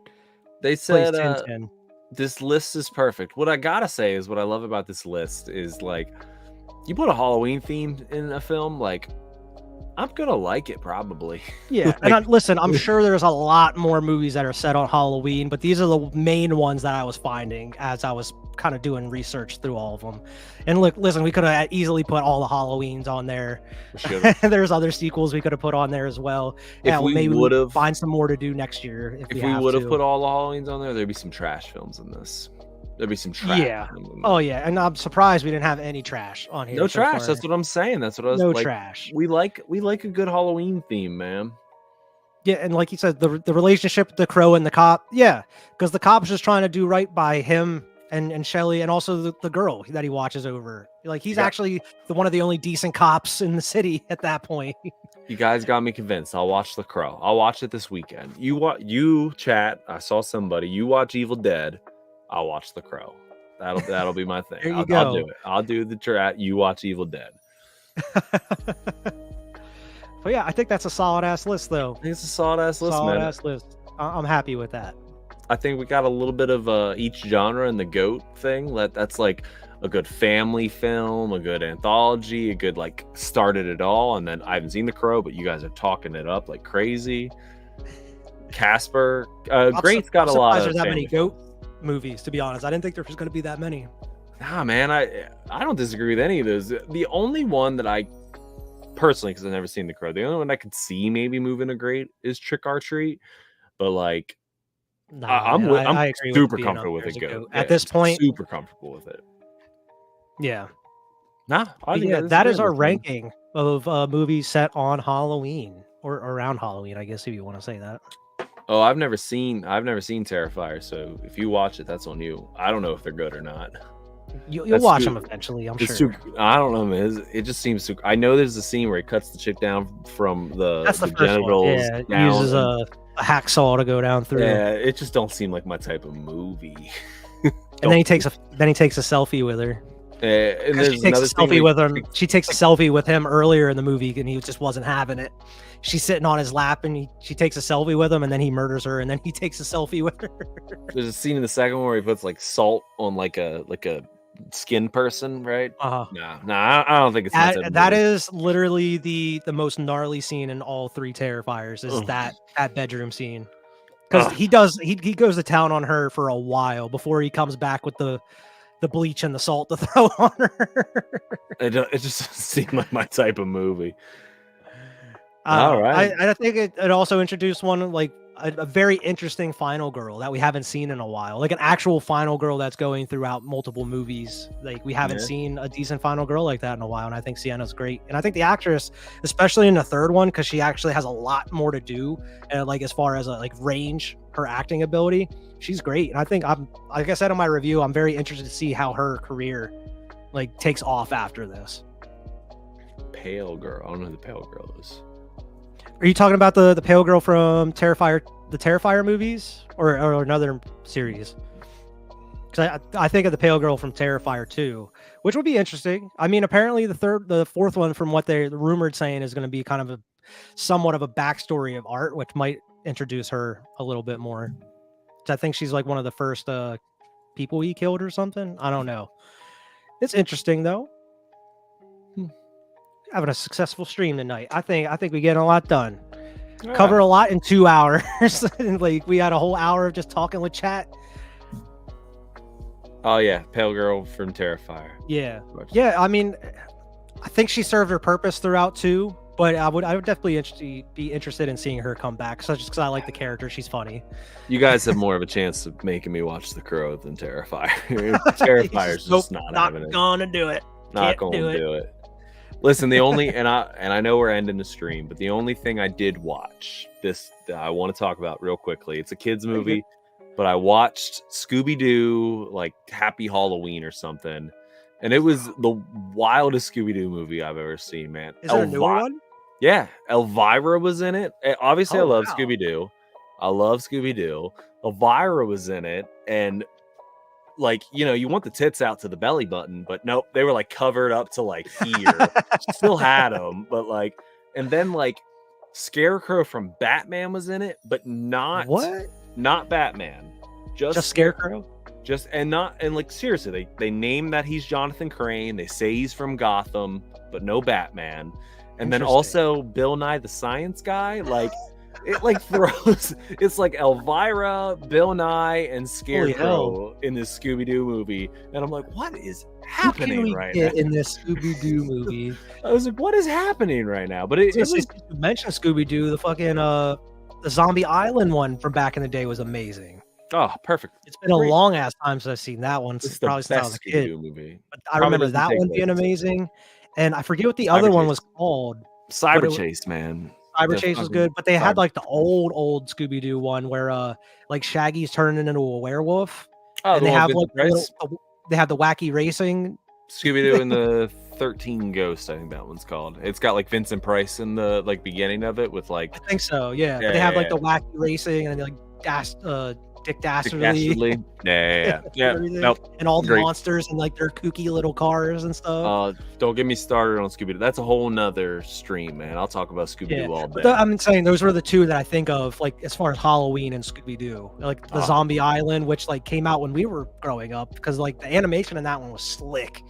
They said this list is perfect. What I gotta say is what I love about this list is like, you put a Halloween theme in a film, like, I'm gonna like it probably. Yeah, like, and listen, I'm sure there's a lot more movies that are set on Halloween, but these are the main ones that I was finding as I was kind of doing research through all of them. And look, listen, we could have easily put all the Halloweens on there. There's other sequels we could have put on there as well. Yeah, well, maybe we would have find some more to do next year if we would have put all the Halloweens on there. There'd be some trash films in this. There'd be some trash. Yeah. Oh yeah, and I'm surprised we didn't have any trash on here. No trash. Far. That's what I'm saying. That's what I was. No like, trash. We like a good Halloween theme, man. Yeah, and like you said, the relationship with the crow and the cop. Yeah, because the cop's just trying to do right by him and Shelly, and also the girl that he watches over. Like he's actually one of the only decent cops in the city at that point. You guys got me convinced. I'll watch The Crow. I'll watch it this weekend. You chat. I saw somebody. You watch Evil Dead. I'll watch The Crow. That'll be my thing. I'll do it. I'll do the chat. You watch Evil Dead. But yeah, I think that's a solid ass list, though. I think it's a solid ass list, man. Solid ass list. I'm happy with that. I think we got a little bit of each genre in the GOAT thing. That's like a good family film, a good anthology, a good like started it all. And then I haven't seen The Crow, but you guys are talking it up like crazy. Casper, Great's got a lot of. There's that many GOAT movies, to be honest. I didn't think there was going to be that many. Nah, man, I don't disagree with any of those. The only one that I personally, because I've never seen The Crow, the only one I could see maybe moving a great is Trick or Treat. But like, I'm super comfortable with it. At this point, super comfortable with it. Yeah. Nah, I think that is our ranking of movies set on Halloween or around Halloween, I guess, if you want to say that. Oh, I've never seen Terrifier, so if you watch it, that's on you. I don't know if they're good or not. You'll watch them eventually, I'm sure. I don't know, man. It just seems too. I know there's a scene where he cuts the chick down from the genitals. Yeah, he uses a hacksaw to go down through. Yeah, it just don't seem like my type of movie. And then he takes a selfie with her. And she takes a selfie with him. She takes a selfie with him earlier in the movie, and he just wasn't having it. She's sitting on his lap, and she takes a selfie with him, and then he murders her, and then he takes a selfie with her. There's a scene in the second one where he puts like salt on like a skin person, right? Nah, I don't think it's that is literally the most gnarly scene in all three Terrifiers is that bedroom scene, because he goes to town on her for a while before he comes back with the bleach and the salt to throw on her. It just doesn't seem like my type of movie. All right. I think it also introduced one like a very interesting final girl that we haven't seen in a while, like an actual final girl that's going throughout multiple movies. Like we haven't seen a decent final girl like that in a while, and I think Sienna's great. And I think the actress, especially in the third one, because she actually has a lot more to do, like as far as like range, her acting ability, she's great. And I think like I said in my review, I'm very interested to see how her career like takes off after this. Pale girl, I don't know who the pale girl is. Are you talking about the pale girl from the Terrifier movies, or another series? Because I think of the pale girl from Terrifier 2, which would be interesting. I mean, apparently the fourth one, from what they're rumored saying, is going to be kind of somewhat of a backstory of Art, which might introduce her a little bit more. I think she's like one of the first people he killed or something. I don't know. It's interesting though. Having a successful stream tonight. I think we get a lot done. Yeah. Cover a lot in 2 hours. Like we had a whole hour of just talking with chat. Oh yeah, pale girl from Terrifier. Yeah. I mean, I think she served her purpose throughout too. But I would definitely be interested in seeing her come back, just because I like the character. She's funny. You guys have more of a chance of making me watch The Crow than Terrifier. Terrifier's just not having it. Gonna do it. Not going to do it. Listen, the only and I know we're ending the stream, but the only thing I did watch this that I want to talk about real quickly. It's a kids movie, but I watched Scooby-Doo like Happy Halloween or something, and it was the wildest Scooby-Doo movie I've ever seen, man. Is there a newer one? Yeah, Elvira was in it. Obviously, I love Scooby-Doo. I love Scooby-Doo. Elvira was in it, and like, you know, you want the tits out to the belly button, but nope, they were like covered up to like here. Still had them, but like, and then like Scarecrow from Batman was in it, but not Batman, just Scarecrow. And like seriously, they name that he's Jonathan Crane. They say he's from Gotham, but no Batman. And then also Bill Nye the Science Guy, like. It like throws. It's like Elvira, Bill Nye, and Scarecrow in this Scooby-Doo movie, and I'm like, what is happening right now in this Scooby-Doo movie? I was like, what is happening right now? But it was. You mentioned Scooby-Doo, the fucking the Zombie Island one from back in the day was amazing. Oh, perfect! It's been a long ass time since I've seen that one. It's probably since I was a kid. Movie. But I remember that one being amazing, and I forget what the other one was called. Cyber Chase, man. Cyber Chase was good, but they had like the old Scooby-Doo one where like Shaggy's turning into a werewolf. Oh, and they have like they have the wacky racing. Scooby-Doo and the 13 Ghosts, I think that one's called. It's got like Vincent Price in the like beginning of it with like I think so, yeah. But they have like the wacky racing and like Dick Dastardly. Yeah. Nope. And all the monsters and like their kooky little cars and stuff. Don't get me started on Scooby-Doo. That's a whole nother stream, man. I'll talk about Scooby-Doo all day. I'm saying those were the two that I think of, like as far as Halloween and Scooby-Doo. Like the Zombie Island, which like came out when we were growing up, because like the animation in that one was slick.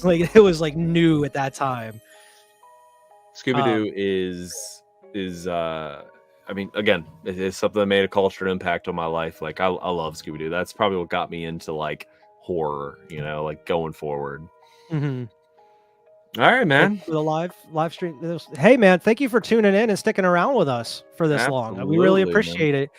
Like it was like new at that time. Scooby-Doo is I mean, again, it's something that made a cultural impact on my life. Like, I love Scooby-Doo. That's probably what got me into, like, horror, you know, like, going forward. Mm-hmm. All right, man. For the live stream. Hey, man, thank you for tuning in and sticking around with us for this long. We really appreciate it.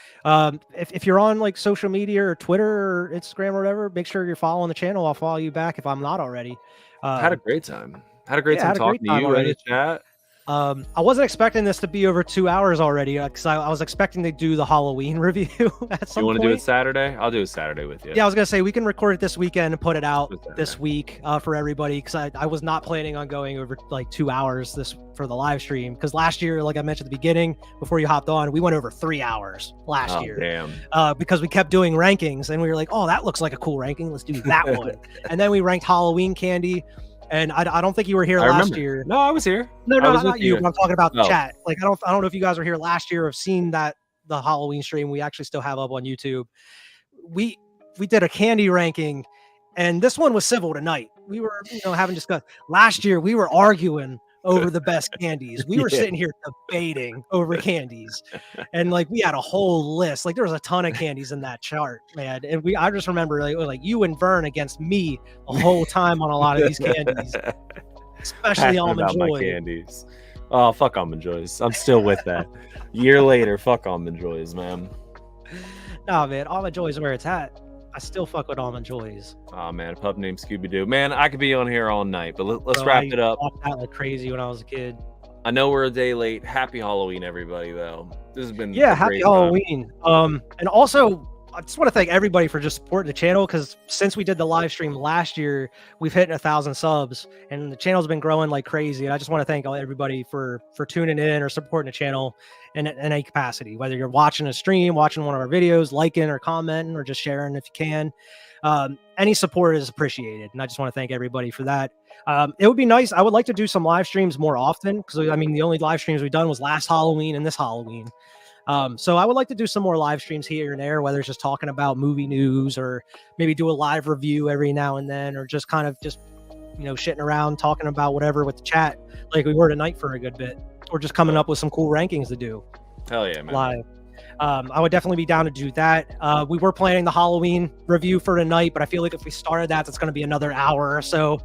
If you're on, like, social media or Twitter or Instagram or whatever, make sure you're following the channel. I'll follow you back if I'm not already. I had a great time. Had a great time talking to you in the chat. I wasn't expecting this to be over 2 hours already, because I was expecting to do the Halloween review at some point. You want to do it Saturday? I'll do it Saturday with you. Yeah, I was going to say, we can record it this weekend and put it out this week for everybody, because I was not planning on going over like 2 hours for the live stream, because last year, like I mentioned at the beginning, before you hopped on, we went over 3 hours last year. Damn. Because we kept doing rankings, and we were like, oh, that looks like a cool ranking. Let's do that one. And then we ranked Halloween candy. And I don't think you were here last year. No, I was here. No, not you. I'm talking about the chat. Like I don't know if you guys were here last year or have seen the Halloween stream. We actually still have up on YouTube. We did a candy ranking, and this one was civil tonight. We were having discussed last year. We were arguing over the best candies. We were sitting here debating over candies, and like we had a whole list. Like there was a ton of candies in that chart, man. And I just remember like you and Vern against me the whole time on a lot of these candies, especially Almond Joy. Candies. Oh, fuck Almond Joys. I'm still with that. Year later, fuck Almond Joys, man. Nah, man, Almond Joy is where it's at. I still fuck with Almond Joys. Oh man, a pup named Scooby-Doo. Man, I could be on here all night, but let's wrap it up. I walked out like crazy when I was a kid. I know we're a day late. Happy Halloween, everybody, though. This has been happy Halloween. And also, I just want to thank everybody for just supporting the channel, because since we did the live stream last year, we've hit 1,000 subs, and the channel's been growing like crazy. And I just want to thank everybody for tuning in or supporting the channel in any capacity, whether you're watching a stream, watching one of our videos, liking or commenting, or just sharing if you can. Any support is appreciated, and I just want to thank everybody for that. It would be nice. I would like to do some live streams more often, because I mean the only live streams we've done was last Halloween and this Halloween. So I would like to do some more live streams here and there, whether it's just talking about movie news or maybe do a live review every now and then, or just kind of just shitting around talking about whatever with the chat like we were tonight for a good bit, or just coming up with some cool rankings to do. Hell yeah, man. Live. I would definitely be down to do that. We were planning the Halloween review for tonight, but I feel like if we started that's going to be another hour or so.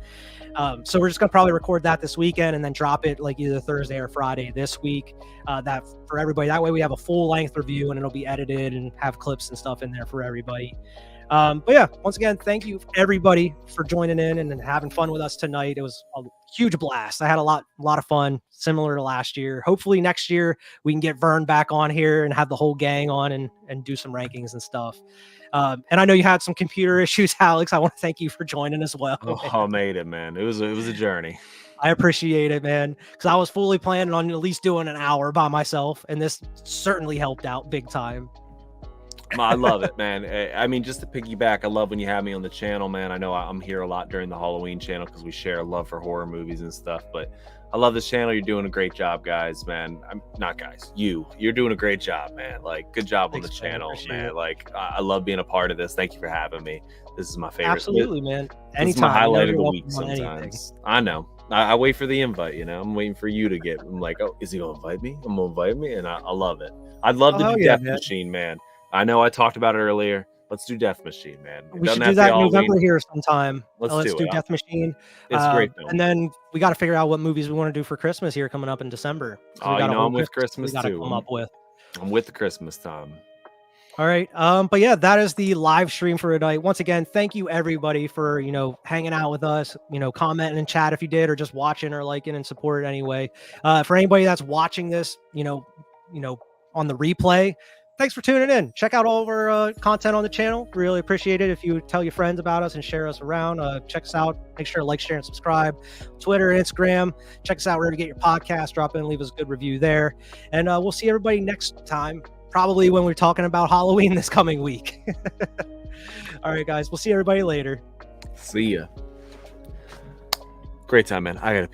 So we're just going to probably record that this weekend and then drop it like either Thursday or Friday this week. That for everybody. That way we have a full length review and it'll be edited and have clips and stuff in there for everybody. But yeah, once again, thank you everybody for joining in and having fun with us tonight. It was a huge blast. I had a lot of fun, similar to last year. Hopefully next year we can get Vern back on here and have the whole gang on and do some rankings and stuff. And I know you had some computer issues, Alex. I want to thank you for joining as well. Oh, I made it, man. It was a journey. I appreciate it, man, because I was fully planning on at least doing an hour by myself, and this certainly helped out big time. I love it, man. I mean, just to piggyback, I love when you have me on the channel, man. I know I'm here a lot during the Halloween channel because we share a love for horror movies and stuff, but I love this channel. You're doing a great job, guys, man. I'm not guys. You're doing a great job, man. Like, good job on the channel, man. Like, I love being a part of this. Thank you for having me. This is my favorite. Absolutely, man. Anytime. This is my highlight of the week sometimes. I know. I wait for the invite, you know. I'm waiting for you to get. I'm like, oh, is he gonna invite me? I'm gonna invite me, and I love it. I'd love to do Death Machine, man. I know I talked about it earlier. Let's do Death Machine, man. We should do that in November here sometime. Let's do Death Machine. It's a great film. And then we got to figure out what movies we want to do for Christmas here coming up in December. Oh, you know, I'm with Christmas we gotta too. Come up with. I'm with the Christmas time. All right. But yeah, that is the live stream for tonight. Once again, thank you everybody for, hanging out with us, commenting in chat if you did, or just watching or liking and support it anyway. For anybody that's watching this, on the replay, thanks for tuning in. Check out all of our content on the channel. Really appreciate it if you tell your friends about us and share us around. Check us out. Make sure to like, share, and subscribe. Twitter, Instagram. Check us out wherever you get your podcast. Drop in, leave us a good review there. And we'll see everybody next time, probably when we're talking about Halloween this coming week. All right, guys. We'll see everybody later. See ya. Great time, man. I gotta pee.